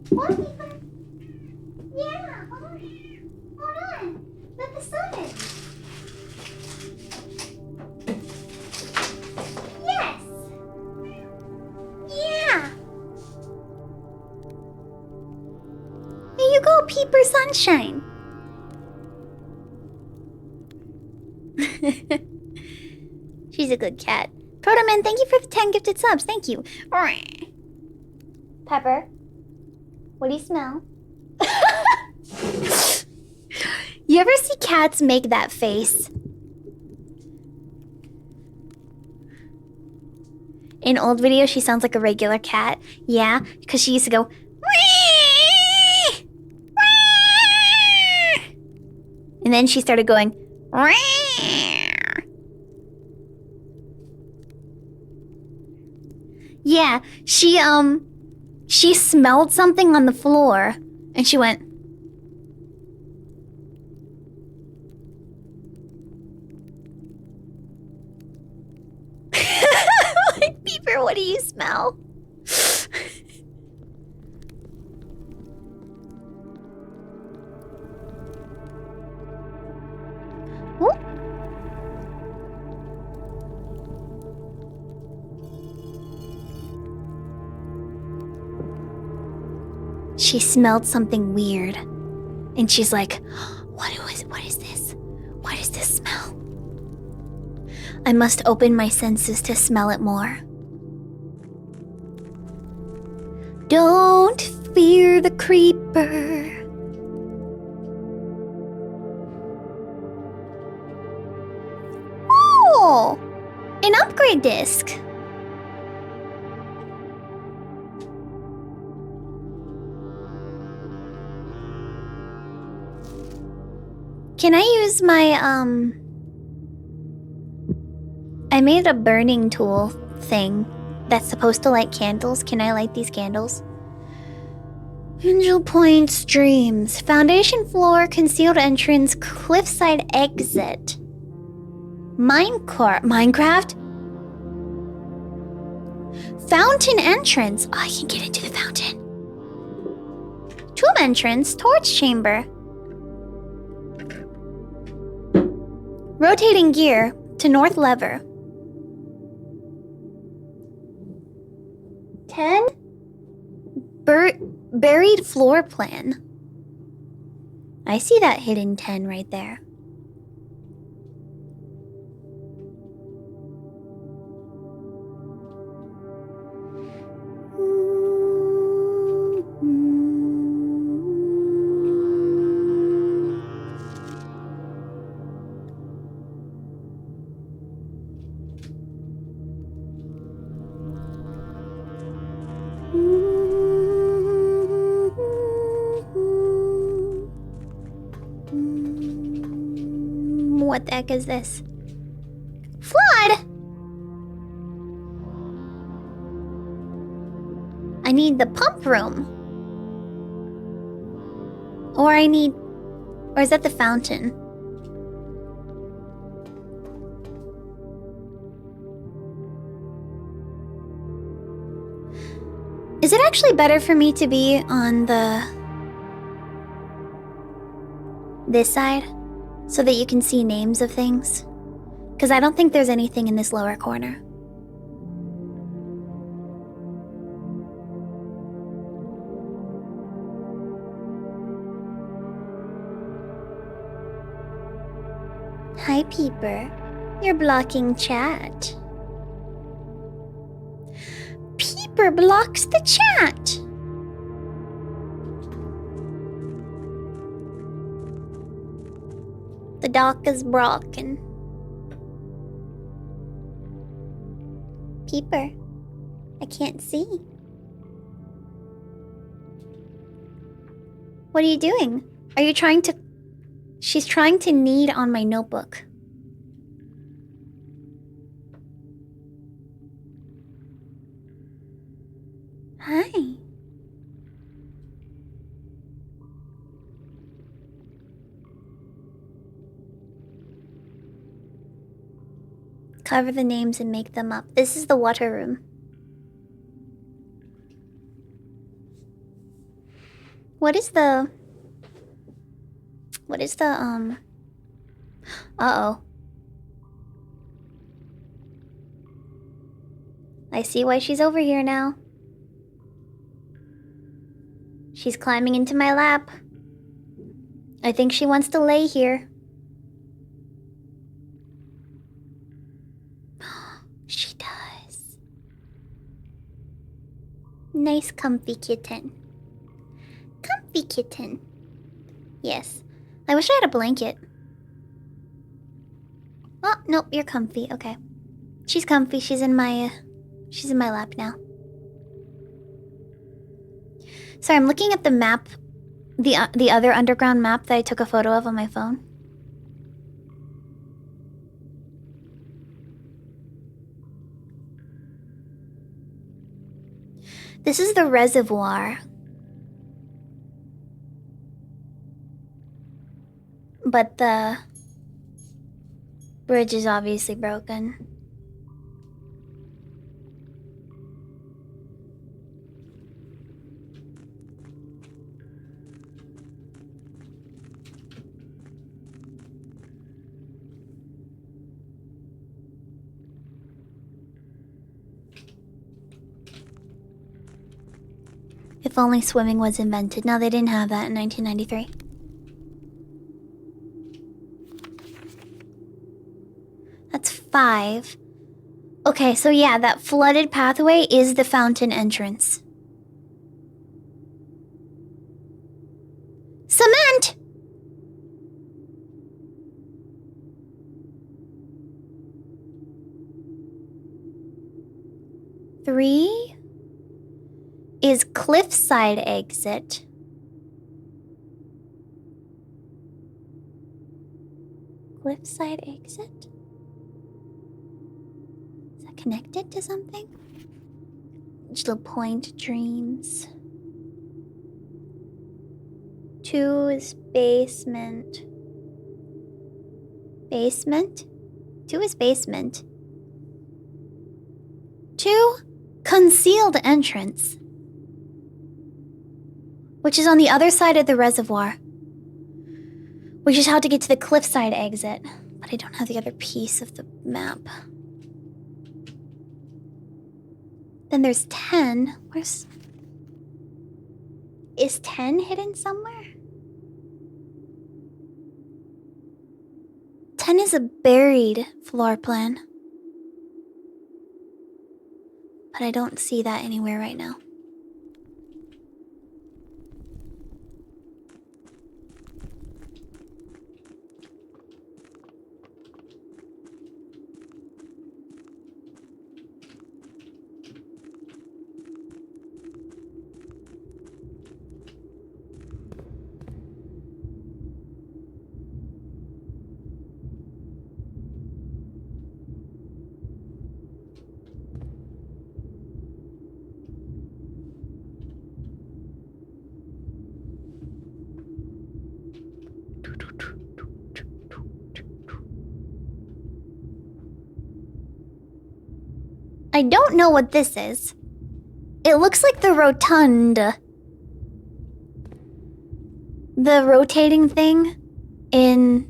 What, Peeper? Yeah, hold on. Hold on. Let the sun in. Yes. Yeah. There you go, Peeper Sunshine. She's a good cat. Protoman, thank you for the 10 gifted subs. Thank you. Pepper, what do you smell? You ever see cats make that face? In old videos, she sounds like a regular cat. Yeah, because she used to go... And then she started going... Yeah, she smelled something on the floor, and she went... Like, Peeper, what do you smell? Whoop. She smelled something weird, and she's like, what is this? What is this smell? I must open my senses to smell it more. Don't fear the creeper. Oh, an upgrade disc. Can I use my, I made a burning tool thing that's supposed to light candles. Can I light these candles? Angel Point Streams. Foundation floor, concealed entrance, cliffside exit. Minecraft? Fountain entrance. Oh, I can get into the fountain. Tomb entrance, torch chamber. Rotating gear to north lever. 10? Buried floor plan. I see that hidden 10 right there. What the heck is this? Flood! I need the pump room. Or is that the fountain? Is it actually better for me to be on this side? So that you can see names of things? Because I don't think there's anything in this lower corner. Hi, Peeper. You're blocking chat. Peeper blocks the chat. The dock is broken. Peeper, I can't see. What are you doing? Are you trying to... She's trying to knead on my notebook. Hi. Cover the names and make them up. This is the water room. What is the... Uh-oh. I see why she's over here now. She's climbing into my lap. I think she wants to lay here. She does. Nice comfy kitten. Comfy kitten. Yes. I wish I had a blanket. Oh, nope, you're comfy. Okay. She's comfy. She's in my lap now. Sorry, I'm looking at the map, the other underground map that I took a photo of on my phone. This is the reservoir. But the bridge is obviously broken. If only swimming was invented. No, they didn't have that in 1993. That's 5. Okay, so yeah, that flooded pathway is the fountain entrance. Cement! Three is cliffside exit. Cliffside exit? Is that connected to something? Digital point dreams. 2 is basement. Basement? 2 is basement. 2, concealed entrance. Which is on the other side of the reservoir. Which is how to get to the cliffside exit. But I don't have the other piece of the map. Then there's 10. Where's... Is 10 hidden somewhere? 10 is a buried floor plan. But I don't see that anywhere right now. I don't know what this is. It looks like the rotunda. The rotating thing in...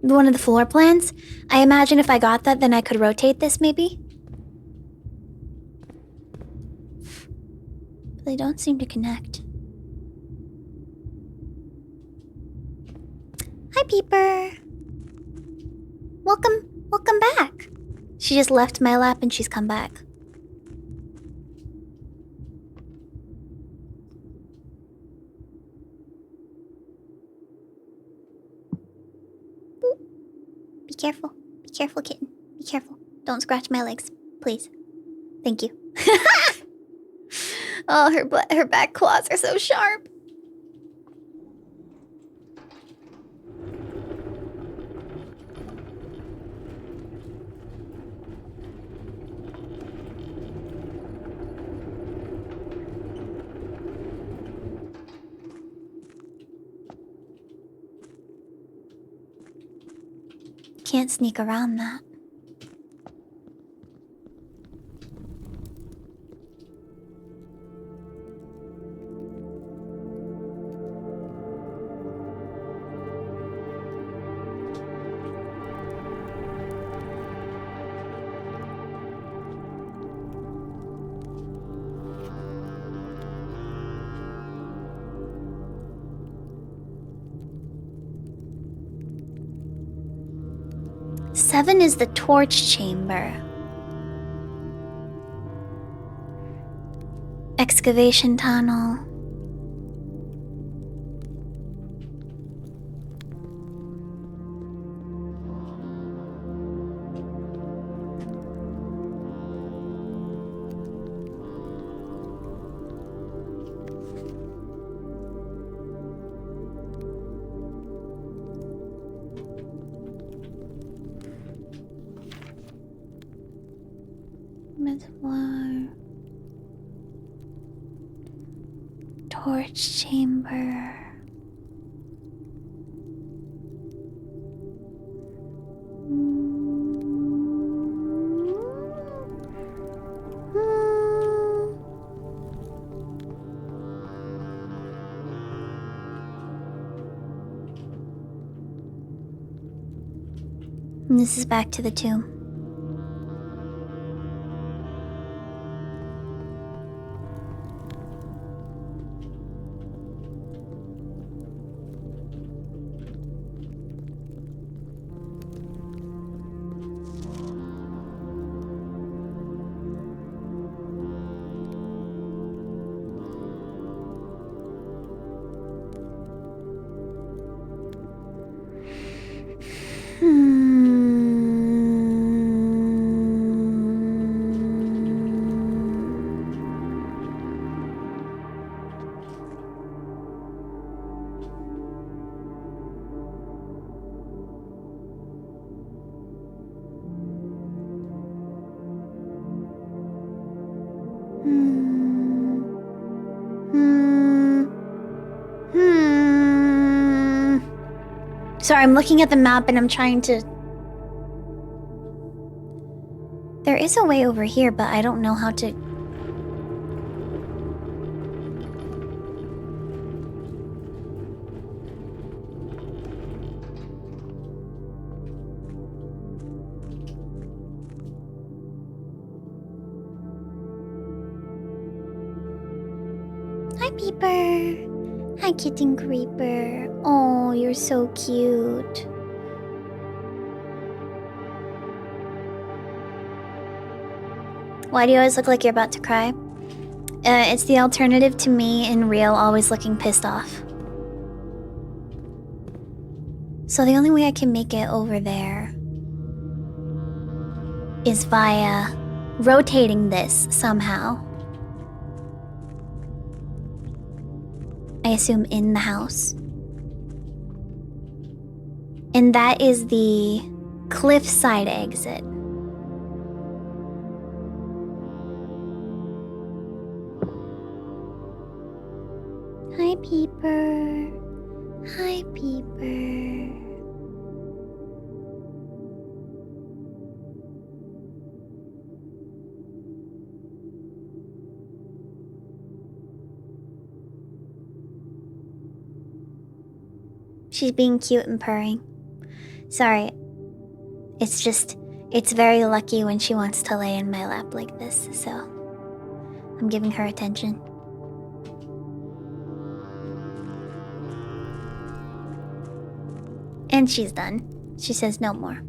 one of the floor plans. I imagine if I got that, then I could rotate this, maybe? But they don't seem to connect. Hi, Peeper. Welcome back. She just left my lap and she's come back. Ooh. Be careful. Be careful, kitten. Be careful. Don't scratch my legs, please. Thank you. Oh, her back claws are so sharp. Can't sneak around that. Seven is the torch chamber. Excavation tunnel. Reservoir. Torch chamber. And this is back to the tomb. Sorry, I'm looking at the map and I'm trying to... There is a way over here, but I don't know how to... Hi, Peeper. Hi, Kitten Creeper. Oh, you're so cute. Why do you always look like you're about to cry? It's the alternative to me in real always looking pissed off. So the only way I can make it over there is via rotating this somehow. I assume in the house. And that is the cliffside exit. Hi, Peeper. Hi, Peeper. She's being cute and purring. Sorry. It's just, it's very lucky when she wants to lay in my lap like this, so I'm giving her attention. And she's done. She says no more.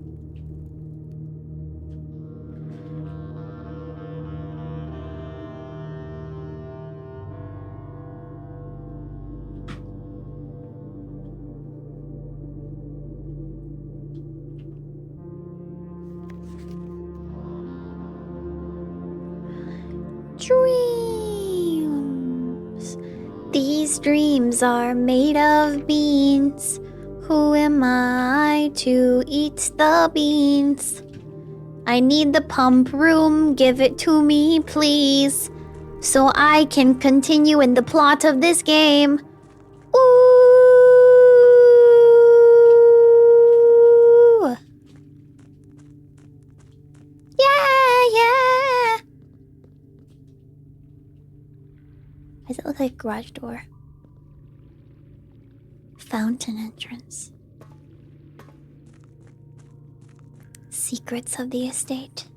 Dreams. These dreams are made of beans. Who am I to eat the beans? I need the pump room, give it to me, please, so I can continue in the plot of this game. Ooh. Yeah. Why does it look like a garage door? Fountain entrance. Secrets of the estate.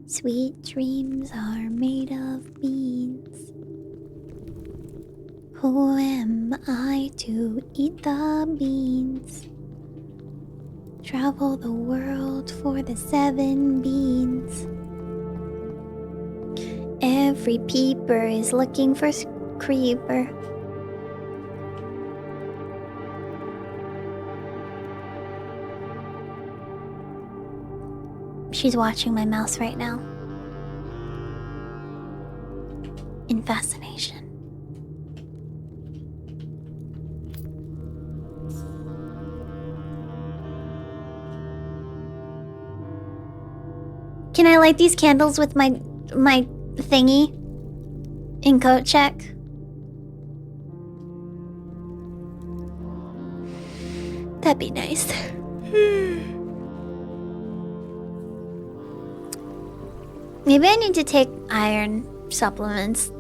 Sweet dreams are made of beans. Who am I to eat the beans? Travel the world for the 7 beans. Every peeper is looking for creeper. She's watching my mouse right now. In fascination. Can I light these candles with my thingy in coat check? That'd be nice. Maybe I need to take iron supplements.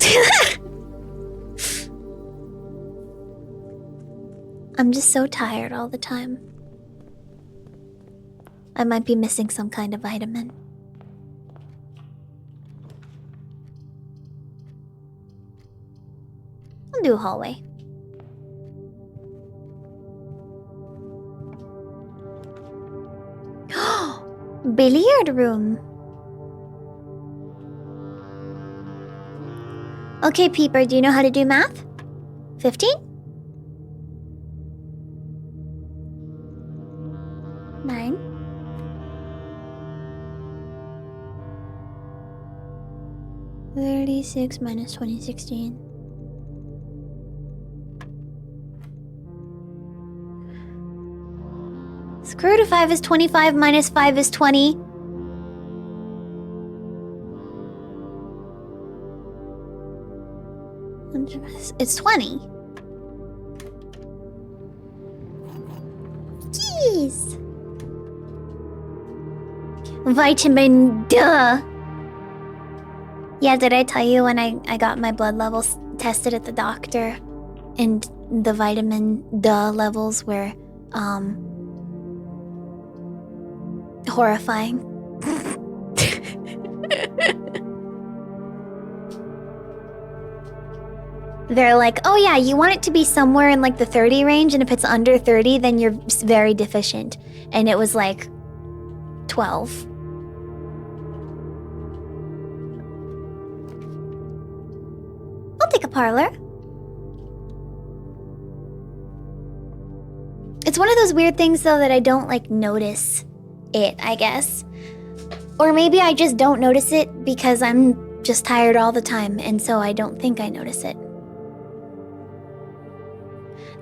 I'm just so tired all the time. I might be missing some kind of vitamin. I'll do a hallway. Billiard room. Okay, Peeper, do you know how to do math? 15? 9. 36 minus 2016. Square root of 5 is 25 minus 5 is 20. It's 20. Jeez. Vitamin duh. Yeah, did I tell you when I got my blood levels tested at the doctor? And the vitamin duh levels were, horrifying. They're like, oh yeah, you want it to be somewhere in like the 30 range, and if it's under 30, then you're very deficient. And it was like 12. I'll take a parlor. It's one of those weird things though that I don't like notice it, I guess. Or maybe I just don't notice it because I'm just tired all the time, and so I don't think I notice it.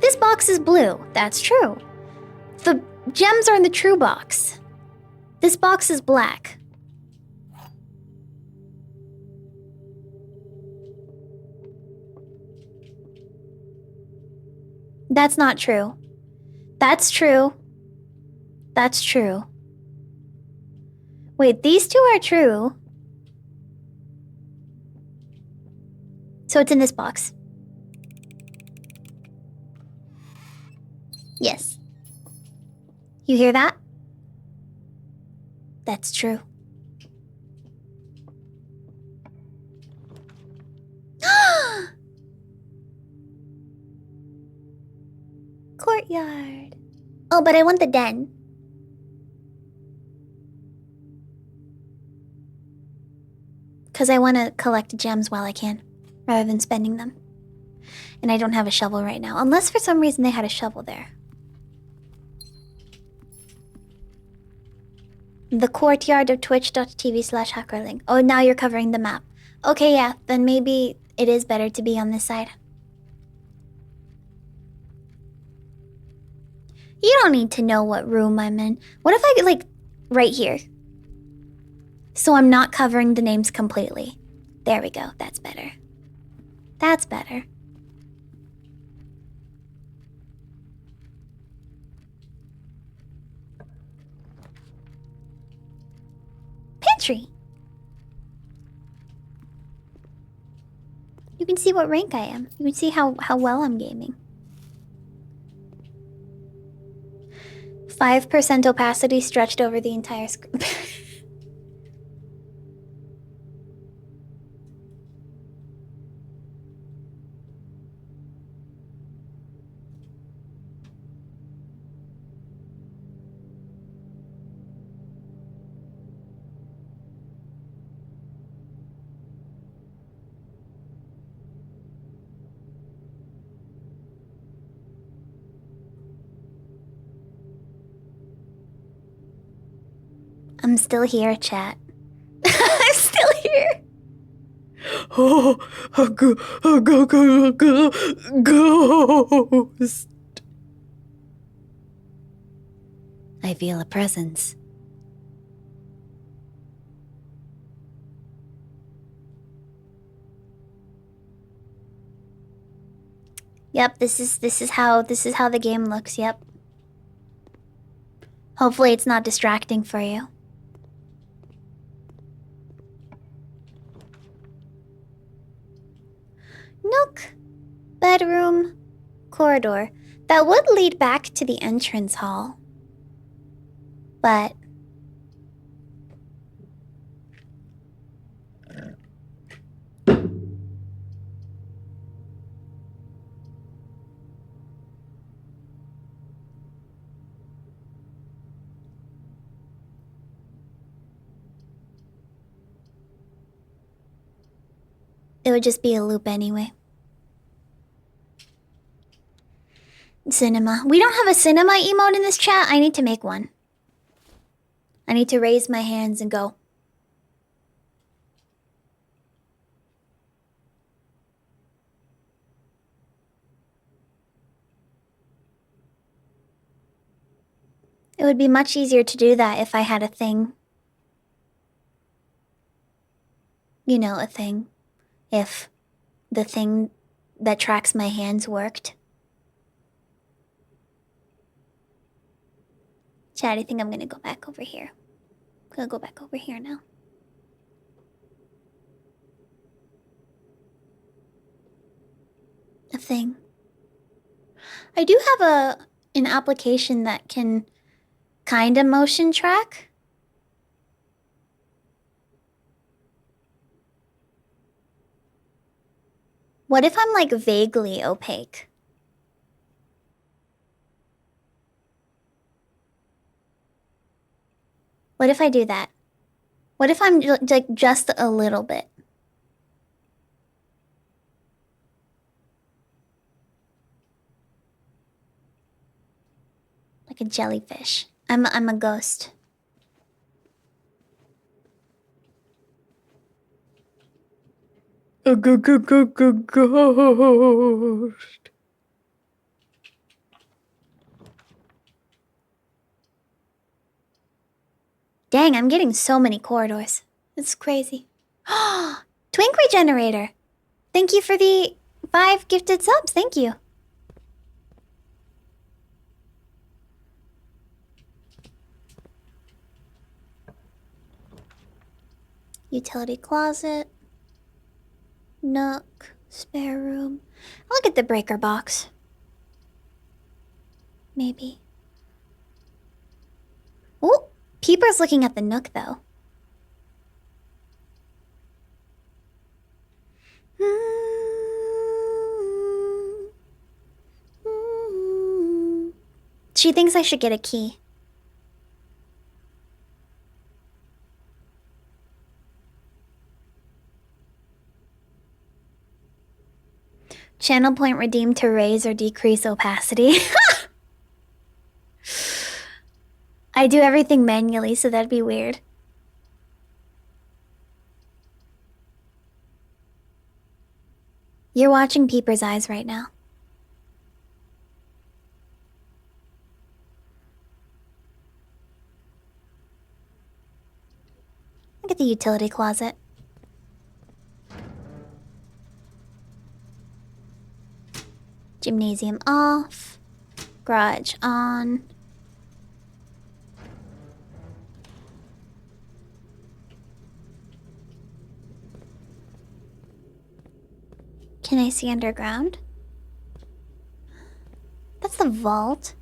This box is blue. That's true. The gems are in the true box. This box is black. That's not true. That's true. That's true. Wait, these two are true. So it's in this box. Yes. You hear that? That's true. Courtyard. Oh, but I want the den. Because I want to collect gems while I can, rather than spending them. And I don't have a shovel right now, unless for some reason they had a shovel there. The courtyard of twitch.tv/hackerling. Oh, now you're covering the map. Okay, yeah, then maybe it is better to be on this side. You don't need to know what room I'm in. What if I, like, right here? So I'm not covering the names completely. There we go, that's better. That's better. Pantry. You can see what rank I am. You can see how well I'm gaming. 5% opacity stretched over the entire screen. I'm still here, chat. I'm still here. Oh, ghost. I feel a presence. Yep, this is how the game looks, yep. Hopefully it's not distracting for you. Nook. Bedroom. Corridor. That would lead back to the entrance hall. But... it would just be a loop anyway. Cinema. We don't have a cinema emote in this chat. I need to make one. I need to raise my hands and go. It would be much easier to do that if I had a thing. You know, a thing. If the thing that tracks my hands worked. Chad, I think I'm gonna go back over here. I'm gonna go back over here now. A thing. I do have an application that can kinda motion track. What if I'm like vaguely opaque? What if I do that? What if I'm like just a little bit? Like a jellyfish. I'm a ghost. A ghost. Dang, I'm getting so many corridors. It's crazy. Twink Regenerator. Thank you for the 5 gifted subs. Thank you. Utility closet. Nook. Spare room. I'll get the breaker box. Maybe. Oh, Peeper's looking at the Nook, though. She thinks I should get a key. Channel point redeemed to raise or decrease opacity. I do everything manually, so that'd be weird. You're watching Peeper's eyes right now. Look at the utility closet. Gymnasium off. Garage on. Can I see underground? That's the vault.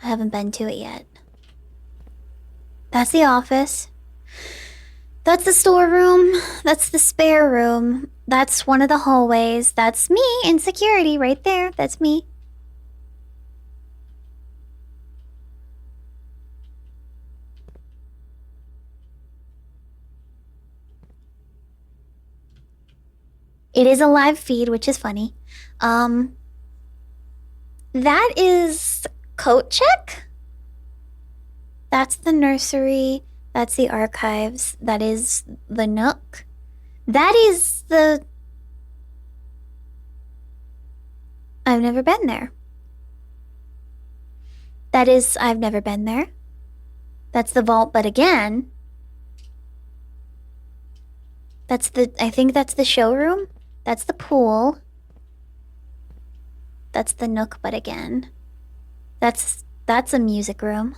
I haven't been to it yet. That's the office. That's the storeroom. That's the spare room. That's one of the hallways. That's me in security right there. That's me. It is a live feed, which is funny. That is coat check. That's the nursery. That's the archives. That is the Nook. That is the... I've never been there. That is... I've never been there. That's the vault, but again... That's the... I think that's the showroom. That's the pool. That's the Nook, but again. That's a music room.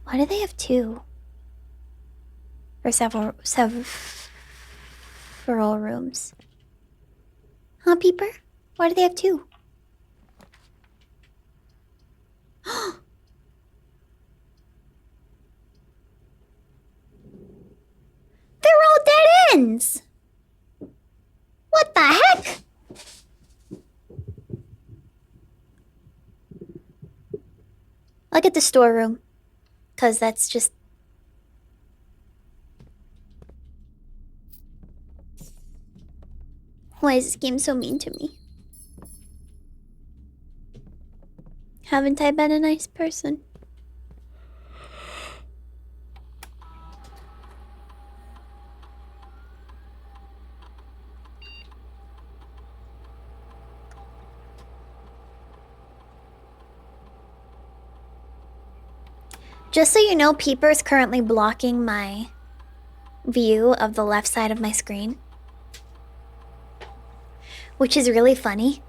Why do they have 2? Or several rooms. Huh, Peeper? Why do they have 2? They're all dead ends! What the heck? I'll get the storeroom. 'Cause that's just... Why is this game so mean to me? Haven't I been a nice person? Just so you know, Peeper is currently blocking my view of the left side of my screen. which is really funny.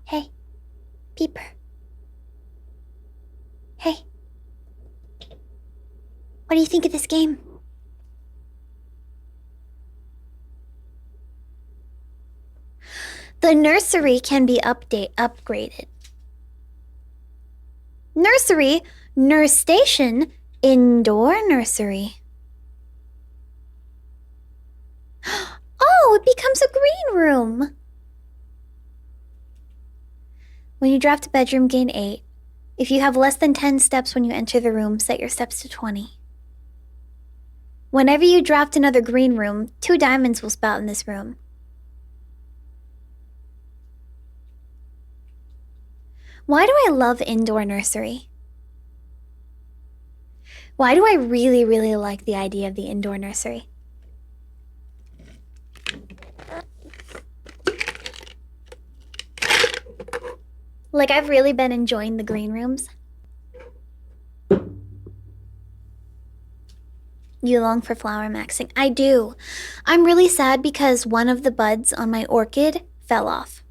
Hey, Peeper. Hey. What do you think of this game? The nursery can be upgraded. Nursery, nurse station, indoor nursery. Oh, it becomes a green room. When you drop to bedroom, gain 8. If you have less than 10 steps when you enter the room, set your steps to 20. Whenever you dropped another green room, 2 diamonds will spout in this room. Why do I love indoor nursery? Why do I really, really like the idea of the indoor nursery? Like, I've really been enjoying the green rooms. You long for flower maxing? I do. I'm really sad because one of the buds on my orchid fell off.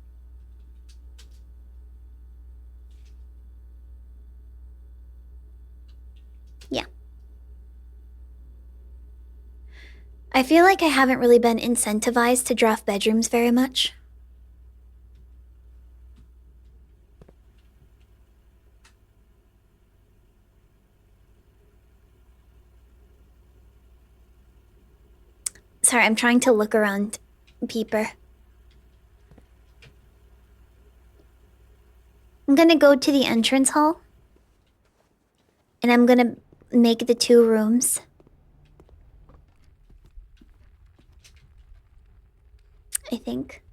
Yeah. I feel like I haven't really been incentivized to draft bedrooms very much. Sorry, I'm trying to look around, Peeper. I'm gonna go to the entrance hall. And I'm gonna make the 2 rooms. I think.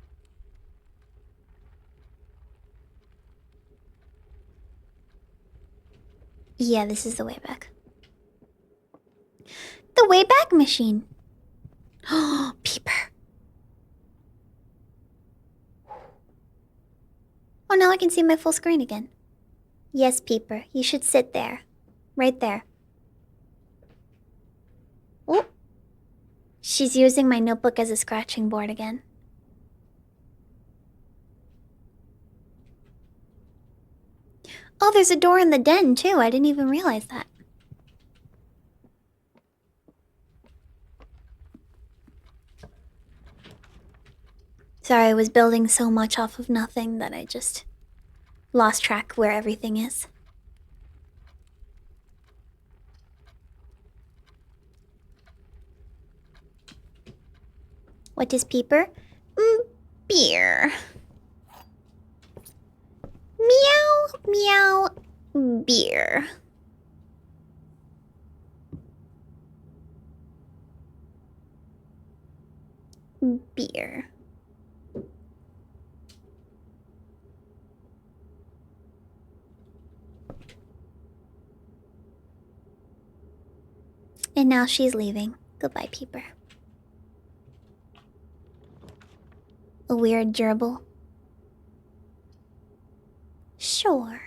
Yeah, this is the way back. The way back machine. Oh, Peeper. Oh, now I can see my full screen again. Yes, Peeper, you should sit there. Right there. Oh. She's using my notebook as a scratching board again. Oh, there's a door in the den, too. I didn't even realize that. Sorry, I was building so much off of nothing that I just lost track where everything is. What is Peeper? Beer. Meow, meow, beer. Beer. And now she's leaving. Goodbye, Peeper. A weird gerbil. Sure.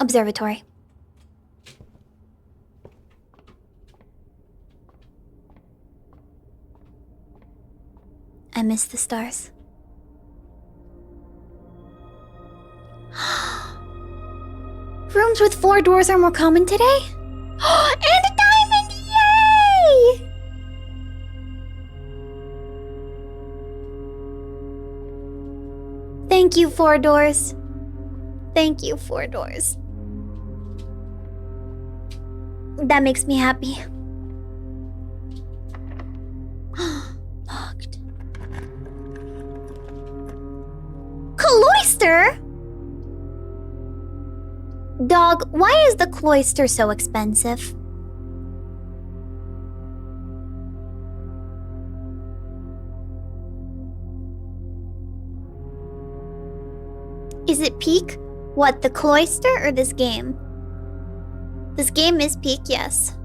Observatory. I miss the stars. Rooms with 4 doors are more common today? And a diamond! Yay! Thank you, 4 doors. Thank you, 4 doors. That makes me happy. Locked. Cloister? Dog, why is the cloister so expensive? Is it peak? What, the cloister or this game? This game is peak, yes.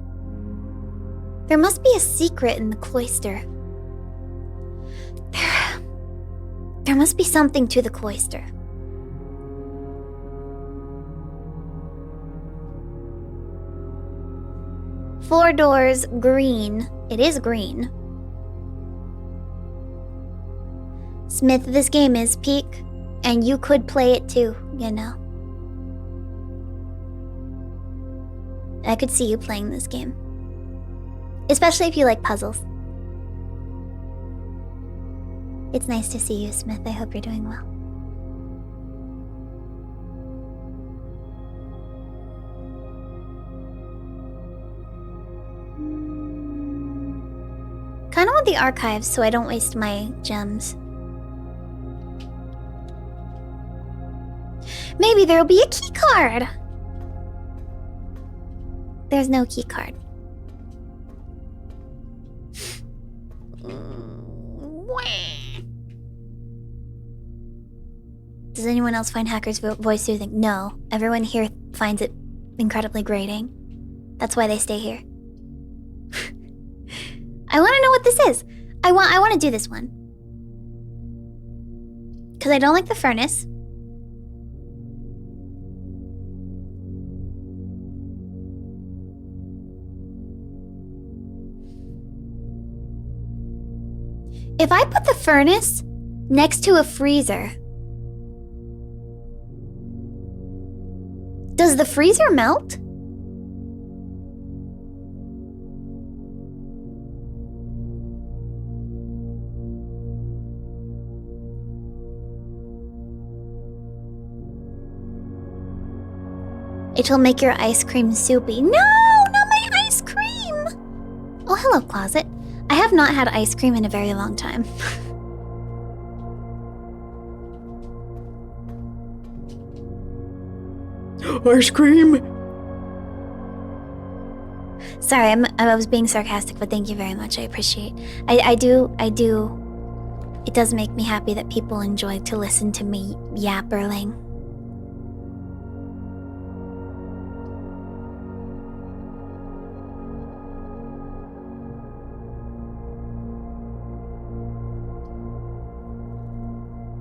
There must be a secret in the cloister. There must be something to the cloister. Four doors, green. It is green. Smith, this game is peak, and you could play it too, you know. I could see you playing this game. Especially if you like puzzles. It's nice to see you, Smith. I hope you're doing well. Kind of want the archives so I don't waste my gems. Maybe there'll be a key card. There's no key card. Does anyone else find Hacker's voice soothing? No. Everyone here finds it incredibly grating. That's why they stay here. I want to know what this is. I want to do this one. Because I don't like the furnace. If I put the furnace next to a freezer, does the freezer melt? It'll make your ice cream soupy. No, not my ice cream! Oh, hello, closet. I have not had ice cream in a very long time. Ice cream! Sorry, I was being sarcastic, but thank you very much. I appreciate. I do. It does make me happy that people enjoy to listen to me yapperling.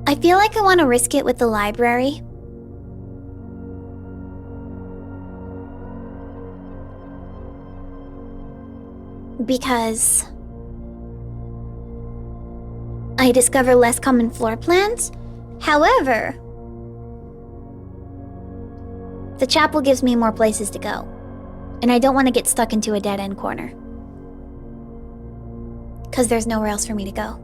I feel like I want to risk it with the library. Because I discover less common floor plans. However, the chapel gives me more places to go. And I don't want to get stuck into a dead-end corner. Because there's nowhere else for me to go.